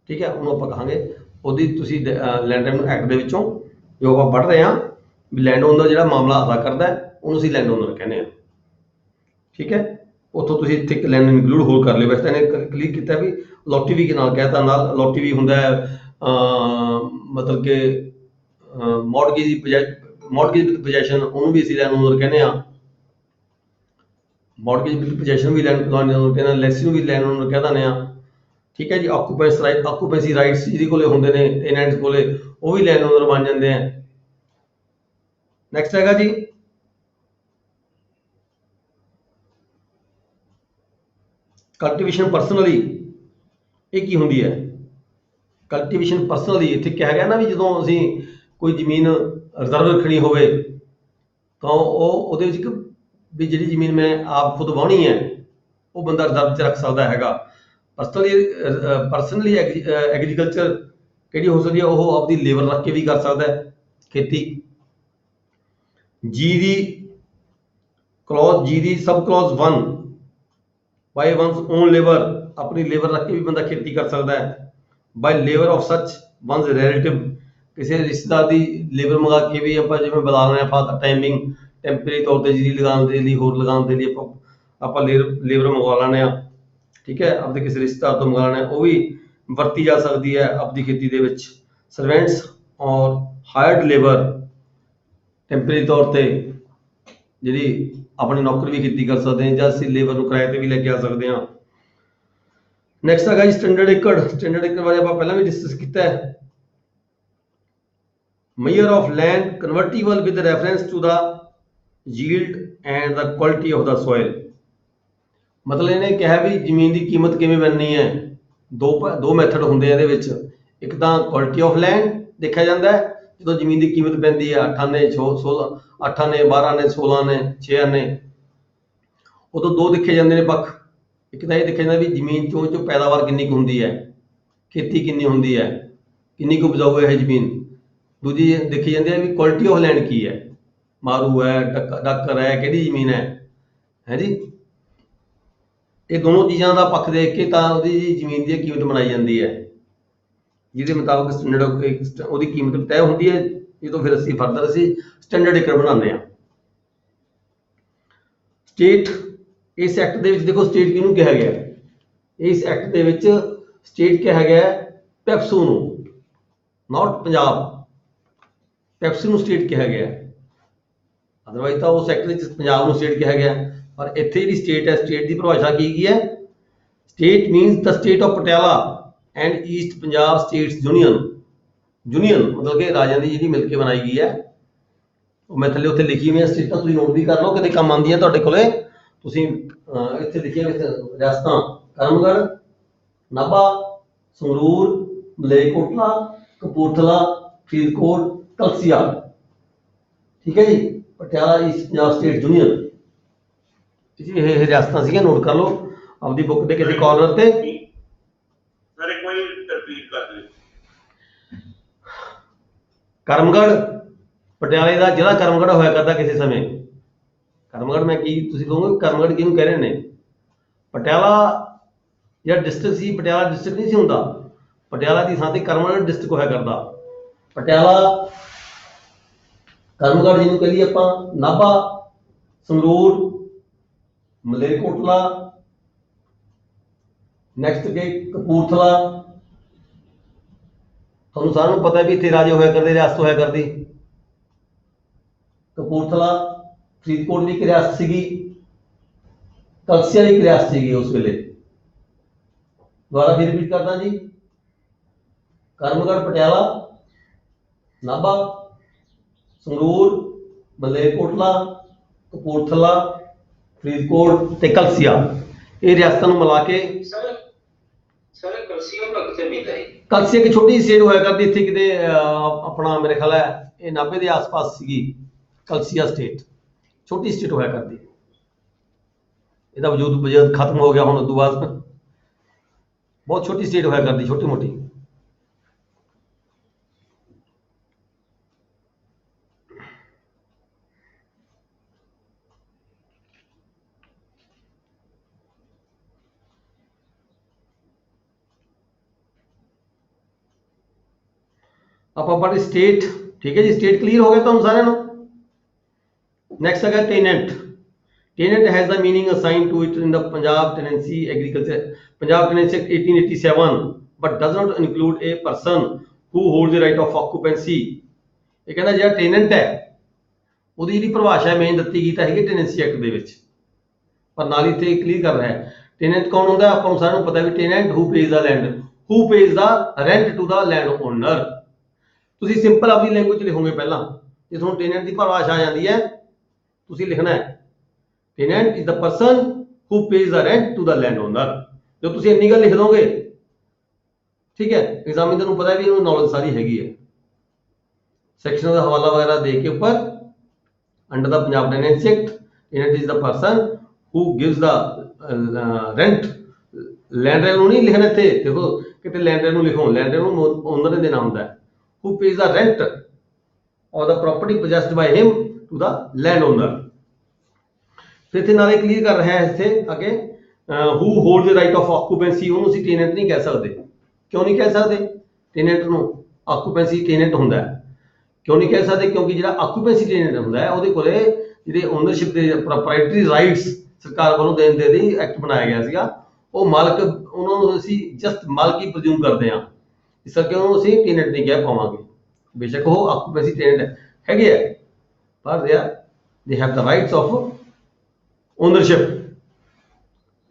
ਠੀਕ ਹੈ। ਉਹਨੂੰ ਆਪਾਂ ਕਹਾਂਗੇ ਉਹਦੀ ਤੁਸੀਂ ਲੈਂਡ ਰੈਵਨਿਊ ਐਕਟ ਦੇ ਵਿੱਚੋਂ ਜੋ ਆਪਾਂ ਪੜ੍ਹ ਰਹੇ ਹਾਂ ਵੀ ਲੈਂਡ ਓਨਰ ਜਿਹੜਾ ਮਾਮਲਾ ਅਦਾ ਕਰਦਾ ਉਹਨੂੰ ਅਸੀਂ ਲੈਂਡ ਓਨਰ ਕਹਿੰਦੇ ਹਾਂ, ਠੀਕ ਹੈ। ਉੱਥੋਂ ਤੁਸੀਂ ਇੱਥੇ ਇੱਕ ਲੈਂਡ ਇਨਕਲੂਡ ਹੋਰ ਕਰ ਲਿਓ। ਵੈਸੇ ਤਾਂ ਇਹਨੇ ਕਲੀਅਰ ਕੀਤਾ ਵੀ ਲੋਟੀ ਵੀ ਨਾਲ ਕਹਿਤਾ, ਨਾਲ ਲੋਟੀ ਵੀ ਹੁੰਦਾ ਹੈ ਮਤਲਬ ਕਿ ਮੌਰਗੇਜ ਪੋਜੈਸ਼ਨ, ਉਹਨੂੰ ਵੀ ਅਸੀਂ ਲੈਂਡ ਓਨਰ ਕਹਿੰਦੇ ਹਾਂ। ਮੌਰਗੇਜ ਪੋਜੈਸ਼ਨ ਵੀ ਲੈਂਡ ਓਨਰ ਕਹਿੰਦੇ, ਲੈਸੀ ਨੂੰ ਵੀ ਲੈਂਡ ਓਨਰ ਕਹਿ ਦਿੰਦੇ ਹਾਂ, ਠੀਕ ਹੈ ਜੀ। ਆਕੂਪੈਂਸੀ ਰਾਈਟਸ ਜਿਹਦੇ ਕੋਲੇ ਹੁੰਦੇ ਨੇ ਟੈਨੈਂਟ ਕੋਲੇ, ਉਹ ਵੀ ਲੈਂਡ ਓਨਰ ਬਣ ਜਾਂਦੇ ਆ। ਨੈਕਸਟ ਹੈਗਾ ਜੀ ਕਲਟੀਵੇਸ਼ਨ ਪਰਸਨਲੀ। ਇਹ ਕੀ ਹੁੰਦੀ ਹੈ ਕਲਟੀਵੇਸ਼ਨ ਪਰਸਨਲੀ? ਇੱਥੇ ਕਿਹਾ ਗਿਆ ਨਾ ਵੀ ਜਦੋਂ ਅਸੀਂ ਕੋਈ ਜ਼ਮੀਨ ਰਿਜ਼ਰਵ ਰੱਖਣੀ ਹੋਵੇ ਤਾਂ ਉਹਦੇ ਵਿੱਚ ਵੀ ਜਿਹੜੀ ਜ਼ਮੀਨ ਮੈਂ ਆਪ ਖੁਦ ਵਾਹਣੀ ਹੈ ਉਹ ਬੰਦਾ ਰਿਜ਼ਰਵ 'ਚ ਰੱਖ ਸਕਦਾ ਹੈਗਾ। ਪਰਸਨਲੀ ਐਗਰੀਕਲਚਰ ਕਿਹੜੀ ਹੋ ਸਕਦੀ ਹੈ? ਉਹ ਆਪਦੀ ਲੇਬਰ ਰੱਖ ਕੇ ਵੀ ਕਰ ਸਕਦਾ ਹੈ ਖੇਤੀ। ਜੀ ਦੀ sub clause 1 by one's own labour, ਆਪਣੀ ਲੇਬਰ ਰੱਖ ਕੇ ਵੀ ਬੰਦਾ ਖੇਤੀ ਕਰ ਸਕਦਾ ਹੈ। By labour of such one's relative, ਕਿਸੇ ਰਿਸ਼ਤੇਦਾਰ ਦੀ ਲੇਬਰ ਮੰਗਾ ਕੇ ਵੀ ਆਪਾਂ ਜਿਵੇਂ ਬੁਲਾ ਲੈਂਦੇ ਆਪਾਂ ਟਾਈਮਿੰਗ ਟੈਂਪਰੇਰੀ ਤੌਰ ਤੇ ਜੀਰੀ ਲਗਾਉਣ ਦੇ ਲਈ, ਹੋਰ ਲਗਾਉਣ ਦੇ ਲਈ ਆਪਾਂ ਲੇਬਰ ਮੰਗਵਾ ਲੈਂਦੇ ਹਾਂ, ਠੀਕ ਹੈ। ਆਪਦੇ ਕਿਸੇ ਰਿਸ਼ਤੇਦਾਰ ਤੋਂ ਮੰਗਾ ਲੈਣਾ, ਉਹ ਵੀ ਵਰਤੀ ਜਾ ਸਕਦੀ ਹੈ ਆਪਦੀ ਖੇਤੀ ਦੇ ਵਿੱਚ। ਸਰਵੈਂਟਸ ਔਰ ਹਾਇਰਡ ਲੇਬਰ, ਟੈਂਪਰੇਰੀ ਤੌਰ ਤੇ ਜਿਹੜੀ ਆਪਣੀ ਨੌਕਰੀ ਵੀ ਖੇਤੀ ਕਰ ਸਕਦੇ ਹਾਂ, ਜਾਂ ਅਸੀਂ ਲੇਬਰ ਨੂੰ ਕਿਰਾਏ ਤੇ ਵੀ ਲੈ ਕੇ ਆ ਸਕਦੇ ਹਾਂ। ਨੈਕਸਟ ਹੈਗਾ ਜੀ ਸਟੈਂਡਰਡ ਏਕੜ। ਸਟੈਂਡਰਡ ਏਕੜ ਬਾਰੇ ਆਪਾਂ ਪਹਿਲਾਂ ਵੀ ਡਿਸਕਸ ਕੀਤਾ ਹੈ। measure of land convertible with reference to the yield and the quality of the soil। ਮਤਲਬ ਇਹਨੇ ਕਿਹਾ ਵੀ ਜ਼ਮੀਨ ਦੀ ਕੀਮਤ ਕਿਵੇਂ ਬਣਨੀ ਹੈ। ਦੋ ਮੈਥਡ ਹੁੰਦੇ ਆ ਇਹਦੇ ਵਿੱਚ। ਇੱਕ ਤਾਂ ਕੁਆਲਿਟੀ ਆਫ ਲੈਂਡ ਦੇਖਿਆ ਜਾਂਦਾ ਹੈ, ਜਦੋਂ ਜ਼ਮੀਨ ਦੀ ਕੀਮਤ ਪੈਂਦੀ ਹੈ 8 ਆਨੇ 16 8 ਆਨੇ 12 ਆਨੇ 16 ਆਨੇ 6 ਆਨੇ, ਉਦੋਂ ਦੋ ਦੇਖੇ ਜਾਂਦੇ ਨੇ ਪੱਖ। ਇੱਕ ਤਾਂ ਇਹ ਦੇਖਿਆ ਜਾਂਦਾ ਵੀ ਜ਼ਮੀਨ ਚੋਂ ਪੈਦਾਵਾਰ ਕਿੰਨੀ ਕੁ ਹੁੰਦੀ ਹੈ, ਖੇਤੀ ਕਿੰਨੀ ਹੁੰਦੀ ਹੈ, ਕਿੰਨੀ ਕੁ ਉਪਜਾਊ ਹੈ ਇਹ ਜ਼ਮੀਨ। ਦੂਜੀ ਦੇਖੀ ਜਾਂਦੀ ਹੈ ਵੀ ਕੁਆਲਿਟੀ ਆਫ ਲੈਂਡ ਕੀ ਹੈ, ਮਾਰੂ ਹੈ, ਡਾਕਰ ਹੈ, ਕਿਹੜੀ ਜ਼ਮੀਨ ਹੈ ਜੀ। ਇਹ ਦੋਨੋਂ ਚੀਜ਼ਾਂ ਦਾ ਪੱਖ ਦੇਖ ਕੇ ਤਾਂ ਉਹਦੀ ਜ਼ਮੀਨ ਦੀ ਕੀਮਤ ਬਣਾਈ ਜਾਂਦੀ ਹੈ, ਜਿਹਦੇ ਮੁਤਾਬਕ ਸਟੈਂਡਰਡ ਉਹਦੀ ਕੀਮਤ ਤੈਅ ਹੁੰਦੀ ਹੈ। ਇਹ ਤੋਂ ਫਿਰ ਅਸੀਂ ਫਰਦਰ ਸਟੈਂਡਰਡ ਏਕੜ ਬਣਾਉਂਦੇ ਹਾਂ। ਸਟੇਟ, ਇਸ ਐਕਟ ਦੇ ਵਿੱਚ ਦੇਖੋ ਸਟੇਟ ਕਿਹਨੂੰ ਕਿਹਾ ਗਿਆ? ਇਸ ਐਕਟ ਦੇ ਵਿੱਚ ਸਟੇਟ ਕਿਹਾ ਗਿਆ ਪੈਪਸੂ ਨੂੰ, ਨਾਟ ਪੰਜਾਬ। ਪੈਪਸੂ ਨੂੰ ਸਟੇਟ ਕਿਹਾ ਗਿਆ, ਅਦਰਵਾਈਜ਼ ਤਾਂ ਉਸ ਐਕਟ ਵਿੱਚ ਪੰਜਾਬ ਨੂੰ ਸਟੇਟ ਕਿਹਾ ਗਿਆ। ਪਰ ਇੱਥੇ ਜਿਹੜੀ ਸਟੇਟ ਹੈ, ਸਟੇਟ ਦੀ ਪਰਿਭਾਸ਼ਾ ਕੀ ਹੈ? State means the state of Patiala and East Punjab States Union ਮਤਲਬ ਕਿ ਰਾਜਾਂ ਦੀ ਜਿਹੜੀ ਮਿਲ ਕੇ ਬਣਾਈ ਗਈ ਹੈ। ਉਹ ਮੈਂ ਥੱਲੇ ਉੱਥੇ ਲਿਖੀ ਹੋਈਆਂ ਸਟੇਟਾਂ, ਤੁਸੀਂ ਨੋਟ ਵੀ ਕਰ ਲਓ, ਕਿਤੇ ਕੰਮ ਆਉਂਦੀਆਂ ਤੁਹਾਡੇ ਕੋਲੇ। ਤੁਸੀਂ ਇੱਥੇ ਲਿਖੀਆਂ ਰਿਆਸਤਾਂ ਕਰਮਗੜ੍ਹ, ਨਾਭਾ, ਸੰਗਰੂਰ, ਮਲੇਰਕੋਟਲਾ, ਕਪੂਰਥਲਾ, ਫਰੀਦਕੋਟ, ਕਲਸੀਆ, ਠੀਕ ਹੈ ਜੀ। Patiala East Punjab state union, ਇਹ ਰਿਆਸਤਾਂ ਸੀਗੀਆਂ, ਨੋਟ ਕਰ ਲਓ ਆਪਦੀ ਬੁੱਕ ਦੇ ਕਿਸੇ ਕਾਰਨਰ ਤੇ। ਕਰਮਗੜ੍ਹ ਪਟਿਆਲੇ ਦਾ ਜ਼ਿਲ੍ਹਾ ਕਰਮਗੜ੍ਹ ਹੋਇਆ ਕਰਦਾ ਕਿਸੇ ਸਮੇਂ। ਕਰਮਗੜ੍ਹ ਮੈਂ ਕੀ ਤੁਸੀਂ ਕਹੋਗੇ ਕਰਮਗੜ੍ਹ ਕਿਹਨੂੰ ਕਹਿ ਰਹੇ ਨੇ? ਪਟਿਆਲਾ ਜਿਹੜਾ ਡਿਸਟ੍ਰਿਕਟ ਸੀ, ਪਟਿਆਲਾ ਡਿਸਟ੍ਰਿਕਟ ਨਹੀਂ ਸੀ ਹੁੰਦਾ, ਪਟਿਆਲਾ ਦੀ ਥਾਂ ਤੇ ਕਰਮਗੜ੍ਹ ਡਿਸਟ੍ਰਿਕਟ ਹੋਇਆ ਕਰਦਾ। ਪਟਿਆਲਾ, ਕਰਮਗੜ੍ਹ ਜਿਹਨੂੰ ਕਹੀਏ ਆਪਾਂ, ਨਾਭਾ, ਸੰਗਰੂਰ, ਮਲੇਰਕੋਟਲਾ, ਨੈਕਸਟ ਕੇ ਕਪੂਰਥਲਾ। ਤੁਹਾਨੂੰ ਸਾਰਿਆਂ ਨੂੰ ਪਤਾ ਵੀ ਇੱਥੇ ਰਾਜੇ ਹੋਇਆ ਕਰਦੇ, ਰਿਆਸਤ ਹੋਇਆ ਕਰਦੀ। ਕਪੂਰਥਲਾ, ਫਰੀਦਕੋਟ ਦੀ ਇੱਕ ਰਿਆਸਤ ਸੀਗੀ, ਕਲਸੀਆ ਦੀ ਇੱਕ ਰਿਆਸਤ ਸੀਗੀ ਉਸ ਵੇਲੇ। ਦੁਬਾਰਾ ਫਿਰ ਰਿਪੀਟ ਕਰਦਾ ਜੀ, ਕਰਮਗੜ੍ਹ, ਪਟਿਆਲਾ, ਨਾਭਾ, ਸੰਗਰੂਰ, ਮਲੇਰਕੋਟਲਾ, ਕਪੂਰਥਲਾ, ਫਰੀਦਕੋਟ ਤੇ ਕਲਸੀਆ, ਇਹ ਰਿਆਸਤਾਂ ਨੂੰ ਮਿਲਾ ਕੇ ਕਲਸੀਆ ਇੱਕ ਛੋਟੀ ਸਟੇਟ ਹੋਇਆ ਕਰਦੀ ਇੱਥੇ ਕਿਤੇ ਆਪਣਾ ਮੇਰੇ ਖਿਆਲ ਹੈ ਇਹ ਨਾਭੇ ਦੇ ਆਸ-ਪਾਸ ਸੀਗੀ ਕਲਸੀਆ ਸਟੇਟ, ਛੋਟੀ ਸਟੇਟ ਹੋਇਆ ਕਰਦੀ। ਇਹਦਾ ਵਜੂਦ ਖਤਮ ਹੋ ਗਿਆ ਹੁਣ ਉਸ ਤੋਂ ਬਾਅਦ। बहुत छोटी स्टेट होया करती, छोटी मोटी। ਆਪਾਂ ਪੜ੍ਹੇ ਸਟੇਟ, ਠੀਕ ਹੈ ਜੀ, ਸਟੇਟ ਕਲੀਅਰ ਹੋ ਗਿਆ ਤੁਹਾਨੂੰ ਸਾਰਿਆਂ ਨੂੰ। ਨੈਕਸਟ ਹੈਗਾ ਟੇਨੈਂਟ। Tenant has the meaning assigned to it in the Punjab Tenancy Act 1887, but does not include a person who holds the right of occupancy। ਇਹ ਕਹਿੰਦਾ ਜਿਹੜਾ ਟੇਨੈਂਟ ਹੈ ਉਹਦੀ ਜਿਹੜੀ ਪਰਿਭਾਸ਼ਾ ਮੇਨ ਦਿੱਤੀ ਗਈ ਤਾਂ ਹੈਗੀ ਟੈਨੈਂਸੀ ਐਕਟ ਦੇ ਵਿੱਚ, ਪਰ ਨਾਲ ਇੱਥੇ ਕਲੀਅਰ ਕਰ ਰਿਹਾ ਹੈ ਟੇਨੈਂਟ ਕੌਣ ਹੁੰਦਾ। ਆਪਾਂ ਨੂੰ ਸਾਰਿਆਂ ਨੂੰ ਪਤਾ ਵੀ tenant who pays the land, who pays the rent to the land owner. ਤੁਸੀਂ ਸਿੰਪਲ ਆਪਣੀ ਲੈਂਗੁਏਜ ਲਿਖੋਗੇ ਪਹਿਲਾਂ, ਜੇ ਤੁਹਾਨੂੰ ਟੇਨੈਂਟ ਦੀ ਪਰਿਭਾਸ਼ਾ ਆ ਜਾਂਦੀ ਹੈ ਤੁਸੀਂ ਲਿਖਣਾ ਹੈ tenant is the person who pays the rent to the landowner। जो तुसी इतनी गल लिख दोगे, ठीक है, एग्जामिनर ਨੂੰ ਪਤਾ ਹੈ ਵੀ ਇਹਨੂੰ ਨੌਲੇਜ ਸਾਰੀ ਹੈਗੀ ਹੈ। ਸੈਕਸ਼ਨ ਦਾ ਹਵਾਲਾ ਵਗੈਰਾ ਦੇ ਕੇ ਉੱਪਰ under the Punjab tenancy act tenant is the person who gives the rent। Lander ਨੂੰ ਨਹੀਂ ਲਿਖਣਾ ਇੱਥੇ, ਦੇਖੋ ਕਿਤੇ ਲੈਂਡਰ ਨੂੰ ਲਿਖੋ, ਲੈਂਡਰ ਨੂੰ ਓਨਰ ਦੇ ਨਾਮ ਦਾ ਹੈ। who pays the rent of the property possessed by him to the landowner। ਫਿਰ ਇੱਥੇ ਨਾਲੇ ਕਲੀਅਰ ਕਰ ਰਿਹਾ ਹੈ ਇੱਥੇ ਅੱਗੇ ਹੂ ਹੋਲਡ ਦ ਰਾਈਟ ਆਫ ਆਕੂਪੈਂਸੀ। ਉਹਨੂੰ ਅਸੀਂ ਟੇਨੈਂਟ ਨਹੀਂ ਕਹਿ ਸਕਦੇ। ਕਿਉਂ ਨਹੀਂ ਕਹਿ ਸਕਦੇ ਟੇਨੈਂਟ ਨੂੰ? ਆਕੂਪੈਂਸੀ ਟੇਨੈਂਟ ਹੁੰਦਾ ਹੈ। ਕਿਉਂ ਨਹੀਂ ਕਹਿ ਸਕਦੇ? ਕਿਉਂਕਿ ਜਿਹੜਾ ਆਕੂਪੈਂਸੀ ਟੇਨੈਂਟ ਹੁੰਦਾ ਹੈ ਉਹਦੇ ਕੋਲੇ ਜਿਹੜੇ ਓਨਰਸ਼ਿਪ ਦੇ ਪ੍ਰੋਪਰਾਈਟਰੀ ਰਾਈਟਸ ਸਰਕਾਰ ਵੱਲੋਂ ਦੇਣ ਦੇ ਲਈ ਐਕਟ ਬਣਾਇਆ ਗਿਆ ਸੀਗਾ। ਉਹ ਮਾਲਕ, ਉਹਨਾਂ ਨੂੰ ਅਸੀਂ ਜਸਟ ਮਾਲਕ ਹੀ ਪ੍ਰਜ਼ੂਮ ਕਰਦੇ ਹਾਂ, ਇਸ ਕਰਕੇ ਉਹਨੂੰ ਅਸੀਂ ਟੇਨੈਂਟ ਨਹੀਂ ਕਹਿ ਪਾਵਾਂਗੇ। ਬੇਸ਼ੱਕ ਉਹ ਆਕੂਪੈਂਸੀ ਟੇਨੈਂਟ ਹੈਗੇ ਆ, ਪਰ they have the rights of ownership।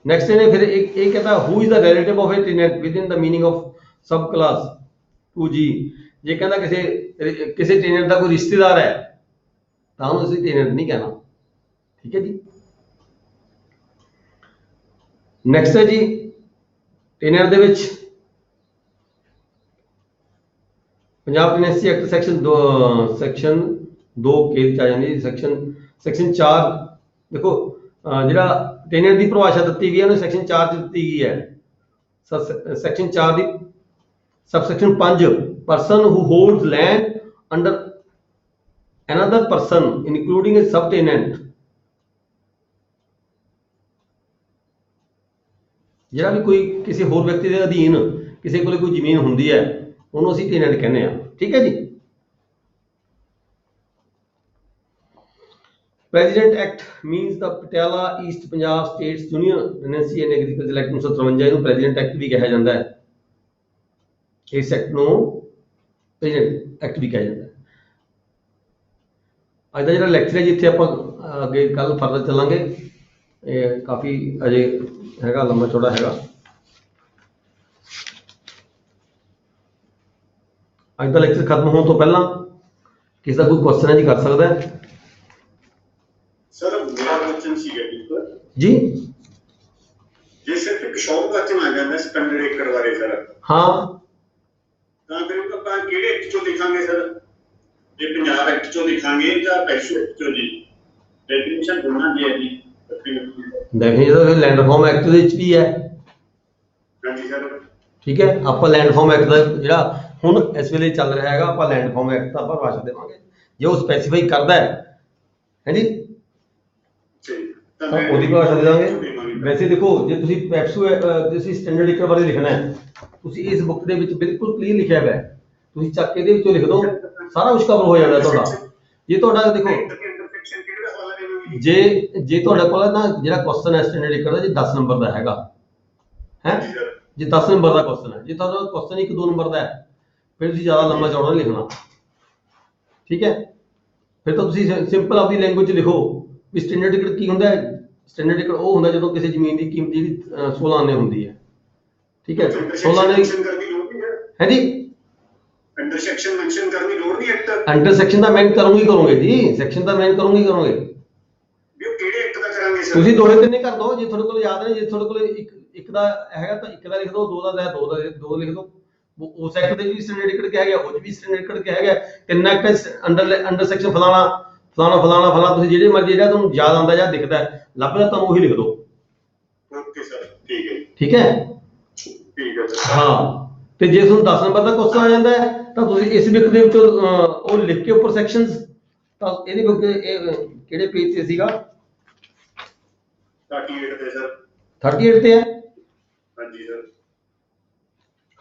next है फिर एक कहता है who is the relative of a tenant within the meaning of sub clause 2G। ये कहता किसी टेनेंट का कोई रिश्तेदार है तो हम उसे टेनेंट नहीं कहना, ठीक है जी। नेक्स्ट है जी टेनेंट दे विच पंजाब टेनेंसी एक्ट सैक्शन 2 के आ जाती सैक्शन 4। देखो ਜਿਹੜਾ ਟੇਨੈਂਟ ਦੀ ਪਰਿਭਾਸ਼ਾ ਦਿੱਤੀ ਗਈ ਹੈ ਉਹਨੇ ਸੈਕਸ਼ਨ 4 ਚ ਦਿੱਤੀ ਗਈ ਹੈ। ਸੈਕਸ਼ਨ 4 ਦੀ subsection 5 person who holds land under another person including a sub tenant. ਜਿਹੜਾ ਵੀ ਕੋਈ ਕਿਸੇ ਹੋਰ ਵਿਅਕਤੀ ਦੇ ਅਧੀਨ ਕਿਸੇ ਕੋਲੇ ਕੋਈ ਜ਼ਮੀਨ ਹੁੰਦੀ ਹੈ ਉਹਨੂੰ ਅਸੀਂ ਟੇਨੈਂਟ ਕਹਿੰਦੇ ਆ, ਠੀਕ ਹੈ ਜੀ। President Act means the Patiala East Punjab States Union Tenancy and Agriculture Act 1953 ਇਹਨੂੰ President Act ਵੀ ਕਿਹਾ ਜਾਂਦਾ ਹੈ। ਇਸ ਐਕਟ ਨੂੰ President Act ਵੀ ਕਿਹਾ ਜਾਂਦਾ ਹੈ। ਅੱਜ ਦਾ ਜਿਹੜਾ ਲੈਕਚਰ ਹੈ ਜਿੱਥੇ ਆਪਾਂ ਅੱਗੇ ਕੱਲ ਫਰਦਰ ਚੱਲਾਂਗੇ, ਇਹ ਕਾਫੀ ਅਜੇ ਹੈਗਾ, ਲੰਮਾ ਚੌੜਾ ਹੈਗਾ। ਅੱਜ ਦਾ ਲੈਕਚਰ ਖਤਮ ਹੋਣ ਤੋਂ ਪਹਿਲਾਂ ਕਿਸੇ ਦਾ ਕੋਈ ਕੁਐਸਚਨ ਹੈ ਜੀ ਕਰ ਸਕਦਾ ਹੈ ਸਰ। ਮੇਰਾ ਕੁਐਸਚਨ ਸੀਗਾ ਜੀ, ਜੇ ਸਿਰਫ ਇੱਕ ਸ਼ੌਕ ਕੁਐਸਚਨ ਆ ਜਾਂਦਾ ਸਟੈਂਡਰਡ ਏਕੜ ਬਾਰੇ ਸਰ, ਹਾਂ ਤਾਂ ਫਿਰ ਆਪਾਂ ਕਿਹੜੇ ਐਕਟ ਚੋਂ ਲਿਖਾਂਗੇ ਸਰ? ਜੇ ਪੰਜਾਬ ਐਕਟ ਚੋਂ ਲਿਖਾਂਗੇ ਜਾਂ ਪੈਸ਼ੂ ਐਕਟ ਚੋਂ ਜੀ? ਡੈਫੀਨੇਸ਼ਨ ਦੋਨਾਂ ਦੀ ਹੈ ਜੀ। ਡੈਫੀਨੇਸ਼ਨ ਲੈਂਡ ਰਿਫਾਰਮ ਐਕਟ ਦੇ ਵਿੱਚ ਵੀ ਹੈ। ਹਾਂਜੀ ਸਰ, ਠੀਕ ਹੈ। ਆਪਾਂ ਲੈਂਡ ਰਿਫਾਰਮ ਐਕਟ ਦਾ ਜਿਹੜਾ ਹੁਣ ਇਸ ਵੇਲੇ ਚੱਲ ਰਿਹਾ ਹੈਗਾ, ਆਪਾਂ ਲੈਂਡ ਰਿਫਾਰਮ ਐਕਟ ਦਾ ਪਰਿਭਾਸ਼ਾ ਦੇਵਾਂਗੇ ਜੇ ਉਹ ਸਪੈਸੀਫਾਈ ਕਰਦਾ ਹੈ ਜੀ, ਉਹਦੀ ਭਾਸ਼ਾ ਦੇ ਦਾਂਗੇ। ਵੈਸੇ ਦੇਖੋ ਜੇ ਤੁਸੀਂ ਪੈਪਸੂ ਤੁਸੀਂ ਸਟੈਂਡਰਡ ਏਕੜ ਬਾਰੇ ਲਿਖਣਾ ਹੈ, ਤੁਸੀਂ ਇਸ ਬੁੱਕ ਦੇ ਵਿੱਚ ਬਿਲਕੁਲ ਕਲੀਅਰ ਲਿਖਿਆ ਹੋਇਆ ਹੈ, ਤੁਸੀਂ ਚੱਕ ਕੇ ਇਹਦੇ ਵਿੱਚੋਂ ਲਿਖ ਦਿਓ, ਸਾਰਾ ਕੁਝ ਕਵਰ ਹੋ ਜਾਣਾ ਤੁਹਾਡਾ। ਜੇ ਤੁਹਾਡਾ ਦੇਖੋ ਜੇ ਤੁਹਾਡੇ ਕੋਲ ਨਾ ਜਿਹੜਾ ਕੁਐਸਚਨ ਹੈ ਸਟੈਂਡਰਡ ਏਕੜ ਦਾ ਜੇ 10 ਨੰਬਰ ਦਾ ਹੈਗਾ ਹੈ, ਜੇ 10 ਨੰਬਰ ਦਾ ਕੁਐਸਚਨ ਹੈ, ਜੇ ਤੁਹਾਡਾ ਕੁਐਸਚਨ 1-2 ਨੰਬਰ ਦਾ ਹੈ ਫਿਰ ਤੁਸੀਂ ਜ਼ਿਆਦਾ ਲੰਮਾ ਚੌੜਾ ਨਹੀਂ ਲਿਖਣਾ, ਠੀਕ ਹੈ। ਫਿਰ ਤਾਂ ਤੁਸੀਂ ਸਿੰਪਲ ਆਪਣੀ ਲੈਂਗੁਏਜ 'ਚ ਲਿਖੋ ਵੀ ਸਟੈਂਡਰਡ ਏਕੜ ਕੀ ਹੁੰਦਾ ਹੈ। ਸਟੈਂਡਰਡ ਏਕੜ ਉਹ ਹੁੰਦਾ ਜਦੋਂ ਕਿਸੇ ਜ਼ਮੀਨ ਦੀ ਕੀਮਤ ਜਿਹੜੀ 16 ਆਨੇ ਹੁੰਦੀ ਹੈ, ਠੀਕ ਹੈ। 16 ਆਨੇ ਹੈ ਜੀ, ਅੰਡਰ ਸੈਕਸ਼ਨ ਮੈਂਸ਼ਨ ਕਰਨ ਦੀ ਲੋੜ ਨਹੀਂ ਐਕਟ। ਅੰਡਰ ਸੈਕਸ਼ਨ ਦਾ ਮੈਂਸ਼ਨ ਕਰੋਗੇ ਜੀ, ਸੈਕਸ਼ਨ ਦਾ ਮੈਂਸ਼ਨ ਕਰੋਗੇ ਵੀ ਉਹ ਕਿਹੜੇ ਐਕਟ ਦਾ ਕਰਾਂਗੇ ਸਰ? ਤੁਸੀਂ ਦੋਹੇ ਤਿੰਨੇ ਕਰ ਦੋ, ਜੇ ਤੁਹਾਡੇ ਕੋਲ ਯਾਦ ਨਹੀਂ, ਜੇ ਤੁਹਾਡੇ ਕੋਲ ਇੱਕ ਦਾ ਹੈਗਾ ਤਾਂ ਇੱਕ ਦਾ ਲਿਖ ਦੋ, 2 ਦਾ ਹੈ 2 ਲਿਖ ਦੋ। ਉਸ ਐਕਟ ਦੇ ਵੀ ਸਟੈਂਡਰਡ ਏਕੜ ਕਿਹਾ ਗਿਆ, ਉਹ ਵੀ ਸਟੈਂਡਰਡ ਏਕੜ ਕਿਹਾ ਗਿਆ। ਤਿੰਨ ਐਕਟ ਅੰਡਰ ਸੈਕਸ਼ਨ ਫਲਾਣਾ ਤੁਸੀਂ ਜਿਹੜੇ ਮਰਜ਼ੀ ਜਿਹੜਾ ਤੁਹਾਨੂੰ ਯਾਦ ਆਉਂਦਾ ਜਾਂ ਦਿਖਦਾ ਲੱਭਦਾ ਤੁਹਾਨੂੰ ਉਹੀ ਲਿਖ ਦੋ। ਓਕੇ ਸਰ, ਠੀਕ ਹੈ, ਠੀਕ ਹੈ। ਠੀਕ ਹੈ ਸਰ। ਹਾਂ, ਤੇ ਜੇ ਤੁਹਾਨੂੰ 10 ਨੰਬਰ ਦਾ ਕੁਐਸਚਨ ਆ ਜਾਂਦਾ ਹੈ ਤਾਂ ਤੁਸੀਂ ਇਸ ਬੁੱਕ ਦੇ ਵਿੱਚੋਂ ਉਹ ਲਿਖ ਕੇ ਉੱਪਰ ਸੈਕਸ਼ਨਸ, ਤਾਂ ਇਹਦੀ ਬੁੱਕ ਇਹ ਕਿਹੜੇ ਪੇਜ ਤੇ ਸੀਗਾ? 38 ਤੇ ਸਰ। 38 ਤੇ ਹੈ। ਹਾਂਜੀ ਸਰ।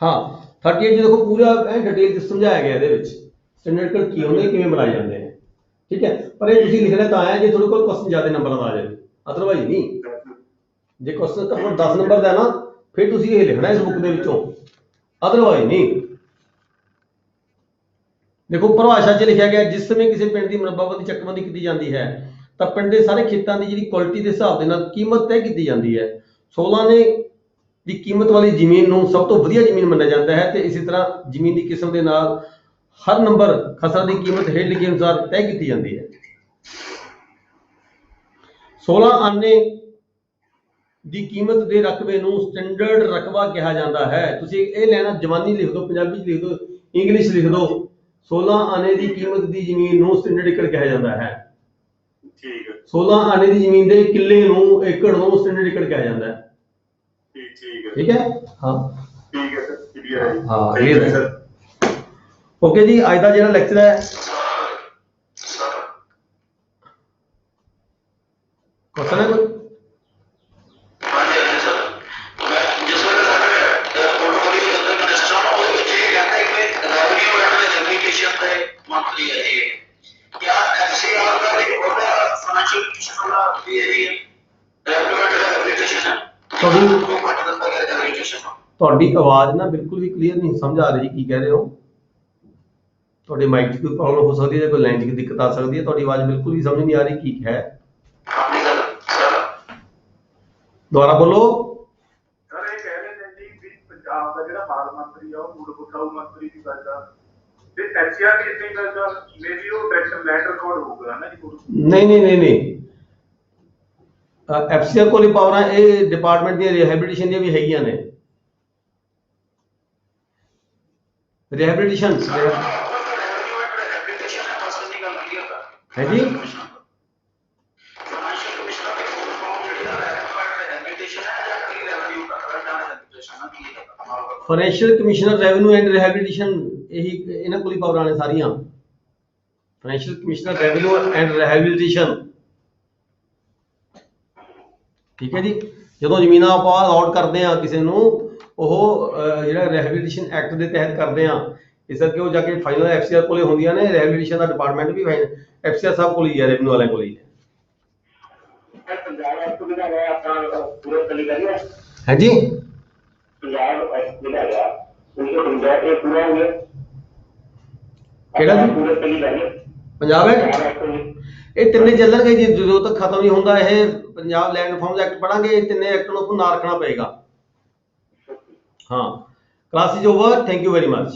ਹਾਂ, 38 ਚ ਦੇਖੋ ਪੂਰਾ ਡਿਟੇਲ ਚ ਸਮਝਾਇਆ ਗਿਆ ਇਹਦੇ ਵਿੱਚ ਸਟੈਂਡਰਡ ਕਟ ਕੀ ਹੁੰਦੇ, ਕਿਵੇਂ ਬਣਾਏ ਜਾਂਦੇ ਨੇ, ਠੀਕ ਹੈ। ਪਰ ਇਹ ਤੁਸੀਂ ਲਿਖਣਾ ਤਾਂ ਆਇਆ ਜੇ ਤੁਹਾਡੇ ਕੋਲ ਕੁਐਸਚਨ ਜ਼ਿਆਦਾ ਨੰਬਰ ਦਾ ਆ ਜਾਵੇ, ਅਦਰਵਾਈਜ਼ ਨਹੀਂ। ਜੇ ਕੁਐਸਚਨ ਘੱਟੋ 10 ਨੰਬਰ ਦਾ ਨਾ ਫਿਰ ਤੁਸੀਂ ਇਹ ਲਿਖਣਾ ਇਸ ਬੁੱਕ ਦੇ ਵਿੱਚੋਂ, ਅਦਰਵਾਈਜ਼ ਨਹੀਂ। ਦੇਖੋ ਪਰਿਭਾਸ਼ਾ 'ਚ ਲਿਖਿਆ ਗਿਆ, ਜਿਸ ਸਮੇਂ ਕਿਸੇ ਪਿੰਡ ਦੀ ਮਰਬੱਬਤ ਦੀ ਚੱਕਬੰਦੀ ਕੀਤੀ ਜਾਂਦੀ ਹੈ ਤਾਂ ਪਿੰਡ ਦੇ ਸਾਰੇ ਖੇਤਾਂ ਦੀ ਜਿਹੜੀ ਕੁਆਲਿਟੀ ਦੇ ਹਿਸਾਬ ਦੇ ਨਾਲ ਕੀਮਤ ਤੈਅ ਕੀਤੀ ਜਾਂਦੀ ਹੈ। 16 ਨੇ ਦੀ ਕੀਮਤ ਵਾਲੀ ਜ਼ਮੀਨ ਨੂੰ ਸਭ ਤੋਂ ਵਧੀਆ ਜ਼ਮੀਨ ਮੰਨਿਆ ਜਾਂਦਾ ਹੈ ਤੇ ਇਸੇ ਤਰ੍ਹਾਂ ਜ਼ਮੀਨ ਦੀ ਕਿਸਮ ਦੇ ਨਾਲ ਹਰ ਨੰਬਰ ਖਸਰਾ ਦੀ ਕੀਮਤ ਹੇਠ ਲਿਖੇ ਅਨੁਸਾਰ ਤੈਅ ਕੀਤੀ ਜਾਂਦੀ ਹੈ। 16 ਆਨੇ ਦੀ ਕੀਮਤ ਦੇ ਰਕਬੇ ਨੂੰ ਸਟੈਂਡਰਡ ਰਕਬਾ ਕਿਹਾ ਜਾਂਦਾ ਹੈ। ਤੁਸੀਂ ਇਹ ਲੈਣਾ, ਜਵਾਨੀ ਲਿਖ ਦਿਓ, ਪੰਜਾਬੀ 'ਚ ਲਿਖ ਦਿਓ, ਇੰਗਲਿਸ਼ ਲਿਖ ਦਿਓ। 16 ਆਨੇ ਦੀ ਕੀਮਤ ਦੀ ਜ਼ਮੀਨ ਨੂੰ ਸਟੈਂਡਰਡ ਏਕੜ ਕਿਹਾ ਜਾਂਦਾ ਹੈ। ਠੀਕ ਹੈ। 16 ਆਨੇ ਦੀ ਜ਼ਮੀਨ ਦੇ ਕਿੱਲੇ ਨੂੰ, ਏਕੜ ਨੂੰ ਸਟੈਂਡਰਡ ਏਕੜ ਕਿਹਾ ਜਾਂਦਾ ਹੈ। ਠੀਕ ਹੈ। ਠੀਕ ਹੈ। ਹਾਂ ਠੀਕ ਹੈ ਸਰ, ਕਲੀਅਰ ਹੈ। ਹਾਂ, ਇਹ ਹੈ ਸਰ। ਓਕੇ ਜੀ, ਅੱਜ ਦਾ ਜਿਹੜਾ ਲੈਕਚਰ ਹੈ ਕੁਐਸਚਨ ਹੈ ਕੋਈ? ਤੁਹਾਡੀ ਆਵਾਜ਼ ਨਾ ਬਿਲਕੁਲ ਵੀ ਕਲੀਅਰ ਨਹੀਂ ਸਮਝ ਆ ਰਹੀ ਕੀ ਕਹਿ ਰਹੇ ਹੋ। ਤੁਹਾਡੇ ਮਾਈਕ 'ਚ ਕੋਈ ਪ੍ਰੋਬਲਮ ਹੋ ਸਕਦੀ ਹੈ, ਕੋਈ ਲਾਈਨ 'ਚ ਦਿੱਕਤ ਆ ਸਕਦੀ ਹੈ। ਤੁਹਾਡੀ ਆਵਾਜ਼ ਬਿਲਕੁਲ ਵੀ ਸਮਝ ਨਹੀਂ ਆ ਰਹੀ ਕੀ ਹੈ। ਦੁਬਾਰਾ ਬੋਲੋ। ਸਰ ਇਹ ਕਹਿ ਰਹੇ ਨੇ ਜੀ ਵੀ ਪੰਜਾਬ ਦਾ ਜਿਹੜਾ ਮਾਲ ਮੰਤਰੀ ਆ ਉਹ ਮੁੱਢ ਬਖਾਊ ਮੰਤਰੀ ਦੀ ਗੱਲ ਆ ਤੇ ਐਚਆਰ ਦੀ ਇਤਨੀ ਗੱਲ ਆ, ਮੇਬੀ ਉਹ ਲੈਂਡ ਰਿਕਾਰਡ ਹੋਊਗਾ ਨਾ ਜੀ। ਨਹੀਂ ਐਫਸੀਆਰ ਕੋਲ ਹੀ ਪਾਵਰਾਂ, ਇਹ ਡਿਪਾਰਟਮੈਂਟ ਦੀਆਂ ਰਿਹੈਬਿਲਿਟੇਸ਼ਨ ਦੀਆਂ ਵੀ ਹੈਗੀਆਂ ਨੇ। ਰਿਹੈਬਿਲਿਟੇਸ਼ਨ ਹੈ ਜੀ। Financial commissioner revenue and rehabilitation, ਇਹੀ ਇਹਨਾਂ ਕੋਲ ਹੀ ਪਾਵਰਾਂ ਨੇ ਸਾਰੀਆਂ। Financial commissioner revenue and rehabilitation, ਠੀਕ ਹੈ ਜੀ। ਜਦੋਂ ਜ਼ਮੀਨਾਂ ਆਪਾਂ ਅਲਾਟ ਕਰਦੇ ਆ ਕਿਸੇ ਨੂੰ, ਉਹ ਜਿਹੜਾ ਰਿਹੈਬਿਲਿਟੇਸ਼ਨ ਐਕਟ ਦੇ ਤਹਿਤ ਕਰਦੇ ਆ, ਇਸ ਕਰਕੇ ਉਹ ਜਾ ਕੇ ਫਾਈਨਲ ਐਫਸੀਆਰ ਕੋਲੇ ਹੁੰਦੀਆਂ ਨੇ। ਰਿਹੈਬਿਲਿਟੇਸ਼ਨ ਦਾ ਡਿਪਾਰਟਮੈਂਟ ਵੀ ਐਫਸੀਆਰ ਸਾਹਿਬ ਕੋਲ ਹੀ ਹੈ, ਰੈਵਨਿਊ ਵਾਲਿਆਂ ਕੋਲ ਹੀ ਹੈ। ਹੈ ਜੀ। ਕਿਹੜਾ ਜੀ? ਪੰਜਾਬ ਹੈ। ਇਹ ਤਿੰਨੇ ਚੱਲਣਗੇ ਜੀ ਜਦੋਂ ਤੱਕ ਖਤਮ ਨਹੀਂ ਹੁੰਦਾ। ਇਹ ਪੰਜਾਬ ਲੈਂਡ ਰਿਫਾਰਮਸ ਐਕਟ ਪੜਾਂਗੇ, ਇਹ ਤਿੰਨੇ ਐਕਟ ਨੂੰ ਆਪਾਂ ਨਾ ਰੱਖਣਾ ਪਏਗਾ। ਹਾਂ, class is over, thank you very much.